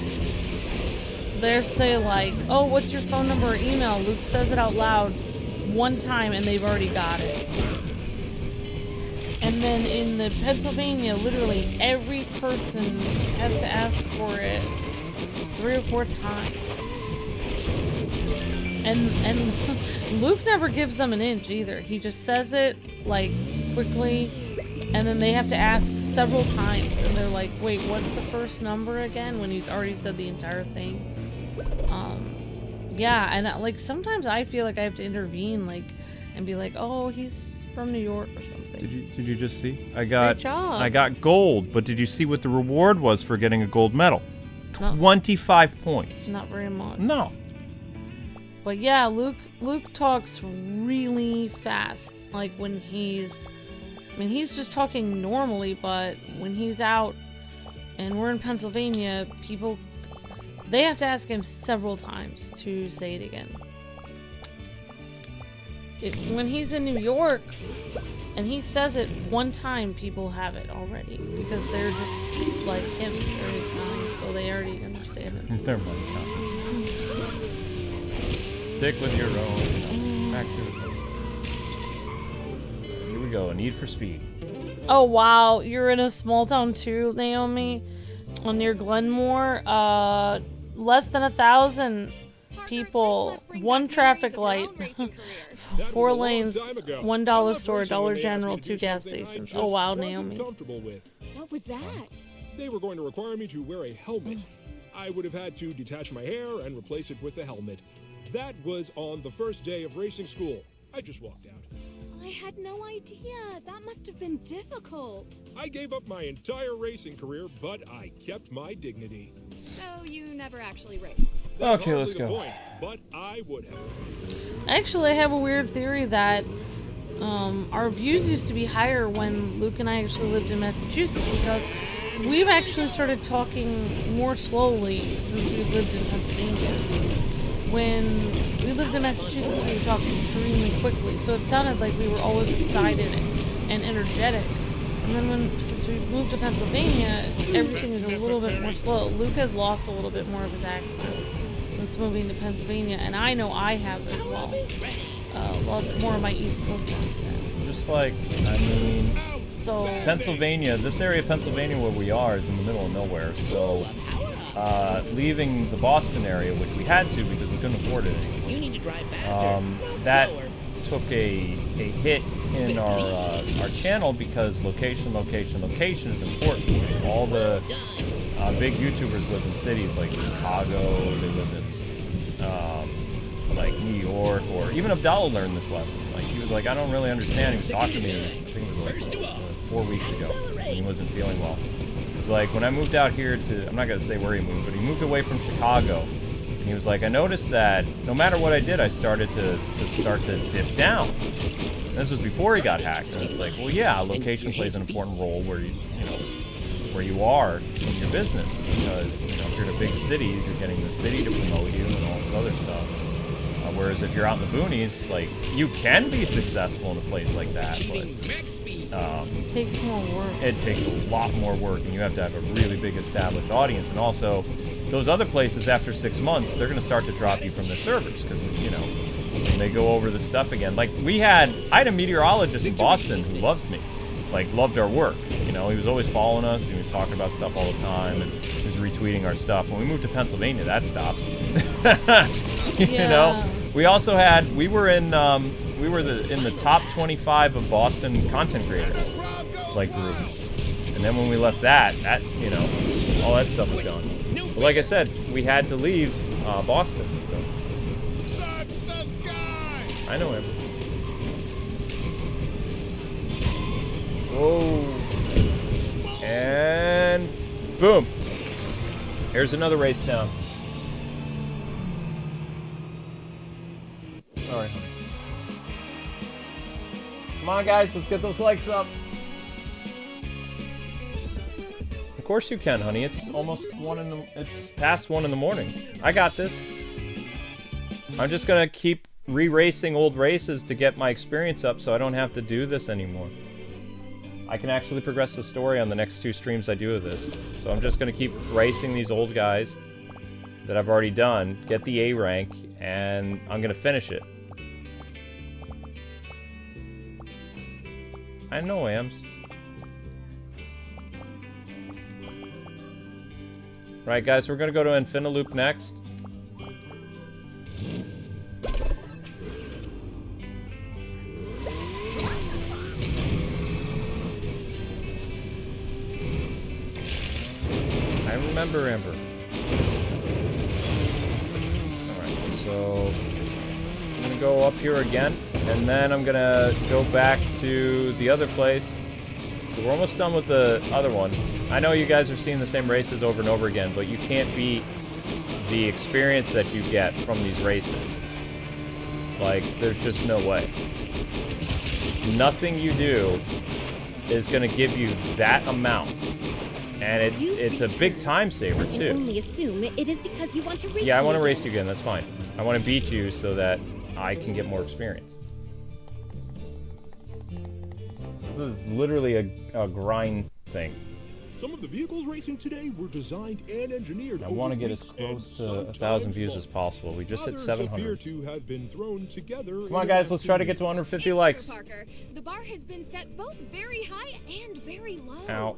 they say like, oh, what's your phone number or email? Luke says it out loud one time and they've already got it. And then in the Pennsylvania, literally every person has to ask for it 3 or 4 times. And Luke never gives them an inch either. He just says it like quickly, and then they have to ask several times, and they're like, wait, what's the first number again, when he's already said the entire thing. Yeah, and like sometimes I feel like I have to intervene, like, and be like, oh, he's from New York or something. Did you just see? I got gold, but did you see what the reward was for getting a gold medal? 25 points. Not very much. No. But yeah, Luke talks really fast. Like when he's just talking normally, but when he's out and we're in Pennsylvania, they have to ask him several times to say it again. When he's in New York and he says it one time, people have it already because they're just like him. They're his kind, so they already understand it. They're money counting. Stick with your own. Back to it. Here we go. A Need for Speed. Oh wow, you're in a small town too, Naomi. Near Glenmore. Less than 1,000 people. 1 traffic light. 4 lanes. $1 store. Dollar General. 2 gas stations. Oh wow, Naomi. What was that? They were going to require me to wear a helmet. I would have had to detach my hair and replace it with a helmet. That was on the first day of racing school. I just walked out. I had no idea. That must have been difficult. I gave up my entire racing career, but I kept my dignity. So you never actually raced? That's Okay, let's hardly the go. point, but I would have. Actually, I have a weird theory that our views used to be higher when Luke and I actually lived in Massachusetts, because we've actually started talking more slowly since we've lived in Pennsylvania. When we lived in Massachusetts, we would talk extremely quickly, so it sounded like we were always excited and energetic. And then since we moved to Pennsylvania, everything is a little bit more slow. Luke has lost a little bit more of his accent since moving to Pennsylvania, and I know I have as well. Lost more of my East Coast accent. Just like, I mean, So Pennsylvania, this area of Pennsylvania where we are is in the middle of nowhere, so leaving the Boston area, which we had to because we couldn't afford it anymore, You need to drive faster, not that slower. took a hit in our channel because location is important. All the big YouTubers live in cities like Chicago, they live in like New York, or even Abdallah learned this lesson. Like, he was like, I don't really understand. He was talking to me, I think it was like 4 weeks ago, when he wasn't feeling well. He was like, when I moved out here to, I'm not going to say where he moved, but he moved away from Chicago. And he was like, I noticed that no matter what I did, I started to dip down. And this was before he got hacked. And it's like, well, yeah, location plays an important role where you know, where you are in your business, because, you know, if you're in a big city, you're getting the city to promote you and all this other stuff. Whereas if you're out in the boonies, like, you can be successful in a place like that, but it takes more work. It takes a lot more work, and you have to have a really big established audience. And also, those other places, after 6 months, they're going to start to drop you from their servers, because, you know, when they go over the stuff again. Like, I had a meteorologist in Boston who loved me. Like, loved our work. You know, he was always following us, and he was talking about stuff all the time, and he was retweeting our stuff. When we moved to Pennsylvania, that stopped. You know? We also had, we were in the top 25 of Boston content creators, like, group. And then when we left that, you know, all that stuff was gone. But like I said, we had to leave Boston, so. I know him. Whoa. And boom. Here's another race down. Sorry, honey. Come on, guys, let's get those likes up. Of course you can, honey. It's almost it's past 1 in the morning. I got this. I'm just gonna keep re-racing old races to get my experience up so I don't have to do this anymore. I can actually progress the story on the next 2 streams I do of this. So I'm just gonna keep racing these old guys that I've already done, get the A rank, and I'm gonna finish it. I know, Ams. Right, guys, we're gonna go to Infin8 Loop next. I remember Amber. Alright, so I'm gonna go up here again, and then I'm gonna go back to the other place. So we're almost done with the other one. I know you guys are seeing the same races over and over again, but you can't beat the experience that you get from these races. Like, there's just no way. Nothing you do is gonna give you that amount. And it's a big time saver, too. Only assume it is because you want to race. Yeah, I want to race you again, that's fine. I want to beat you so that I can get more experience. This is literally a grind thing. Some of the vehicles racing today were designed and engineered. I want to get as close to 1,000 views as possible. We just hit 700. Come on, guys, let's try to get to 150 likes. Parker. The bar has been set both very high and very low. Ow.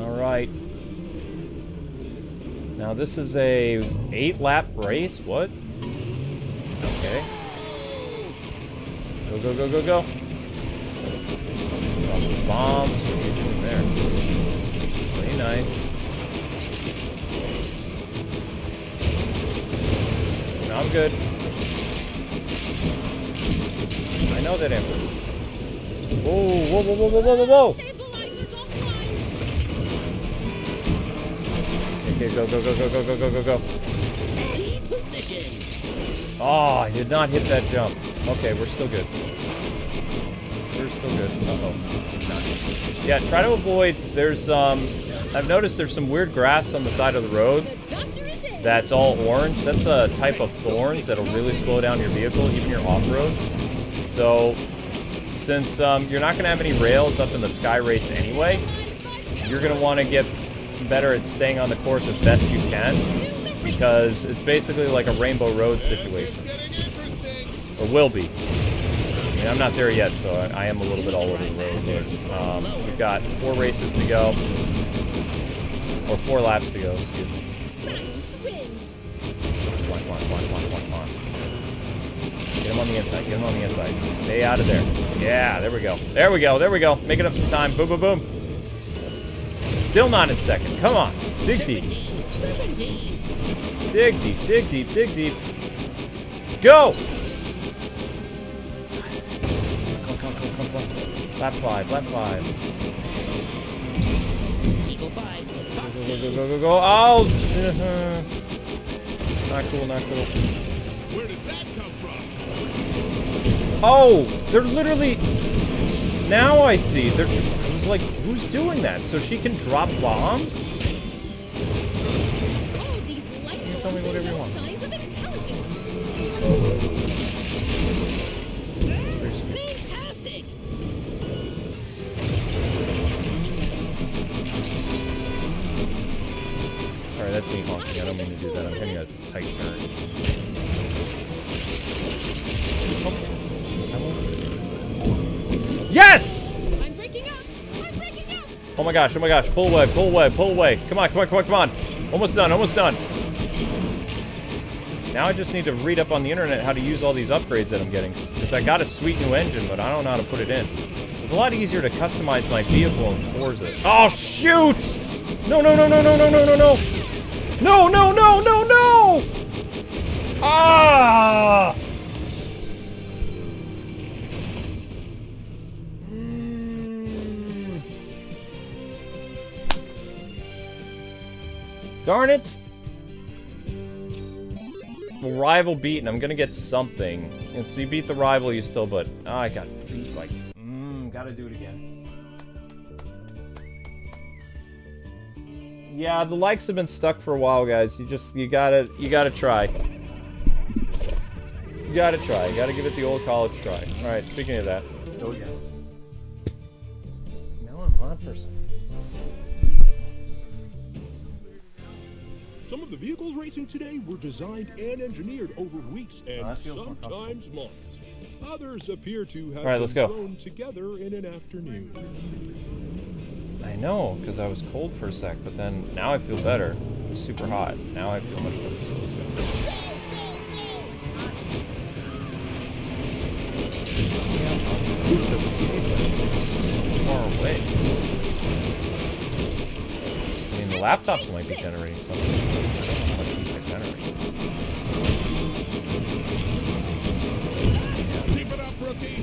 All right. Now this is a 8-lap race. What? Okay. Go, go, go, go, go. Drop those bombs. What are you doing there? Pretty nice. No, I'm good. I know that Amber. Whoa, whoa, whoa, whoa, whoa, whoa, whoa, whoa! Okay, go, go, go, go, go, go, go, go, go. Oh, I did not hit that jump. Okay, we're still good. We're still good. Uh-oh. Nice. Yeah, try to avoid, I've noticed there's some weird grass on the side of the road that's all orange. That's a type of thorns that'll really slow down your vehicle, even your off-road. So, since you're not going to have any rails up in the Sky Race anyway, you're going to want to get better at staying on the course as best you can, because it's basically like a Rainbow Road situation. Or will be. I mean, I'm not there yet, so I am a little bit all over the road, but we've got 4 races to go. Or 4 laps to go, excuse me. Come on, come on, come on, come on, come on. on the inside. Get him on the inside. Stay out of there. Yeah, there we go. There we go. There we go. Making up some time. Boom, boom, boom. Still not in second. Come on. Dig deep. Dig deep, dig deep, dig deep. Go! Come on. Lap 5, lap 5. Eagle 5. Go. Oh! Not cool, not cool. Where did that come from? Oh! They're literally... Now I see. I was like, who's doing that? So she can drop bombs? Tell me whatever you want. Signs of intelligence. Fantastic! Sorry, that's me honking. I don't mean to do that. I'm hitting a tight turn. Yes! I'm breaking up. I'm breaking up. Oh my gosh, pull away, pull away, pull away. Come on. Almost done. Now I just need to read up on the internet how to use all these upgrades that I'm getting. Because I got a sweet new engine, but I don't know how to put it in. It's a lot easier to customize my vehicle in Forza. Oh, shoot! No! No! Ah! Darn it! The rival beaten. I'm gonna get something. And so you beat the rival, you still, but I got beat like. Gotta do it again. Yeah, the likes have been stuck for a while, guys. You gotta try. You gotta try. You gotta give it the old college try. All right. Speaking of that, let's go again. Now I'm hot for some reason. Some of the vehicles racing today were designed and engineered over weeks and sometimes months. Others appear to have let's been go. thrown together in an afternoon. I know, because I was cold for a sec, but then now I feel better. It was super hot. Now I feel much better. So let's go. Far away. I mean, the laptops might be generating something. I don't know how much they're generating. Keep it up, rookie.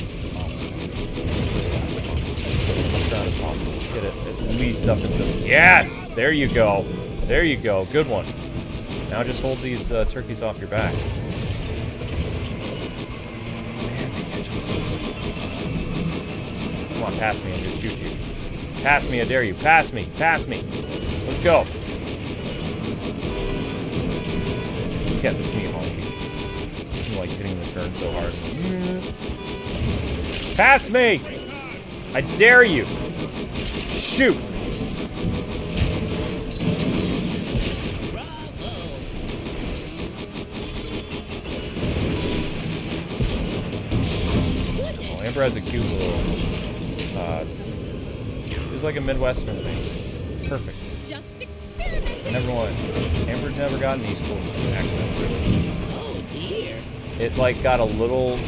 As fast as possible. Let's get it at least up into... Yes! There you go. There you go. Good one. Now just hold these turkeys off your back. Man, they catch me so quick. Come on, pass me. I'm gonna shoot you. Pass me, I dare you. Pass me. Pass me. Let's go. Yeah, that's me honking. I'm like hitting the turn so hard. Pass me! I dare you! Shoot! Oh, Amber has a cute little, it's like a Midwestern thing. It's perfect. Just experimenting. Amber's never gotten East Coast accent, really. Oh dear. It, like, got a little,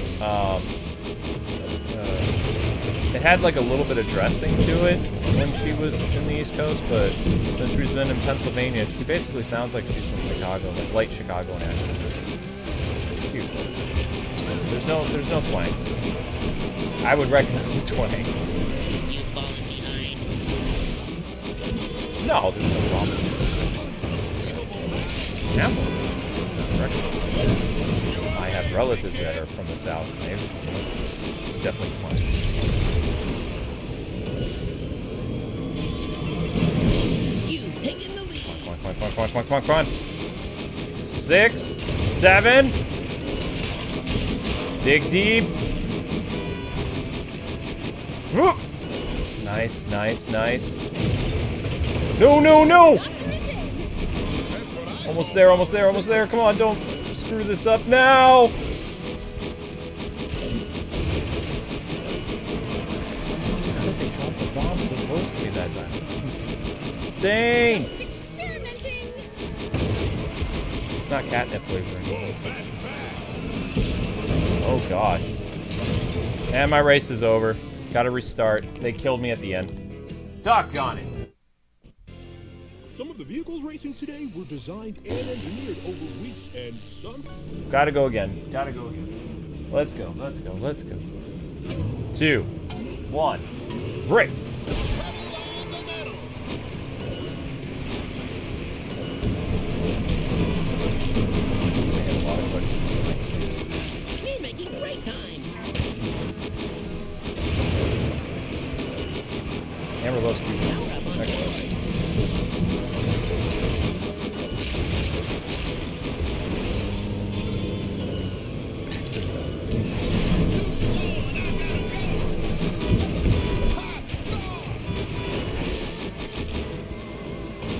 it had like a little bit of dressing to it when she was in the East Coast, but since she's been in Pennsylvania, she basically sounds like she's from Chicago, like light Chicago in accent. Cute. There's no twang. I would recognize the twang. You falling behind. No, there's no problem. Apple. I have relatives that are from the South. They're definitely twang. Come on. 6, 7. Dig deep. Whoop. Nice. No. Almost there. Come on, don't screw this up now. How did they drop the bomb so close to me that time? It's insane. It's not catnip flavoring. Oh gosh. And my race is over. Gotta restart. They killed me at the end. Doggone it. Some of the vehicles racing today were designed and engineered over weeks, and some... Gotta go again. Gotta go again. Let's go. Let's go. Let's go. 2, 1, race. You're making great time. Hammer low speed.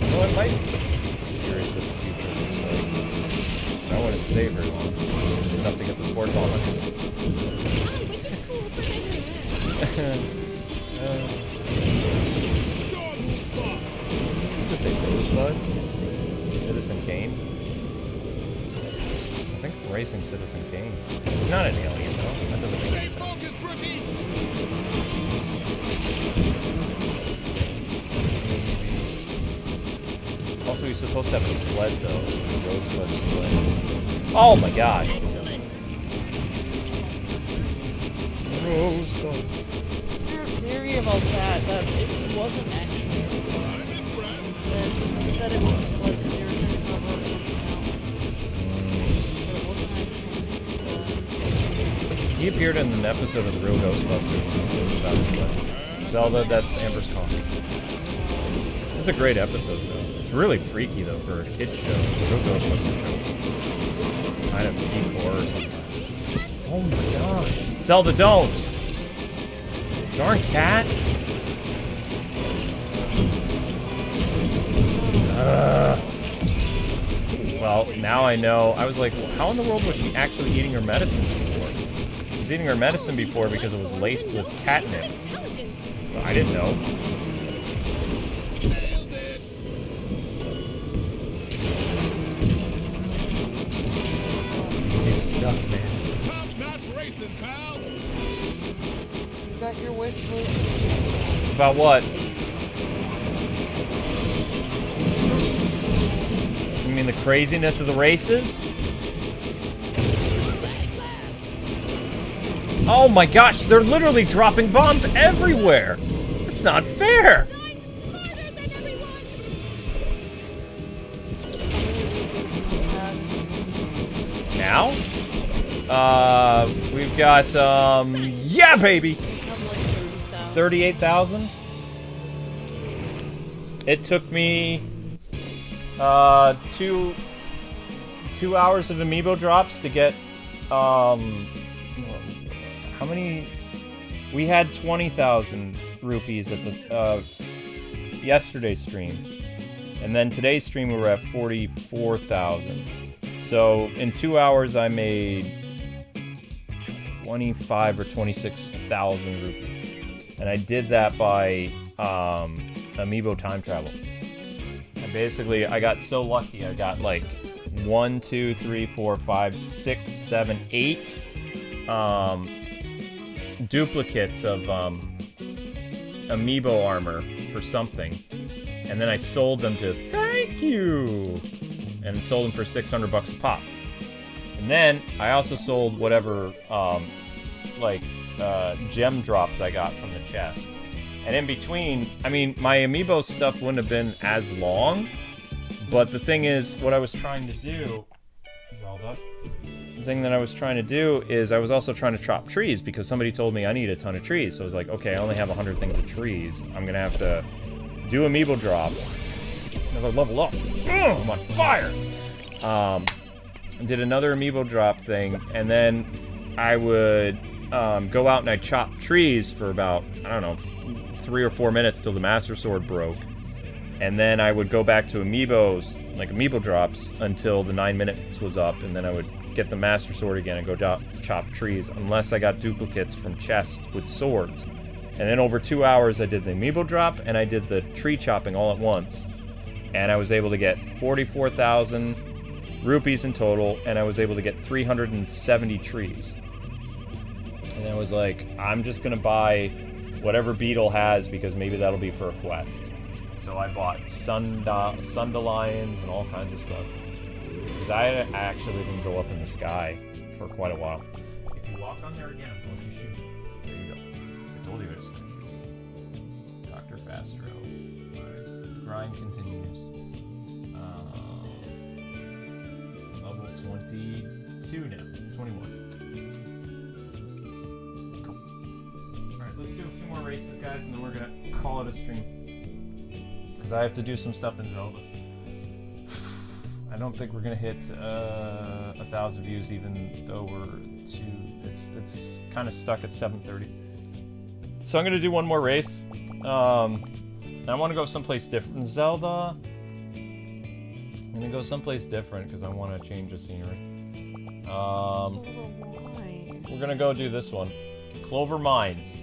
Well, it might be curious what the future looks like. I wouldn't stay very long. Just enough to get the sports on. I went to school for this. Just say Rosebud? Citizen Kane? I think I'm racing Citizen Kane. He's not an alien though. That doesn't make any sense. Also, he's supposed to have a sled though. A Rosebud sled. Oh my gosh! Rosebud. Your theory about that it wasn't actually a sled. That you said it was a sled because they were trying to cover up something else. But it wasn't actually a sled. He appeared in an episode of The Real Ghostbusters about a sled. Zelda, that's Amber's coffee. It's a great episode though. It's really freaky though for a kid's show. The Real Ghostbusters show. Kind of deep horror sometimes. Oh my gosh. Zelda, don't! Darn cat! Well, now I know. I was like, well, how in the world was she actually eating her medicine before? She was eating her medicine before because it was laced with catnip. Well, I didn't know. Good stuff, man. Top-notch racing, pal. You got your wish list. About what? You mean the craziness of the races? Oh my gosh, they're literally dropping bombs everywhere! It's not fair! Now? We've got, yeah baby! 38,000? It took me 2 hours of amiibo drops to get how many? We had 20,000 rupees at the yesterday's stream, and then today's stream we were at 44,000. So in 2 hours I made 25 or 26,000 rupees, and I did that by amiibo time travel. And basically, I got so lucky. I got like 1, 2, 3, 4, 5, 6, 7, 8 duplicates of amiibo armor for something, and then I sold them to thank you, and sold them for $600 a pop. And then I also sold whatever gem drops I got from the chest. And in between, I mean, my amiibo stuff wouldn't have been as long, but the thing is, what I was trying to do, Zelda, the thing that I was trying to do is I was also trying to chop trees, because somebody told me I need a ton of trees. So I was like, okay, I only have 100 things of trees. I'm gonna have to do amiibo drops. Another level up. I'm on fire! Did another amiibo drop thing, and then I would go out and I'd chop trees for about, I don't know, 3 or 4 minutes till the Master Sword broke. And then I would go back to amiibos, like amiibo drops, until the 9 minutes was up, and then I would get the Master Sword again and go chop trees, unless I got duplicates from chests with swords. And then over 2 hours I did the amiibo drop, and I did the tree chopping all at once. And I was able to get 44,000 rupees in total, and I was able to get 370 trees. And I was like, I'm just gonna buy whatever Beetle has because maybe that'll be for a quest. So I bought Sundelions and all kinds of stuff. Because I actually didn't go up in the sky for quite a while. If you walk on there again, I'm going to shoot you. There you go. I told you I was going to shoot you. Dr. Fastro. Alright. Grind continues. Level 22 now. 21. Cool. Alright, let's do a few more races, guys, and then we're going to call it a stream. Because I have to do some stuff in Zelda. I don't think we're gonna hit 1,000 views, even though it's kind of stuck at 730. So I'm gonna do one more race. I want to go someplace different. Zelda. I'm gonna go someplace different because I want to change the scenery. We're gonna go do this one, Clover Mines.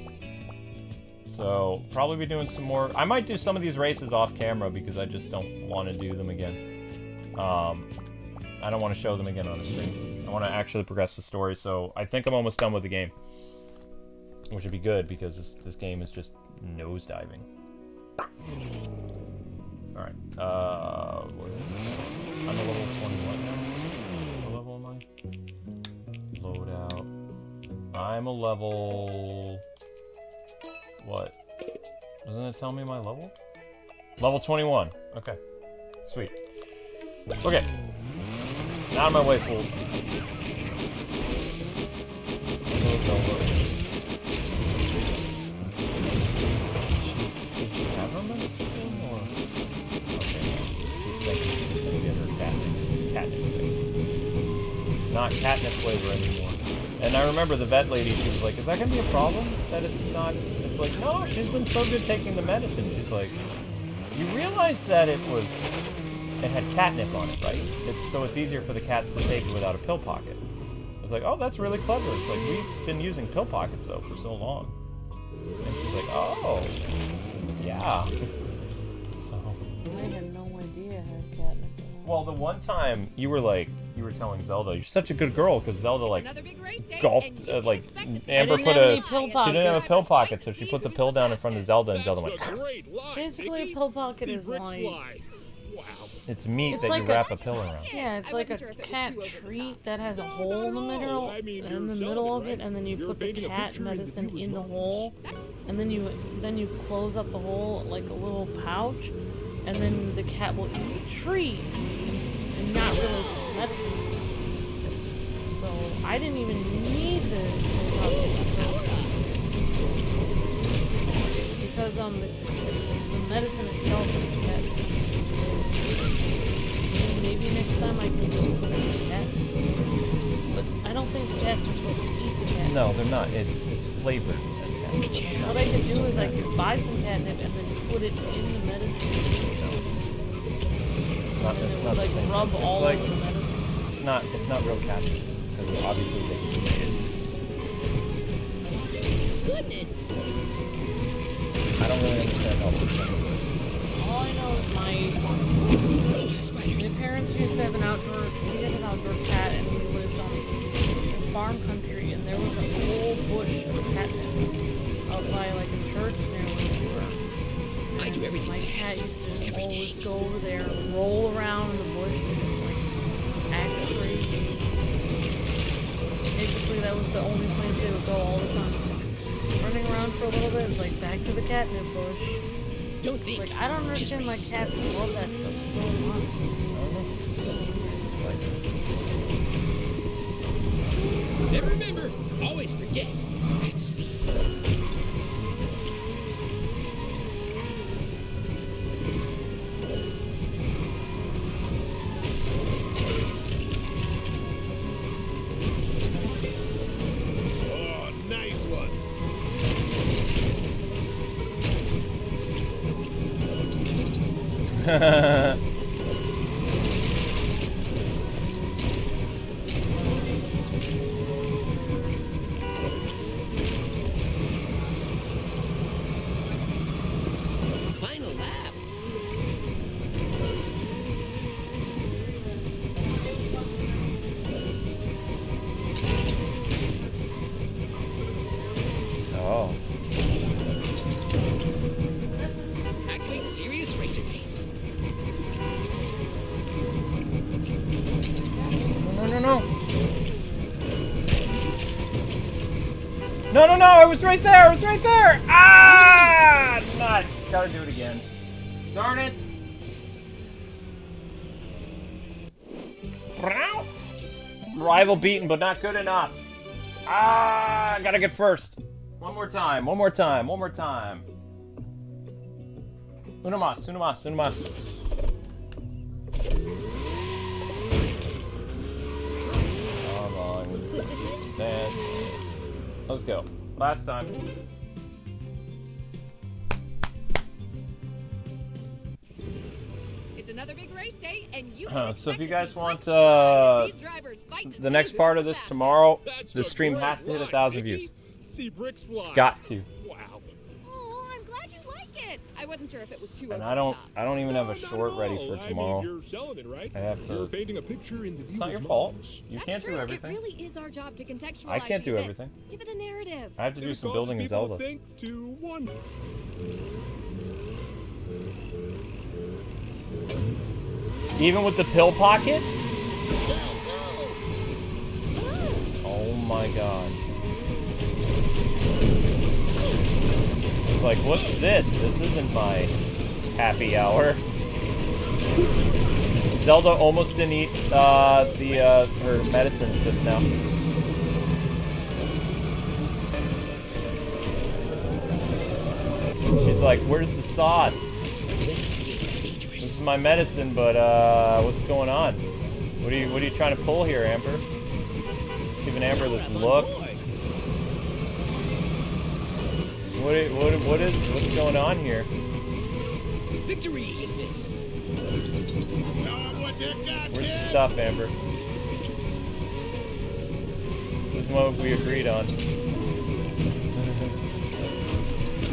So probably be doing some more. I might do some of these races off camera because I just don't want to do them again. I don't want to show them again on the screen. I want to actually progress the story, so I think I'm almost done with the game. Which would be good, because this game is just nosediving. Alright, what is this one? I'm a level 21 now? What level am I? Load out. I'm a level... What? Doesn't it tell me my level? Level 21. Okay. Sweet. Okay. Out of my way, fools. Did she have her medicine, or... Okay. She's thinking she's gonna get her catnip fix. It's not catnip flavor anymore. And I remember the vet lady, she was like, is that gonna be a problem? That it's not... It's like, no, she's been so good taking the medicine. She's like, you realize that it had catnip on it, right? So it's easier for the cats to take it without a pill pocket. I was like, oh, that's really clever. It's like, we've been using pill pockets, though, for so long. And she's like, oh. Yeah. So... I had no idea I had catnip. Well, the one time you were telling Zelda, you're such a good girl, because Zelda, golfed, Amber put a... She didn't have a pill pocket, so she put the pill down in front of Zelda, and Zelda went... Basically, a pill pocket is like... It's meat that you wrap a pill around. Yeah, it's like a cat treat that has a hole in the middle, of it, and then you put the cat medicine in the hole, and then you close up the hole like a little pouch, and then the cat will eat the treat and not really the medicine. So I didn't even need the because the medicine itself is cat. Maybe next time I can just put it in the cat. But I don't think cats are supposed to eat the cat. No, they're not. It's flavored as catnip. What I could do is I could buy some catnip and then put it in the medicine. It's not the same. Rub all over the medicine. It's not real catnip. Because obviously they made it. Goodness. I don't really understand how it's done. All I know is my parents used to have an outdoor cat, and we lived on a farm country, and there was a whole bush of catnip out by like a church near where we were. I do everything. My cat used to just always go over there and roll around in the bush and just like act crazy. Basically, that was the only place they would go all the time. Running around for a little bit, it's like back to the catnip bush. Don't think. Like, I don't understand why cats love that stuff so much. And remember, always forget at speed. Oh, nice one. Final lap. no. No, no, no, I was right there, I was right there! Ah! Nuts! Gotta do it again. Darn it! Rival beaten, but not good enough. Ah! Gotta get first. One more time, one more time, one more time. Uno más, uno más, uno más. Come on. Man. Let's go. Last time. It's another big race day, and you so if you guys want the next part of this tomorrow, the stream has to hit 1,000 views. See bricks fly. It's got to. Wow. Oh, I'm glad you like it. I wasn't sure if it was too And over I the top. don't even have a short ready for tomorrow. I mean, you're selling it, right? I have to. You're painting a picture in the It's not your viewer's fault. minds. You That's can't do true. everything. It really is our job to contextualize. I can't do the event. everything. Give it a narrative. I have to do It some causes building in people Zelda. to think, to wonder. Even with the pill pocket? Oh my god. It's like, what's this? This isn't my happy hour. Zelda almost didn't eat her medicine just now. She's like, where's the sauce? This is my medicine, but what's going on? What are you trying to pull here, Amber? Giving Amber this look. What's going on here? Victory is this. Where's the stuff, Amber? This is what we agreed on.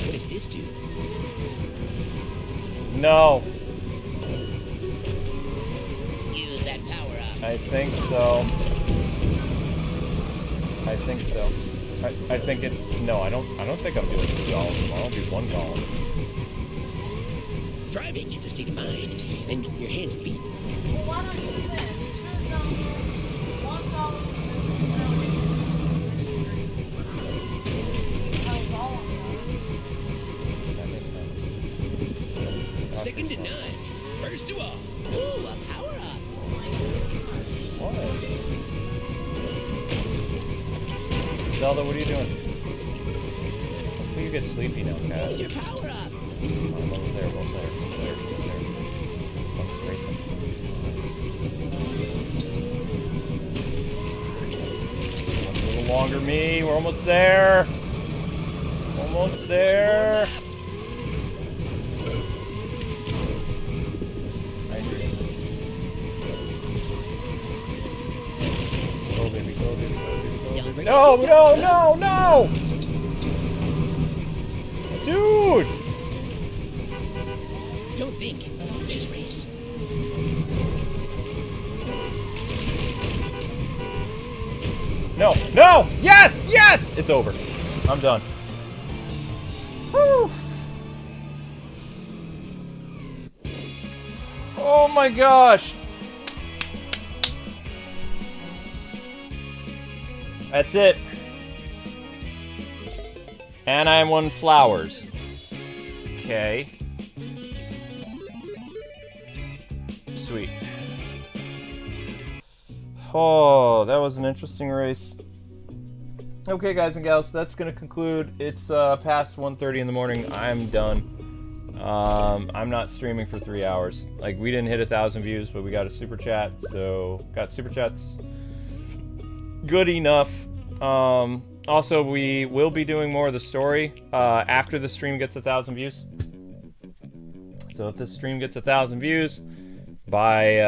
What does this do? No. Use that power up. I think so. I think so. I think it's no. I don't think I'm doing 2 golems. I'll do 1 golem. Driving is a state of mind, and your hands and feet. Well, why don't you do this? Choose $1 That makes sense. Second to none. First to all. Ooh, a power up. What? Zelda, what are you doing? Hopefully you get sleepy now, Cat. Use your power up. I'm almost there, almost there, almost there, almost there. I'm just racing. A little longer, me. We're almost there. Almost there. I agree. Go, baby, go, baby, go, baby, go, baby. No, no, no, no! Dude! Don't think, just race. No, no! Yes! Yes! It's over. I'm done. Whew. Oh my gosh! That's it. And I won flowers. Okay. Sweet. Oh, that was an interesting race. Okay, guys and gals, that's gonna conclude. It's past 1:30 in the morning. I'm done. I'm not streaming for 3 hours. Like, we didn't hit 1,000 views, but we got a super chat, so got super chats. Good enough. Also, we will be doing more of the story after the stream gets 1,000 views. So if this stream gets 1,000 views by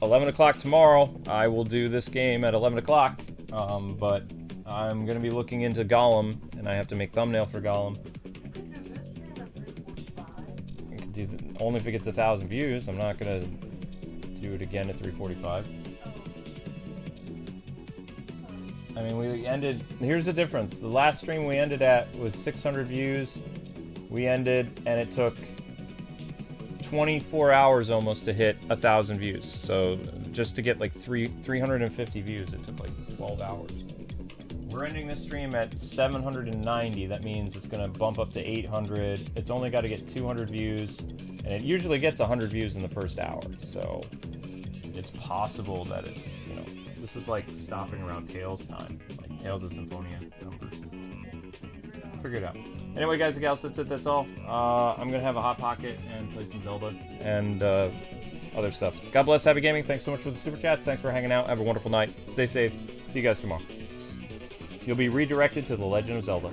11 o'clock tomorrow, I will do this game at 11 o'clock. But I'm going to be looking into Gollum, and I have to make thumbnail for Gollum. I can do only if it gets 1,000 views. I'm not going to do it again at 3:45. I mean, we ended... Here's the difference. The last stream we ended at was 600 views. We ended, and it took 24 hours almost to hit 1,000 views. So just to get like 350 views, it took like 12 hours. We're ending this stream at 790. That means it's going to bump up to 800. It's only got to get 200 views, and it usually gets 100 views in the first hour. So it's possible that it's, you know, this is like stopping around Tails time, like Tails of Symphonia numbers. Figure it out. Anyway, guys and gals, that's it. That's all. I'm going to have a Hot Pocket and play some Zelda and other stuff. God bless. Happy gaming. Thanks so much for the super chats. Thanks for hanging out. Have a wonderful night. Stay safe. See you guys tomorrow. You'll be redirected to The Legend of Zelda.